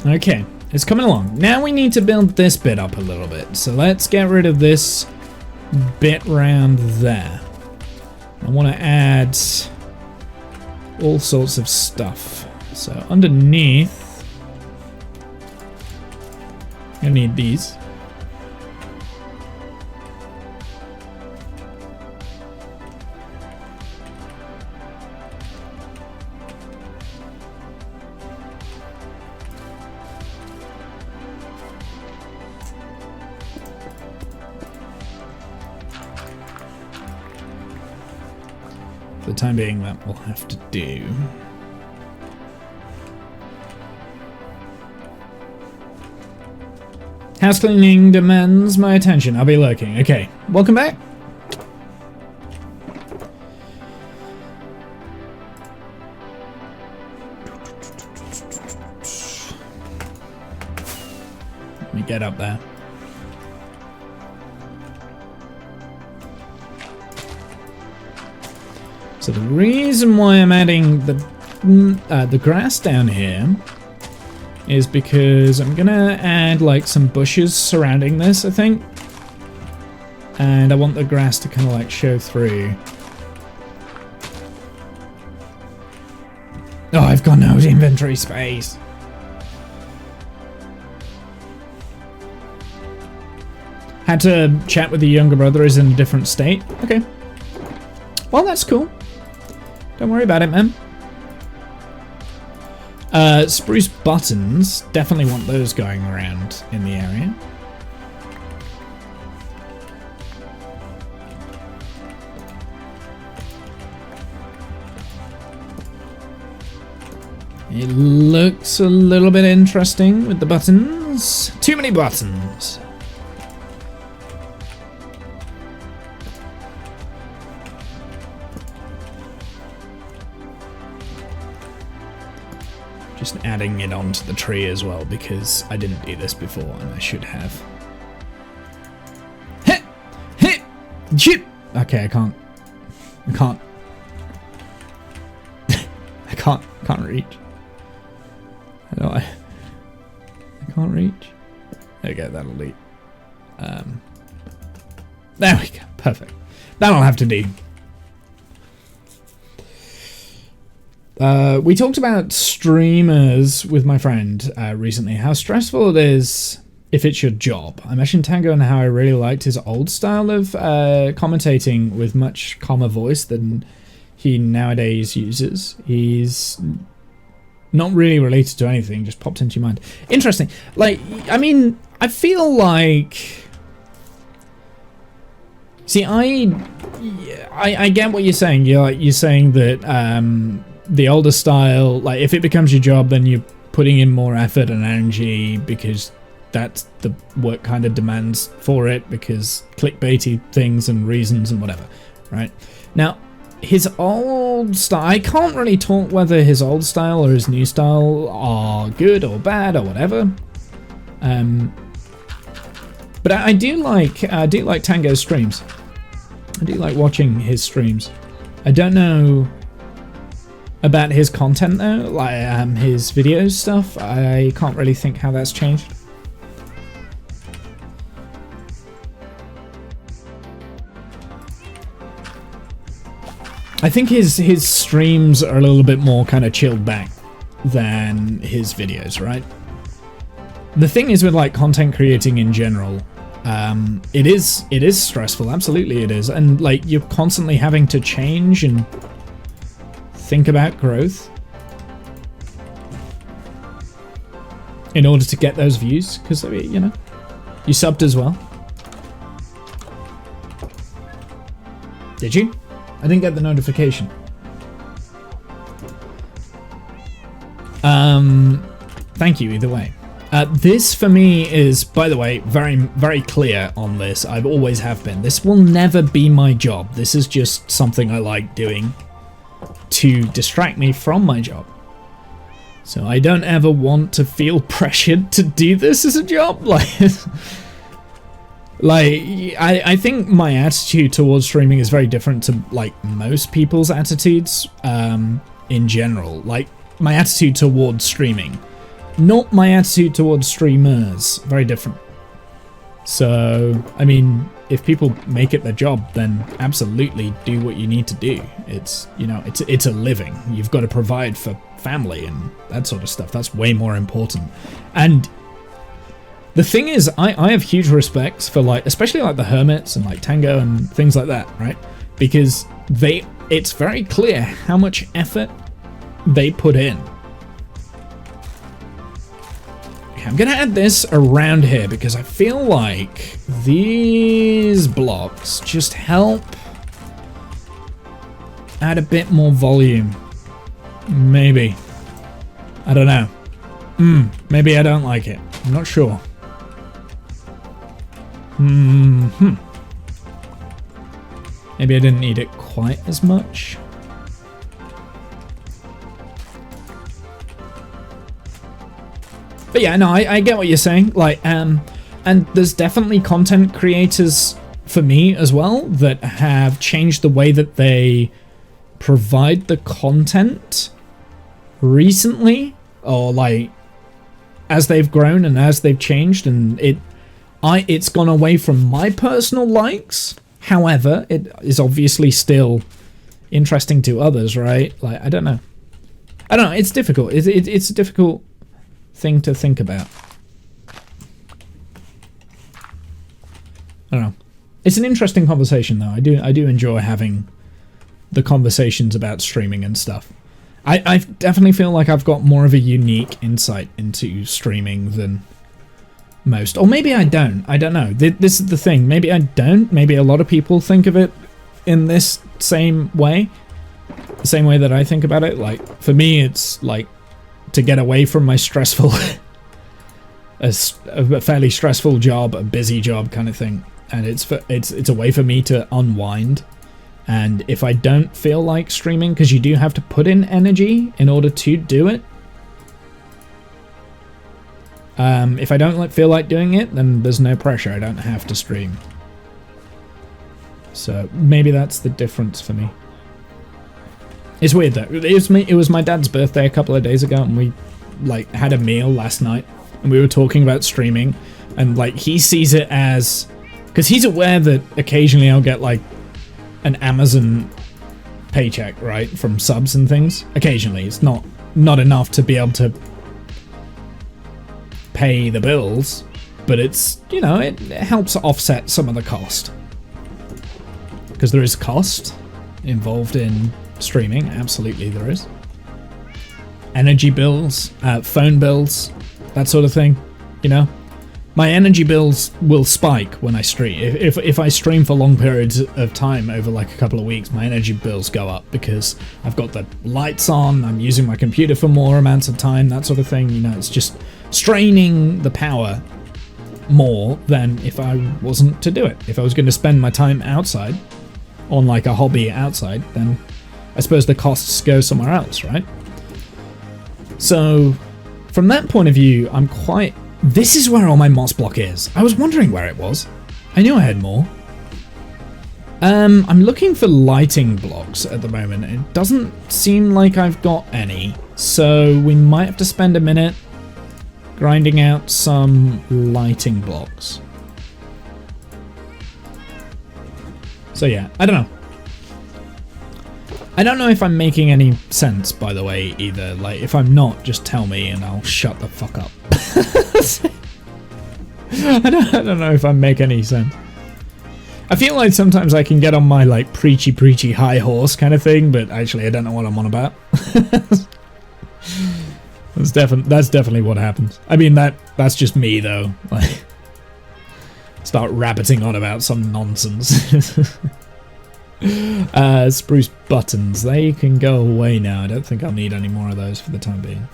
Okay, it's coming along. Now we need to build this bit up a little bit. So let's get rid of this bit round there. I want to add all sorts of stuff. So underneath, I need these. For the time being, that will have to do. House cleaning demands my attention. I'll be lurking. Okay, welcome back. Let me get up there. So the reason why I'm adding the grass down here is because I'm gonna add like some bushes surrounding this, I think, and I want the grass to kind of like show through. Oh, I've got no inventory space. Had to chat with the younger brother, is in a different state. Okay. Well, that's cool. Don't worry about it, man. Spruce buttons. Definitely want those going around in the area. It looks a little bit interesting with the buttons. Too many buttons. Just adding it onto the tree as well, because I didn't do this before and I should have. Hit! Hit! Shit! Okay, I can't reach. How do I can't reach. There we go, that'll do. There we go, perfect. That'll have to do. We talked about streamers with my friend recently, how stressful it is if it's your job. I mentioned Tango and how I really liked his old style of commentating with much calmer voice than he nowadays uses. He's not really related to anything, just popped into your mind. Interesting. Like, I mean, I feel like... See, I get what you're saying. You're saying that the older style, like, if it becomes your job, then you're putting in more effort and energy because that's the work kind of demands for it, because clickbaity things and reasons and whatever, right? Now, his old style, I can't really talk whether his old style or his new style are good or bad or whatever. But I do like Tango's streams. I do like watching his streams. I don't know about his content though, like his videos stuff. I can't really think how that's changed. I think his streams are a little bit more kind of chilled back than his videos, right? The thing is with like content creating in general, it is stressful, absolutely it is, and like you're constantly having to change and think about growth in order to get those views, because you know, you subbed as well. Did you? I didn't get the notification. Thank you either way. This for me is, by the way, very, very clear on this. I've always have been. This will never be my job. This is just something I like doing to distract me from my job. So I don't ever want to feel pressured to do this as a job. I think my attitude towards streaming is very different to like most people's attitudes in general. Like my attitude towards streaming, not my attitude towards streamers, very different. So I mean, if people make it their job, then absolutely do what you need to do. It's, you know, it's a living. You've got to provide for family and that sort of stuff. That's way more important. And the thing is, I have huge respects for like, especially like the Hermits and like Tango and things like that, right? Because it's very clear how much effort they put in. Okay, I'm gonna add this around here because I feel like these blocks just help add a bit more volume. Maybe. I don't know. Maybe I don't like it. I'm not sure. Maybe I didn't need it quite as much. But yeah, no, I get what you're saying. Like, and there's definitely content creators for me as well that have changed the way that they provide the content recently, or like as they've grown and as they've changed, and it's gone away from my personal likes. However, it is obviously still interesting to others, right? Like, I don't know. It's difficult. It's a difficult thing to think about. I don't know. It's an interesting conversation, though. I do enjoy having the conversations about streaming and stuff. I definitely feel like I've got more of a unique insight into streaming than most. Or maybe I don't. I don't know. This is the thing. Maybe I don't. Maybe a lot of people think of it in this same way. The same way that I think about it. Like, for me, it's like to get away from my stressful, a fairly stressful job, a busy job kind of thing. And it's a way for me to unwind. And if I don't feel like streaming, because you do have to put in energy in order to do it, If I don't feel like doing it, then there's no pressure. I don't have to stream. So maybe that's the difference for me. It's weird though. It was my dad's birthday a couple of days ago, and we like had a meal last night, and we were talking about streaming, and like he sees it as, because he's aware that occasionally I'll get like an Amazon paycheck, right, from subs and things. Occasionally, it's not enough to be able to pay the bills, but it's, you know, it helps offset some of the cost, because there is cost involved in streaming. Absolutely there is. Energy bills, phone bills, that sort of thing, you know. My energy bills will spike when I stream. If I stream for long periods of time over like a couple of weeks, my energy bills go up because I've got the lights on, I'm using my computer for more amounts of time, that sort of thing. You know, it's just straining the power more than if I wasn't to do it. If I was going to spend my time outside on like a hobby outside, then I suppose the costs go somewhere else, right? So from that point of view, I'm quite... This is where all my moss block is. I was wondering where it was. I knew I had more. I'm looking for lighting blocks at the moment. It doesn't seem like I've got any. So we might have to spend a minute grinding out some lighting blocks. So yeah, I don't know. I don't know if I'm making any sense, by the way, either. Like, if I'm not, just tell me and I'll shut the fuck up. I don't know if I make any sense. I feel like sometimes I can get on my, like, preachy high horse kind of thing, but actually I don't know what I'm on about. That's definitely what happens. I mean, that's just me, though. Like, start rabbiting on about some nonsense. Spruce buttons, they can go away now. I don't think I'll need any more of those for the time being.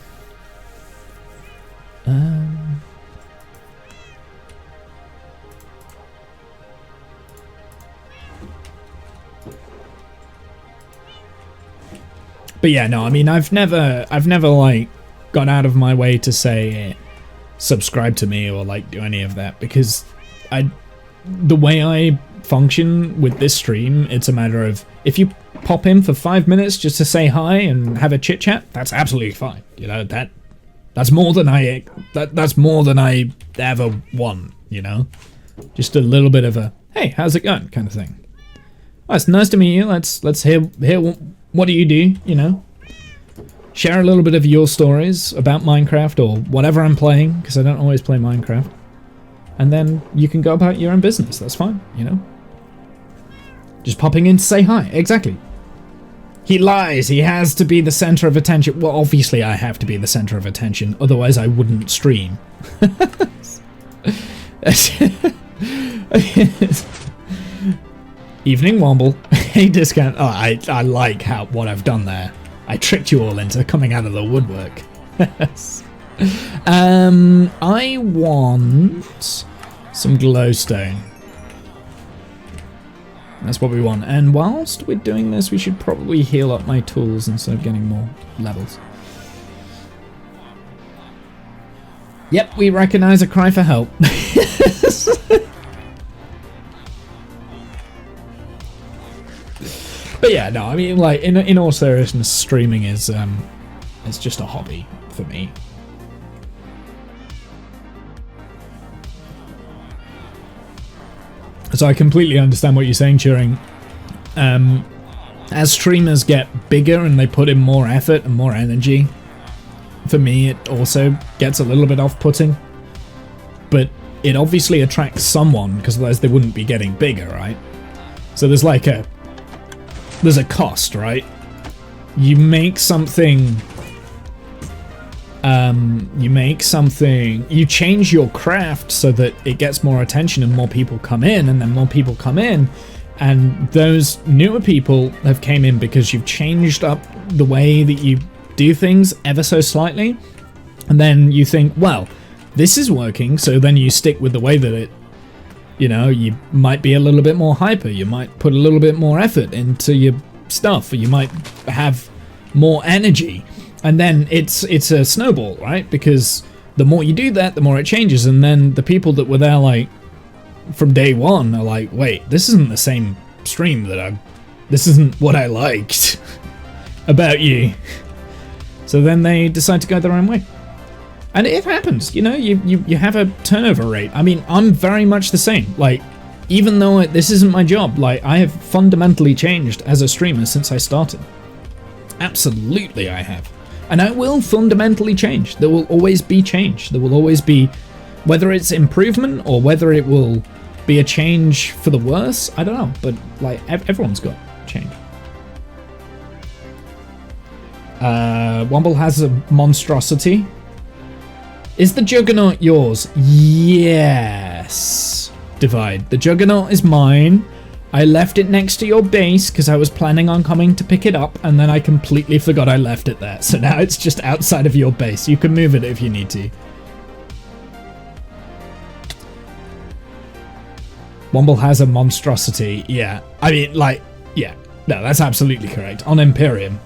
But yeah, no, I mean, I've never like gone out of my way to say subscribe to me or like do any of that, because the way I function with this stream, it's a matter of, if you pop in for 5 minutes just to say hi and have a chit chat, that's absolutely fine. You know, that's more than I ever want, you know, just a little bit of a hey, how's it going kind of thing. Oh, it's nice to meet you. Let's hear what do you do, you know, share a little bit of your stories about Minecraft or whatever I'm playing, because I don't always play Minecraft. And then you can go about your own business. That's fine, you know. Just popping in to say hi. Exactly. He lies. He has to be the center of attention. Well, obviously I have to be the center of attention. Otherwise I wouldn't stream. Evening Womble. Hey, discount. Oh, I like what I've done there. I tricked you all into coming out of the woodwork. I want some glowstone. That's what we want. And whilst we're doing this, we should probably heal up my tools instead of getting more levels. Yep, we recognize a cry for help. But yeah, no, I mean, like, in all seriousness, streaming is it's just a hobby for me. So I completely understand what you're saying, Turing. As streamers get bigger and they put in more effort and more energy, for me it also gets a little bit off-putting. But it obviously attracts someone, because otherwise they wouldn't be getting bigger, right? So there's like there's a cost, right? You make something... you change your craft so that it gets more attention and more people come in, and then more people come in, and those newer people have came in because you've changed up the way that you do things ever so slightly, and then you think, well, this is working, so then you stick with the way that it, you know, you might be a little bit more hyper, you might put a little bit more effort into your stuff, or you might have more energy. And then it's a snowball, right? Because the more you do that, the more it changes. And then the people that were there like from day one are like, wait, this isn't the same stream that this isn't what I liked about you. So then they decide to go their own way. And it happens, you know, you have a turnover rate. I mean, I'm very much the same. Like, even though this isn't my job, like, I have fundamentally changed as a streamer since I started. Absolutely I have. And I will fundamentally change. There will always be change. There will always be, whether it's improvement or whether it will be a change for the worse, I don't know. But, like, everyone's got change. Womble has a monstrosity. Is the Juggernaut yours? Yes. Divide. The Juggernaut is mine. I left it next to your base because I was planning on coming to pick it up, and then I completely forgot I left it there. So now it's just outside of your base. You can move it if you need to. Womble has a monstrosity. Yeah. I mean, like, yeah. No, that's absolutely correct. On Imperium.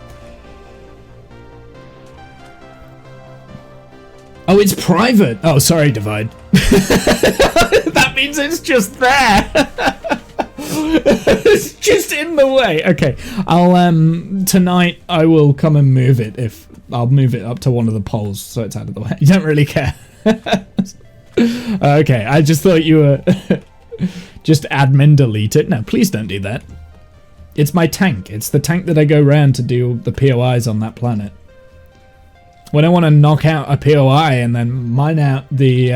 Oh, it's private. Oh, sorry, Divide. That means it's just there. It's just in the way. Okay, I'll tonight I will come and move it. I'll move it up to one of the poles so it's out of the way. You don't really care. Okay, I just thought you were just admin delete it. No, please don't do that. It's my tank. It's the tank that I go around to do the POIs on that planet. When I want to knock out a POI and then mine out the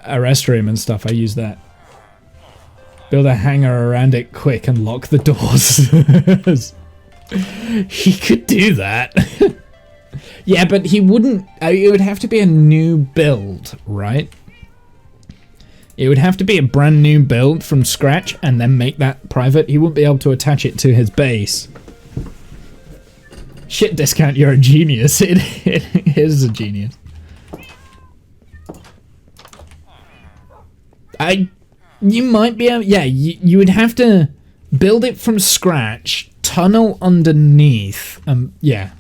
arrest room and stuff, I use that. Build a hangar around it quick and lock the doors. He could do that. Yeah, but he wouldn't. It would have to be a new build, right? It would have to be a brand new build from scratch and then make that private. He wouldn't be able to attach it to his base. Shit discount, you're a genius. It is a genius. You might be able, yeah, you would have to build it from scratch, tunnel underneath. Yeah.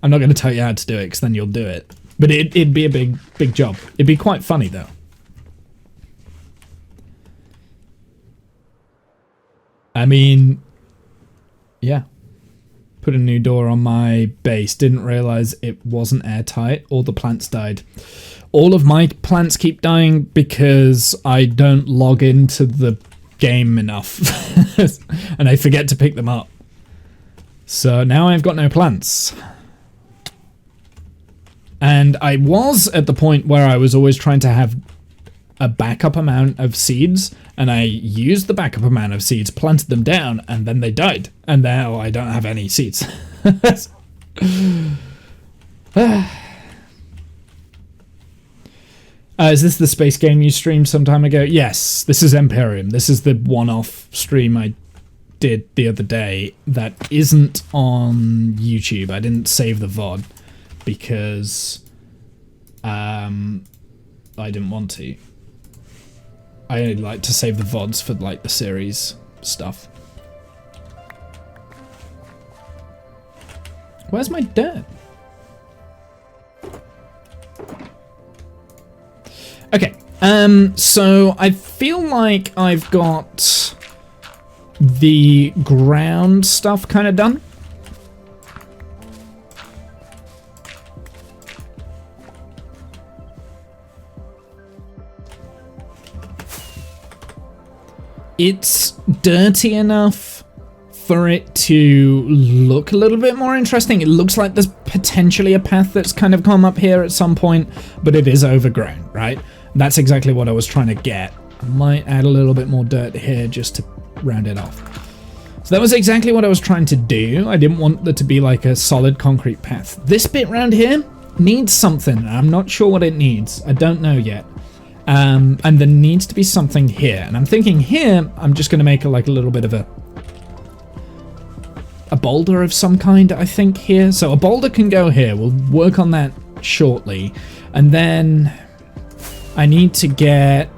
I'm not going to tell you how to do it because then you'll do it. But it'd be a big job. It'd be quite funny though. I mean, yeah. Put a new door on my base. Didn't realize it wasn't airtight. All the plants died. All of my plants keep dying because I don't log into the game enough. And I forget to pick them up. So now I've got no plants. And I was at the point where I was always trying to have a backup amount of seeds, and I used the backup amount of seeds, planted them down, and then they died. And now I don't have any seeds. Is this the space game you streamed some time ago? Yes, this is Imperium. This is the one-off stream I did the other day that isn't on YouTube. I didn't save the VOD because I didn't want to. I only like to save the VODs for like the series stuff. Where's my dirt? Okay, so I feel like I've got the ground stuff kind of done. It's dirty enough for it to look a little bit more interesting. It looks like there's potentially a path that's kind of come up here at some point, but it is overgrown, right? That's exactly what I was trying to get. I might add a little bit more dirt here just to round it off. So that was exactly what I was trying to do. I didn't want there to be like a solid concrete path. This bit round here needs something. I'm not sure what it needs. I don't know yet. And there needs to be something here. And I'm thinking here, I'm just going to make a little bit of a boulder of some kind, I think, here. So a boulder can go here. We'll work on that shortly. And then I need to get...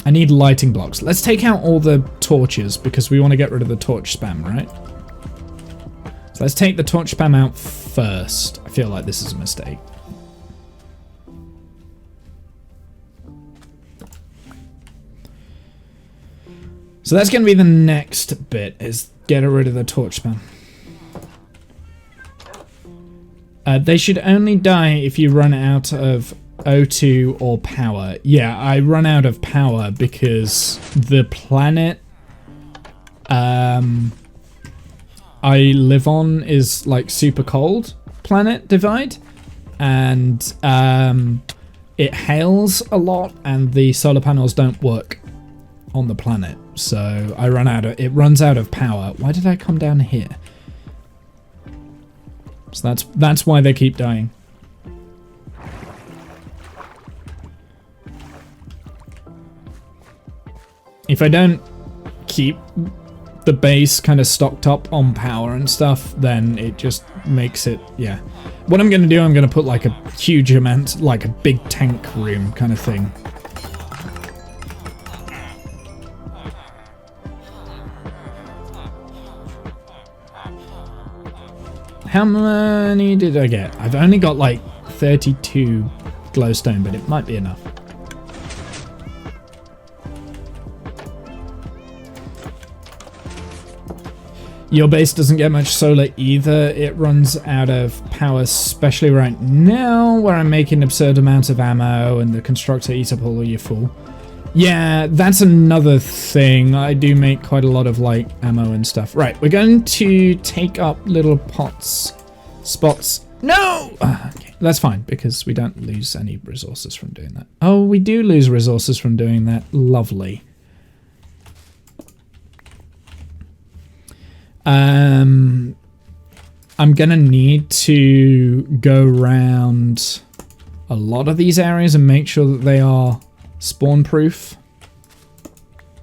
I need lighting blocks. Let's take out all the torches because we want to get rid of the torch spam, right? So let's take the torch spam out first. I feel like this is a mistake. So that's going to be the next bit, is get rid of the torch spam. They should only die if you run out of O2 or power. Yeah, I run out of power because the planet I live on is like super cold planet divide, and it hails a lot and the solar panels don't work on the planet. So I run out of, it runs out of power. Why did I come down here? So that's why they keep dying. If I don't keep the base kind of stocked up on power and stuff, then it just makes it, yeah. What I'm going to do, I'm going to put like a huge amount, like a big tank room kind of thing. How many did I get? I've only got like 32 glowstone, but it might be enough. Your base doesn't get much solar either. It runs out of power, especially right now where I'm making absurd amounts of ammo and the constructor eats up all of your fuel. Yeah, that's another thing. I do make quite a lot of like ammo and stuff. Right, we're going to take up little spots. No! Okay, that's fine because we don't lose any resources from doing that. Oh, we do lose resources from doing that. Lovely. I'm gonna need to go around a lot of these areas and make sure that they are spawn proof,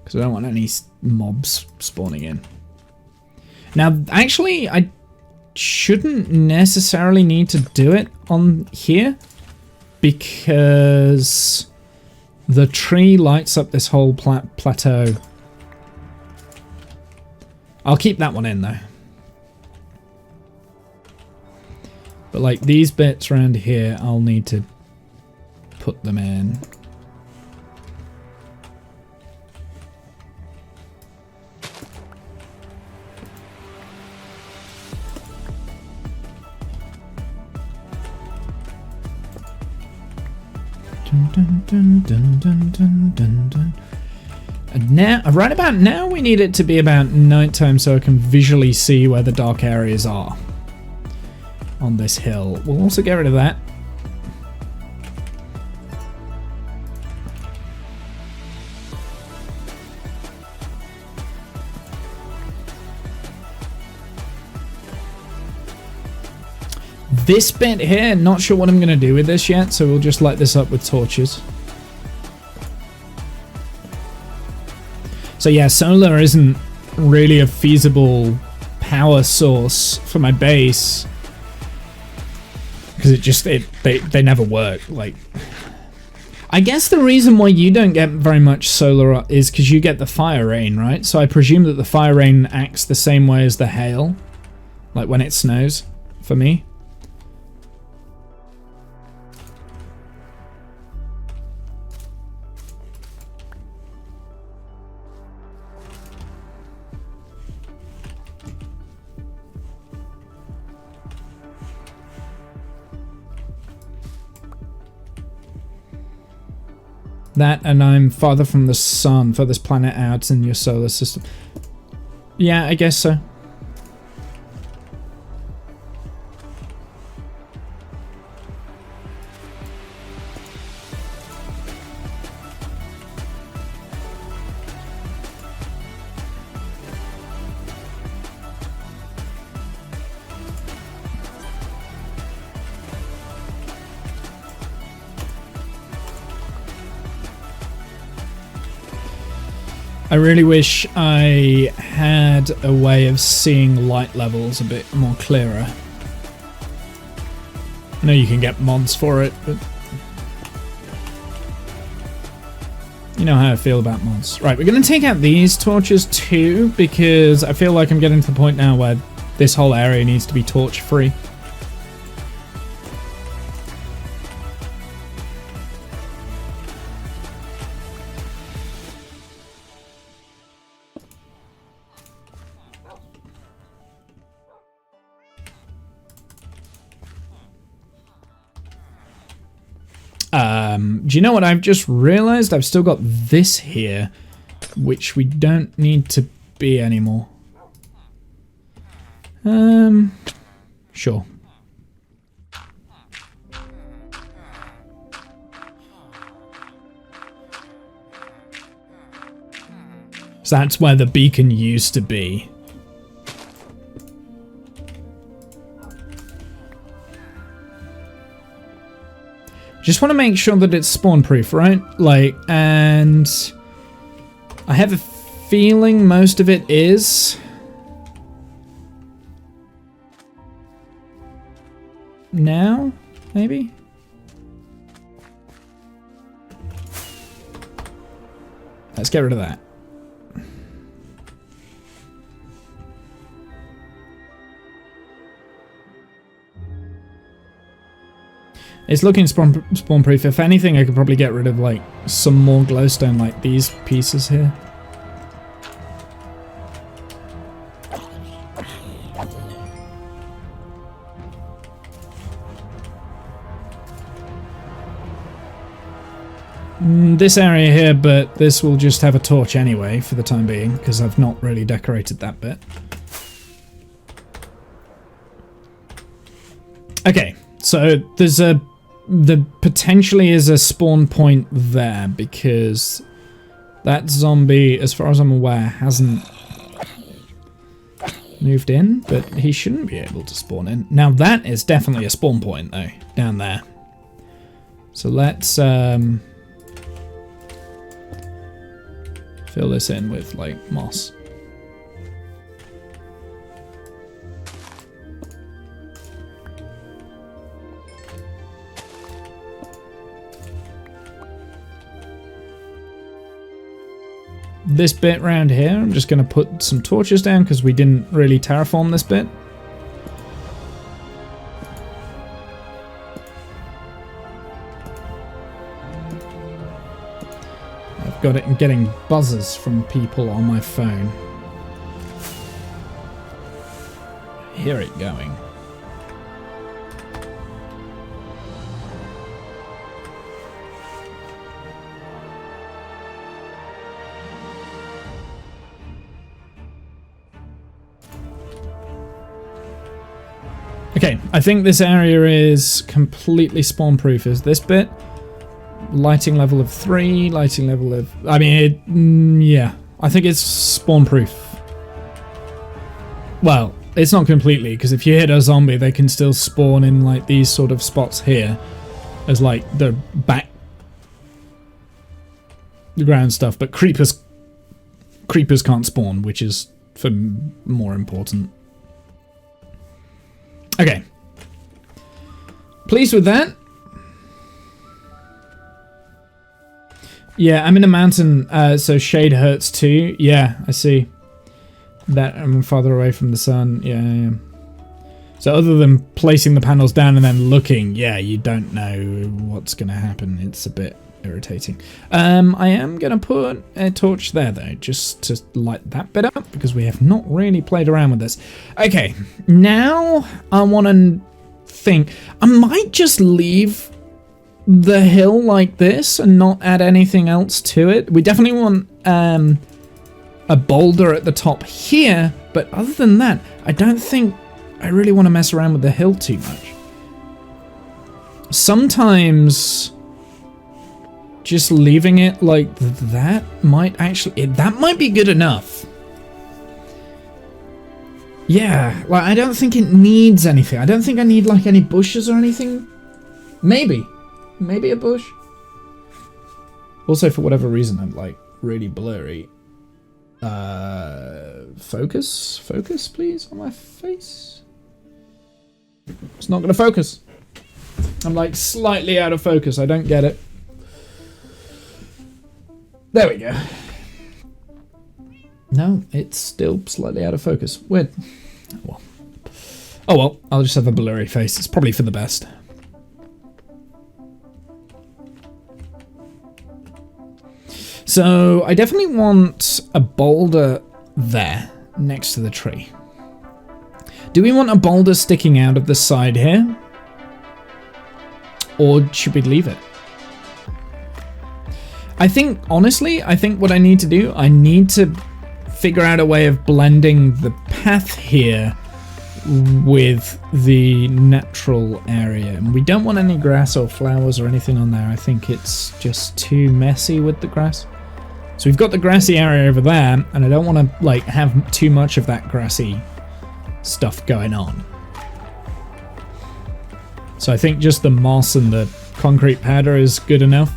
because I don't want any mobs spawning in. Now, actually, I shouldn't necessarily need to do it on here because the tree lights up this whole plateau. I'll keep that one in though. But like these bits around here, I'll need to put them in. Dun, dun, dun, dun, dun, dun, dun, dun. And now, right about now, we need it to be about nighttime so I can visually see where the dark areas are on this hill. We'll also get rid of that. This bit here, not sure what I'm going to do with this yet, so we'll just light this up with torches. So yeah, solar isn't really a feasible power source for my base because it just they never work. Like, I guess the reason why you don't get very much solar is because you get the fire rain, right? So I presume that the fire rain acts the same way as the hail, like when it snows for me. That, and I'm farther from the sun, furthest planet out in your solar system. Yeah, I guess so. I really wish I had a way of seeing light levels a bit more clearer. I know you can get mods for it, but you know how I feel about mods. Right, we're going to take out these torches too, because I feel like I'm getting to the point now where This whole area needs to be torch free. Do you know what I've just realized? I've still got this here, which we don't need to be anymore. Sure. So that's where the beacon used to be. Just want to make sure that it's spawn proof, right? Like, and I have a feeling most of it is. Now, maybe? Let's get rid of that. It's looking spawn proof. If anything, I could probably get rid of like some more glowstone like these pieces here. This area here, but this will just have a torch anyway for the time being because I've not really decorated that bit. Okay, so there potentially is a spawn point there because that zombie, as far as I'm aware, hasn't moved in, but he shouldn't be able to spawn in. Now that is definitely a spawn point though, down there. So let's fill this in with like moss. This bit round here, I'm just going to put some torches down because we didn't really terraform this bit. I've got it getting buzzes from people on my phone. Hear it going. Okay, I think this area is completely spawn proof. Is this bit? Lighting level of 3, lighting level of... I mean, yeah. I think it's spawn proof. Well, it's not completely, because if you hit a zombie, they can still spawn in like these sort of spots here as like the ground stuff, but creepers can't spawn, which is for more important. Okay. Pleased with that. Yeah, I'm in a mountain, so shade hurts too. Yeah, I see. That I'm farther away from the sun. Yeah. So other than placing the panels down and then looking, yeah, you don't know what's going to happen. It's a bit irritating. I am going to put a torch there, though, just to light that bit up, because we have not really played around with this. Okay, now I want to think. I might just leave the hill like this and not add anything else to it. We definitely want a boulder at the top here, but other than that, I don't think I really want to mess around with the hill too much. Sometimes just leaving it like that might actually... that might be good enough. Yeah, like I don't think it needs anything. I don't think I need like any bushes or anything. Maybe a bush. Also, for whatever reason, I'm like really blurry. Focus, please, on my face. It's not gonna focus. I'm like slightly out of focus. I don't get it. There we go. No, it's still slightly out of focus. Weird. Well, Oh well, I'll just have a blurry face. It's probably for the best. So I definitely want a boulder there next to the tree. Do we want a boulder sticking out of the side here? Or should we leave it? I think, honestly, I think what I need to do, I need to figure out a way of blending the path here with the natural area. And we don't want any grass or flowers or anything on there. I think it's just too messy with the grass. So we've got the grassy area over there, and I don't want to like have too much of that grassy stuff going on. So I think just the moss and the concrete powder is good enough.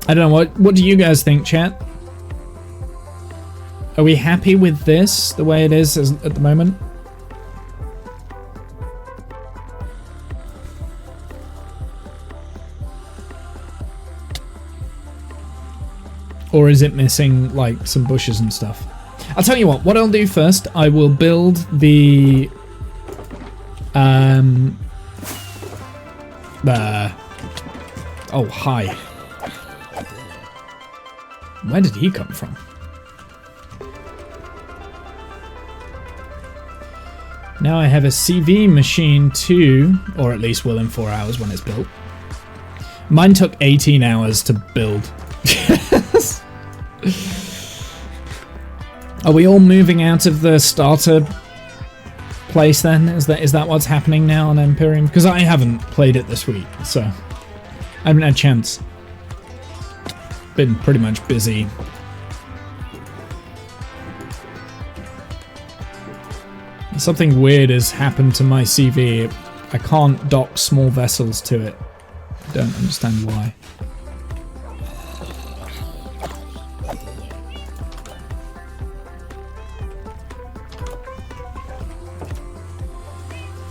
I don't know, what do you guys think, chat? Are we happy with this, the way it is at the moment? Or is it missing, like, some bushes and stuff? I'll tell you what I'll do first, I will build the... oh, hi. Where did he come from? Now I have a CV machine too, or at least will in 4 hours when it's built. Mine took 18 hours to build. Are we all moving out of the starter place then? Is that what's happening now on Empyrean? Because I haven't played it this week, so I haven't had a chance. Been pretty much busy. Something weird has happened to my CV. I can't dock small vessels to it. I don't understand why.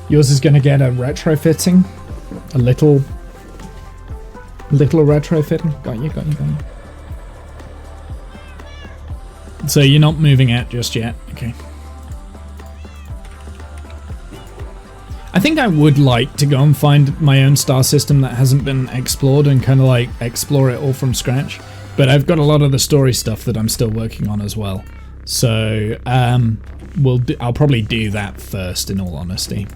Yours is going to get a retrofitting. A little retrofitting. Got you. So you're not moving out just yet. Okay. I think I would like to go and find my own star system that hasn't been explored and kind of like explore it all from scratch. But I've got a lot of the story stuff that I'm still working on as well. So I'll probably do that first, in all honesty.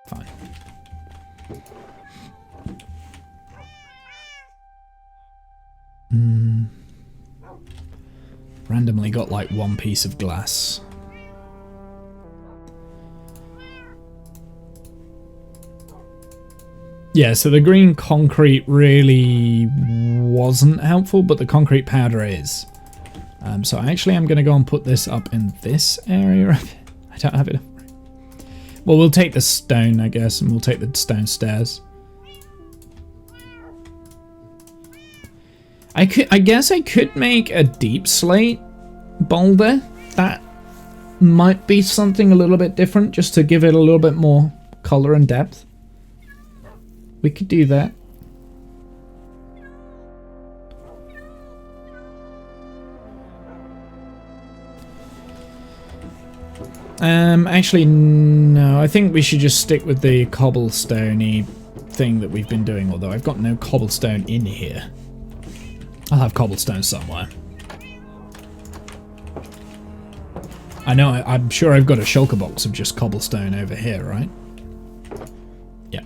Fine. Randomly got like one piece of glass. Yeah, so the green concrete really wasn't helpful, but the concrete powder is. So actually I'm going to go and put this up in this area. I don't have it. Well, we'll take the stone, I guess, and we'll take the stone stairs. I guess I could make a deep slate boulder. That might be something a little bit different, just to give it a little bit more color and depth. We could do that. Actually, no. I think we should just stick with the cobblestone-y thing that we've been doing, although I've got no cobblestone in here. I'll have cobblestone somewhere. I know, I'm sure I've got a shulker box of just cobblestone over here, right? Yeah.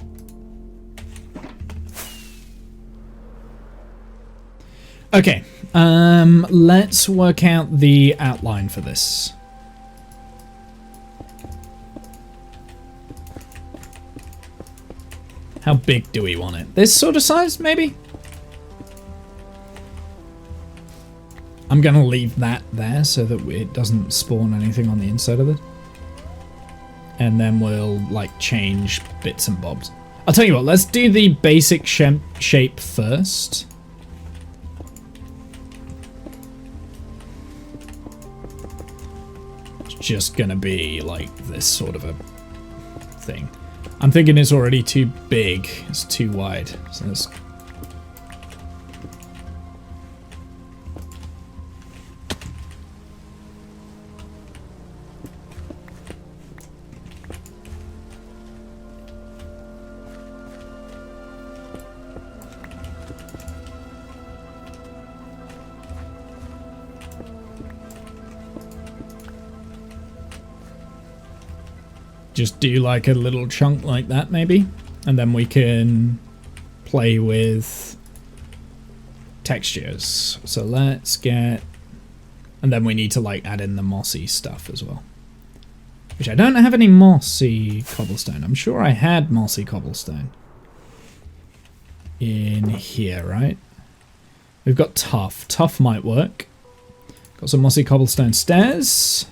Okay, let's work out the outline for this. How big do we want it? This sort of size, maybe? I'm going to leave that there so that it doesn't spawn anything on the inside of it. And then we'll, like, change bits and bobs. I'll tell you what, let's do the basic shape first. Let's just gonna be like this sort of a thing. I'm thinking it's already too big. It's too wide. So let's... just do like a little chunk like that maybe, and then we can play with textures. So let's get, and then we need to like add in the mossy stuff as well, which I don't have any mossy cobblestone. I'm sure I had mossy cobblestone in here, right? We've got tough might work. Got some mossy cobblestone stairs.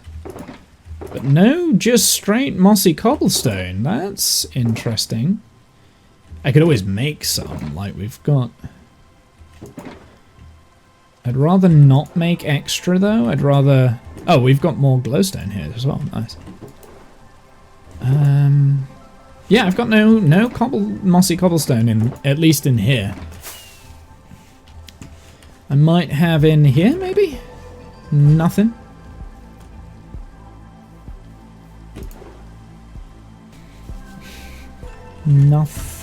But no, just straight mossy cobblestone. That's interesting. I could always make some, like we've got. I'd rather not make extra though. I'd rather... Oh, we've got more glowstone here as well. Nice. Yeah, I've got no mossy cobblestone in, at least in here. I might have in here maybe? Nothing. Nothing.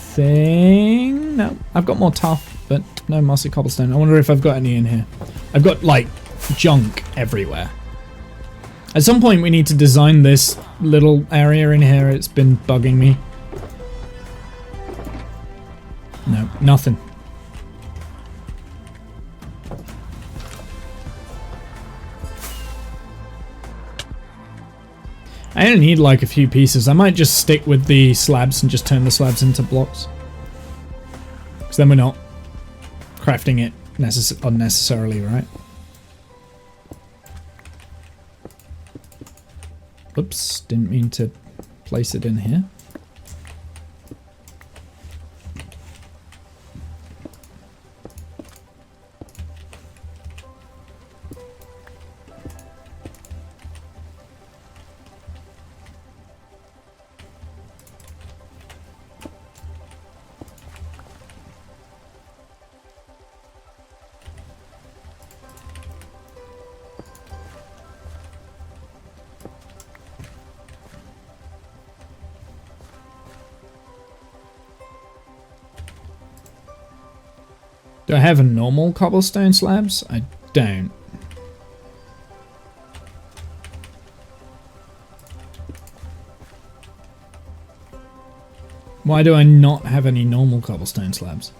No, I've got more tough, but no mossy cobblestone. I wonder if I've got any in here. I've got like junk everywhere. At some point we need to design this little area in here. It's been bugging me. No, nothing. I only need like a few pieces. I might just stick with the slabs and just turn the slabs into blocks. Because then we're not crafting it unnecessarily, right? Oops, didn't mean to place it in here. Do I have a normal cobblestone slabs? I don't. Why do I not have any normal cobblestone slabs?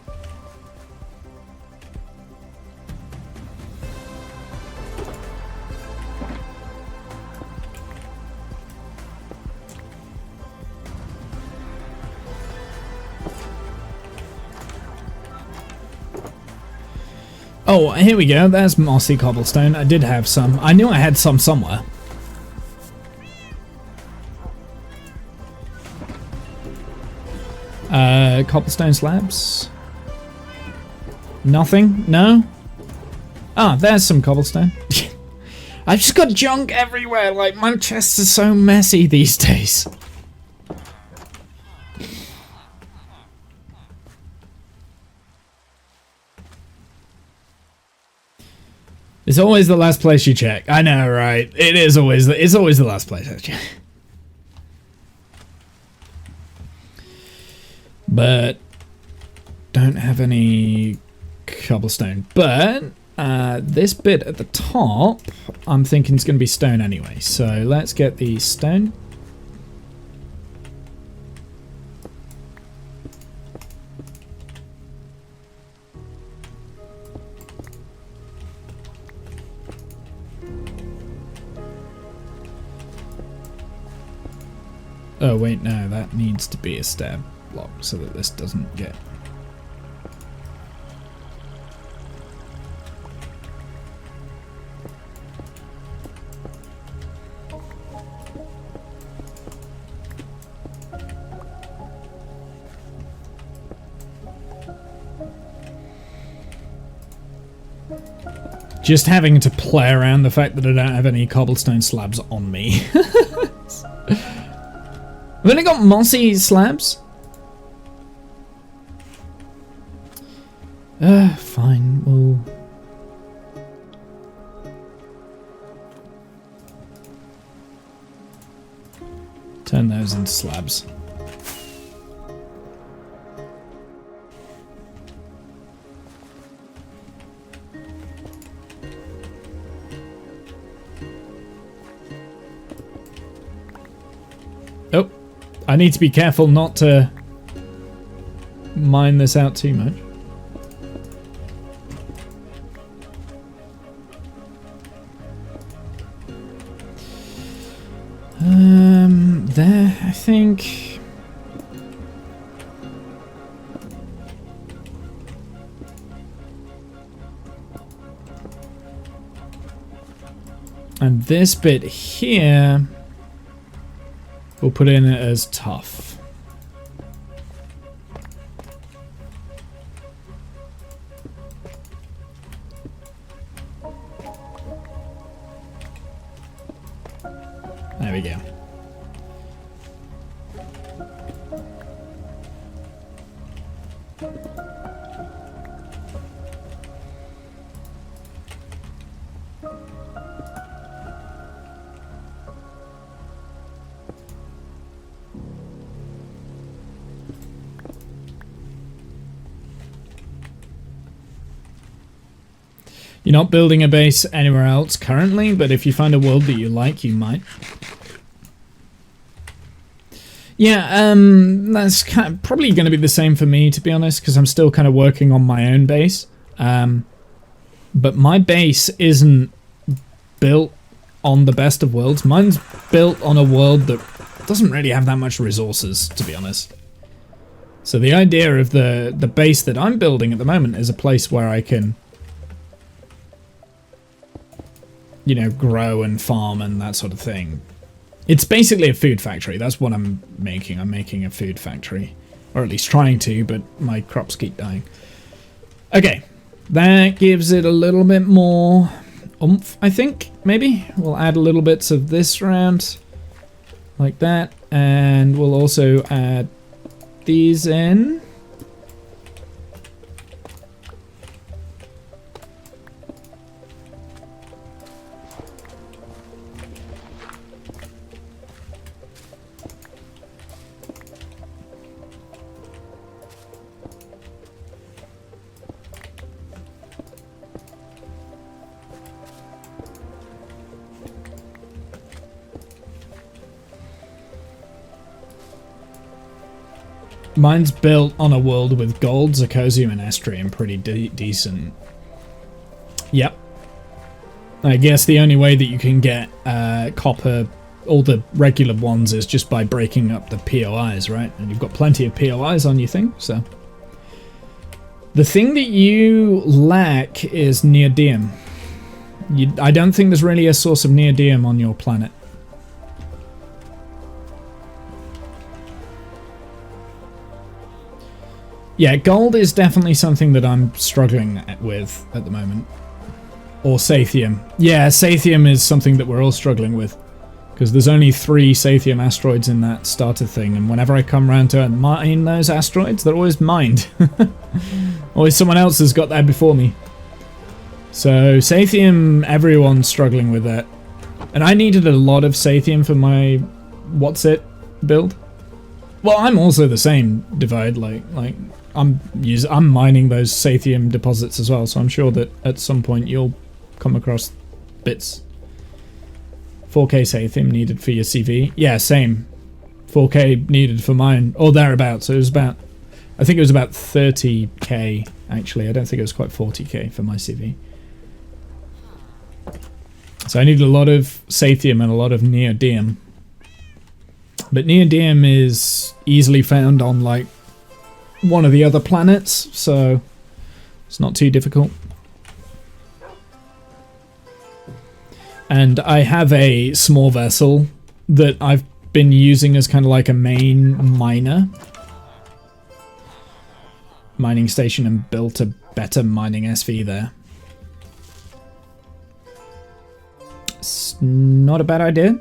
Oh, here we go. There's mossy cobblestone. I did have some. I knew I had some somewhere. Cobblestone slabs? Nothing? No? Ah, there's some cobblestone. I've just got junk everywhere. Like, my chests are so messy these days. It's always the last place you check. I know, right? It is always it's always the last place I check. But don't have any cobblestone. But this bit at the top, I'm thinking is going to be stone anyway. So let's get the stone. Oh wait, no, that needs to be a stab block so that this doesn't get... Just having to play around the fact that I don't have any cobblestone slabs on me. I've only got mossy slabs. Fine, we'll... turn those into slabs. Oh, I need to be careful not to mine this out too much. There, I think. And this bit here, we'll put in as tough. There we go. You're not building a base anywhere else currently, but if you find a world that you like, you might. Yeah, that's probably going to be the same for me, to be honest, because I'm still kind of working on my own base. But my base isn't built on the best of worlds. Mine's built on a world that doesn't really have that much resources, to be honest. So the idea of the base that I'm building at the moment is a place where I can, you know, grow and farm and that sort of thing. It's basically a food factory. That's what I'm making. I'm making a food factory. Or at least trying to, but my crops keep dying. Okay. That gives it a little bit more oomph, I think, maybe. We'll add a little bits of this around. Like that. And we'll also add these in. Mine's built on a world with gold, zirconium, and estrium pretty decent. Yep. I guess the only way that you can get copper, all the regular ones, is just by breaking up the POIs, right? And you've got plenty of POIs on your thing, so. The thing that you lack is neodymium. I don't think there's really a source of neodymium on your planet. Yeah, gold is definitely something that I'm struggling with at the moment. Or Sathium. Yeah, Sathium is something that we're all struggling with. Because there's only 3 Sathium asteroids in that starter thing, and whenever I come around to mine those asteroids, they're always mined. Always someone else has got there before me. So, Sathium, everyone's struggling with that. And I needed a lot of Sathium for my what's-it build. Well, I'm also the same, Divide, like I'm mining those Sathium deposits as well, so I'm sure that at some point you'll come across bits. 4K Sathium needed for your CV. Yeah, same. 4K needed for mine, or thereabouts. So it was about, I think it was about 30k actually. I don't think it was quite 40k for my CV. So I needed a lot of Sathium and a lot of neodymium. But neodymium is easily found on like one of the other planets, so it's not too difficult. And I have a small vessel that I've been using as kind of like a main mining station, and built a better mining SV there. It's not a bad idea.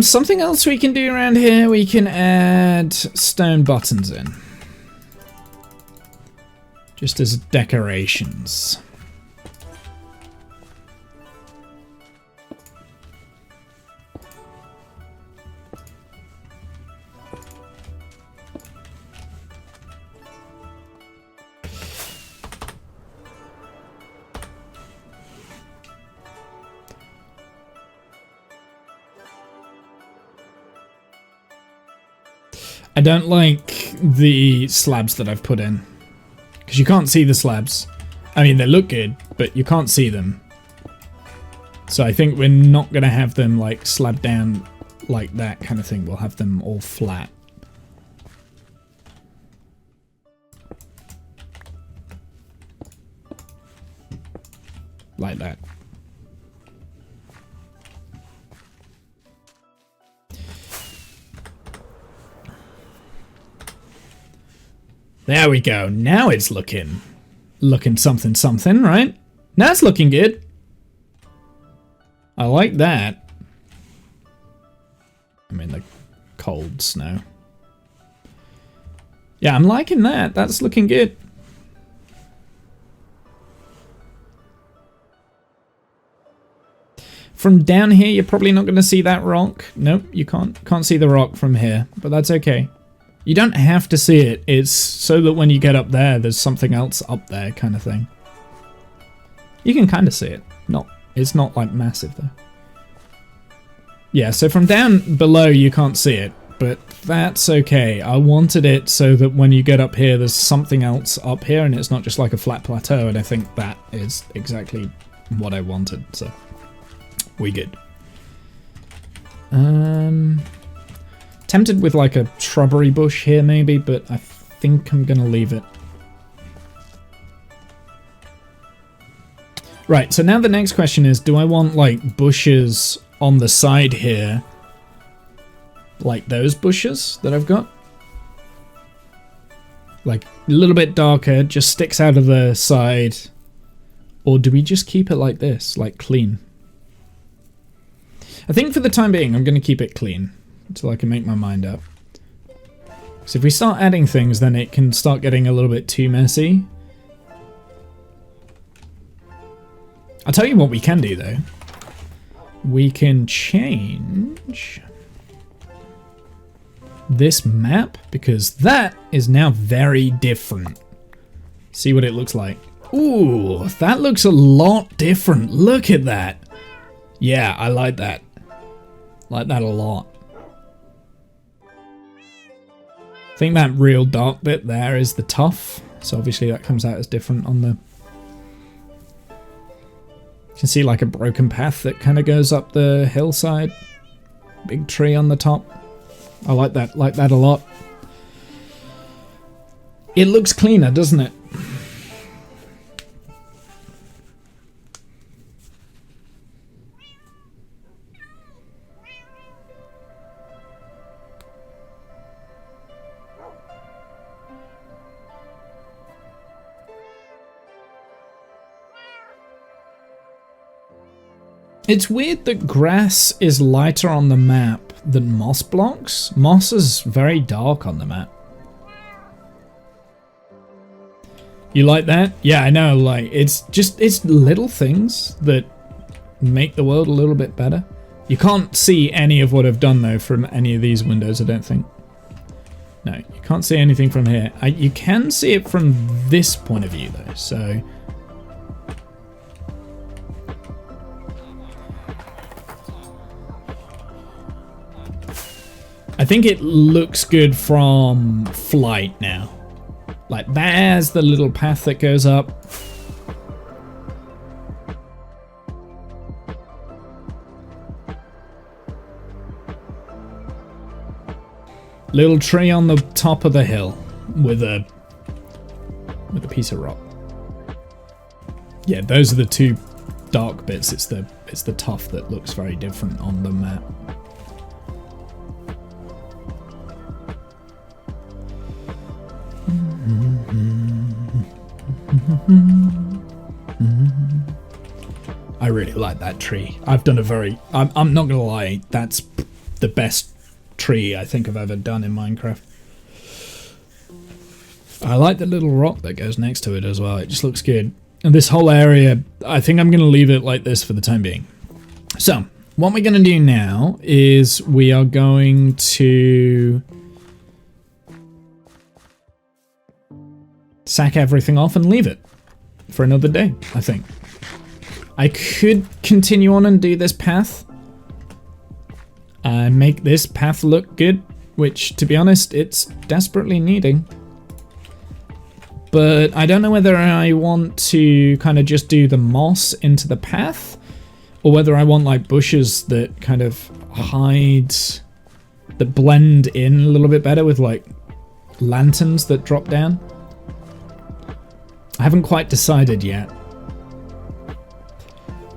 Something else we can do around here, we can add stone buttons in. Just as decorations. I don't like the slabs that I've put in, because you can't see the slabs. I mean, they look good, but you can't see them. So I think we're not going to have them like slabbed down like that kind of thing. We'll have them all flat. Like that. There we go. Now it's looking something something, right? Now it's looking good. I like that. I mean, the cold snow. Yeah, I'm liking that. That's looking good. From down here, you're probably not going to see that rock. Nope, you can't see the rock from here, but that's okay. You don't have to see it. It's so that when you get up there, there's something else up there kind of thing. You can kind of see it. It's not like massive though. Yeah, so from down below you can't see it, but that's okay. I wanted it so that when you get up here, there's something else up here and it's not just like a flat plateau, and I think that is exactly what I wanted, so we good. Tempted with like a shrubbery bush here maybe, but I think I'm gonna leave it. Right, so now the next question is, do I want like bushes on the side here? Like those bushes that I've got? Like a little bit darker, just sticks out of the side. Or do we just keep it like this, like clean? I think for the time being, I'm gonna keep it clean. Until I can make my mind up. So if we start adding things, then it can start getting a little bit too messy. I'll tell you what we can do though. We can change this map, because that is now very different. See what it looks like. Ooh, that looks a lot different. Look at that. Yeah, I like that. Like that a lot. I think that real dark bit there is the tuff, so obviously that comes out as different on the... You can see like a broken path that kind of goes up the hillside. Big tree on the top. I like that a lot. It looks cleaner, doesn't it? It's weird that grass is lighter on the map than moss blocks. Moss is very dark on the map. You like that? Yeah, I know, like, it's little things that make the world a little bit better. You can't see any of what I've done, though, from any of these windows, I don't think. No, you can't see anything from here. You can see it from this point of view, though, so... I think it looks good from flight now. Like, there's the little path that goes up. Little tree on the top of the hill with a piece of rock. Yeah, those are the two dark bits. It's the tuff that looks very different on the map. I really like that tree. I've done a very... I'm not gonna lie, that's the best tree I think I've ever done in Minecraft. I like the little rock that goes next to it as well. It just looks good. And this whole area, I think I'm gonna leave it like this for the time being. So, what we're gonna do now is we are going to sack everything off and leave it for another day, I think. I could continue on and do this path. Make this path look good, which, to be honest, it's desperately needing. But I don't know whether I want to kind of just do the moss into the path, or whether I want like bushes that kind of hide, that blend in a little bit better with like lanterns that drop down. I haven't quite decided yet.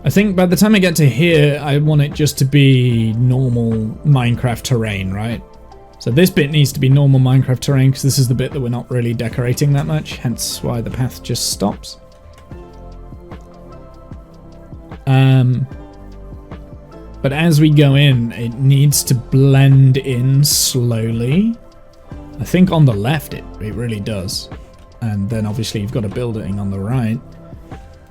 I think by the time I get to here, I want it just to be normal Minecraft terrain, right? So this bit needs to be normal Minecraft terrain because this is the bit that we're not really decorating that much, hence why the path just stops. But as we go in, it needs to blend in slowly. I think on the left it really does. And then obviously you've got a building on the right.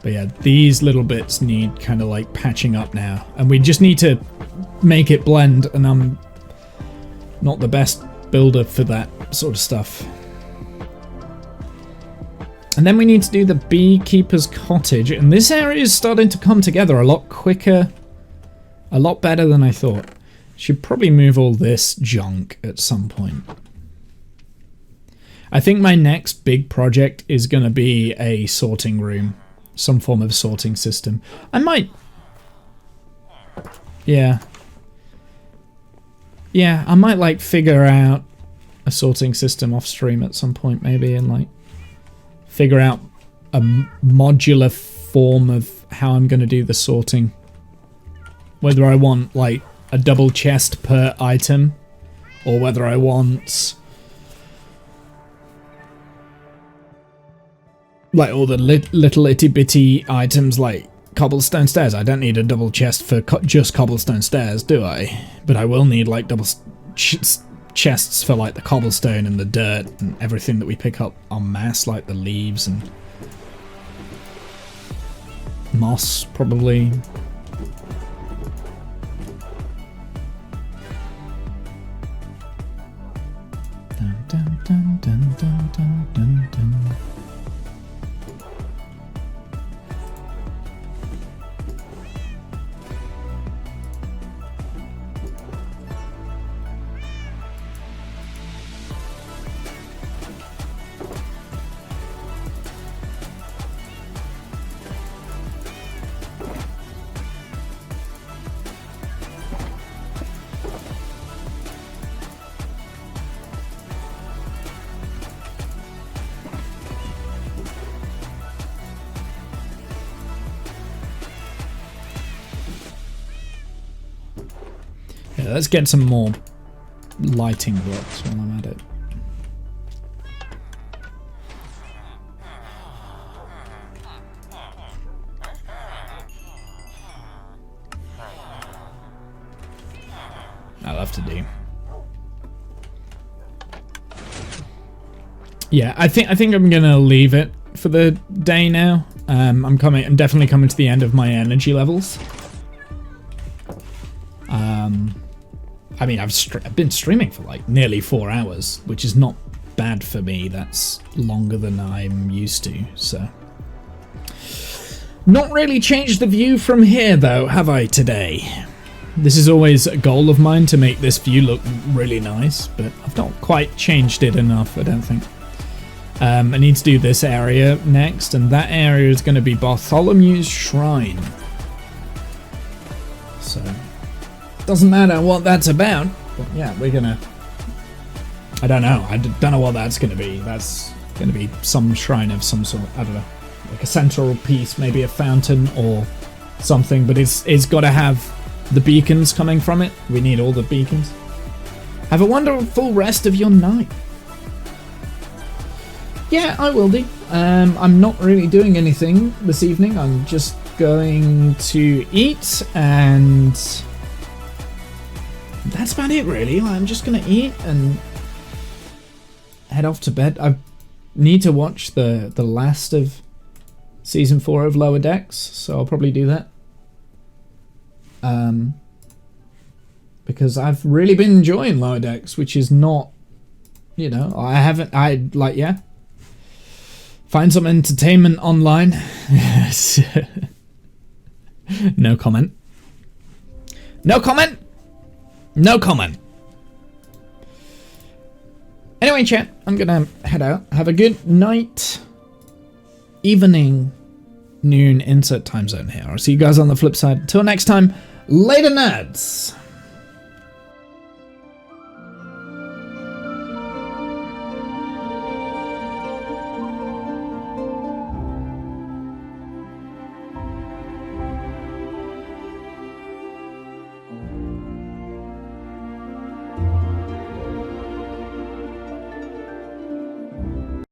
But yeah, these little bits need kind of like patching up now. And we just need to make it blend, and I'm not the best builder for that sort of stuff. And then we need to do the beekeeper's cottage, and this area is starting to come together a lot quicker, a lot better than I thought. Should probably move all this junk at some point. I think my next big project is going to be a sorting room, some form of sorting system. I might... Yeah, I might like figure out a sorting system off stream at some point maybe, and like figure out a modular form of how I'm going to do the sorting. Whether I want like a double chest per item, or whether I want like all the little itty bitty items like cobblestone stairs. I don't need a double chest for just cobblestone stairs, do I? But I will need like double chests for like the cobblestone and the dirt and everything that we pick up en masse, like the leaves and moss, probably. Dun, dun, dun, dun, dun, dun, dun, dun. Yeah, let's get some more lighting blocks while I'm at it. I'll have to do. Yeah, I think I'm gonna leave it for the day now. I'm definitely coming to the end of my energy levels. I mean, I've been streaming for like nearly 4 hours, which is not bad for me. That's longer than I'm used to, so. Not really changed the view from here though, have I, today? This is always a goal of mine, to make this view look really nice, but I've not quite changed it enough, I don't think. I need to do this area next, and that area is going to be Bartholomew's Shrine. So, doesn't matter what that's about, but yeah, we're gonna... I don't know, I don't know what that's gonna be. That's gonna be some shrine of some sort, I don't know. Like a central piece, maybe a fountain or something, but it's gotta have the beacons coming from it. We need all the beacons. Have a wonderful rest of your night. Yeah, I will do. I'm not really doing anything this evening. I'm just going to eat, and that's about it, really. I'm just going to eat and head off to bed. I need to watch the last of Season 4 of Lower Decks, so I'll probably do that. Because I've really been enjoying Lower Decks, which is not, you know, yeah. Find some entertainment online. No comment. No comment. No comment. Anyway, chat, I'm gonna head out. Have a good night, evening, noon, insert time zone here. I'll see you guys on the flip side. Until next time, later, nerds.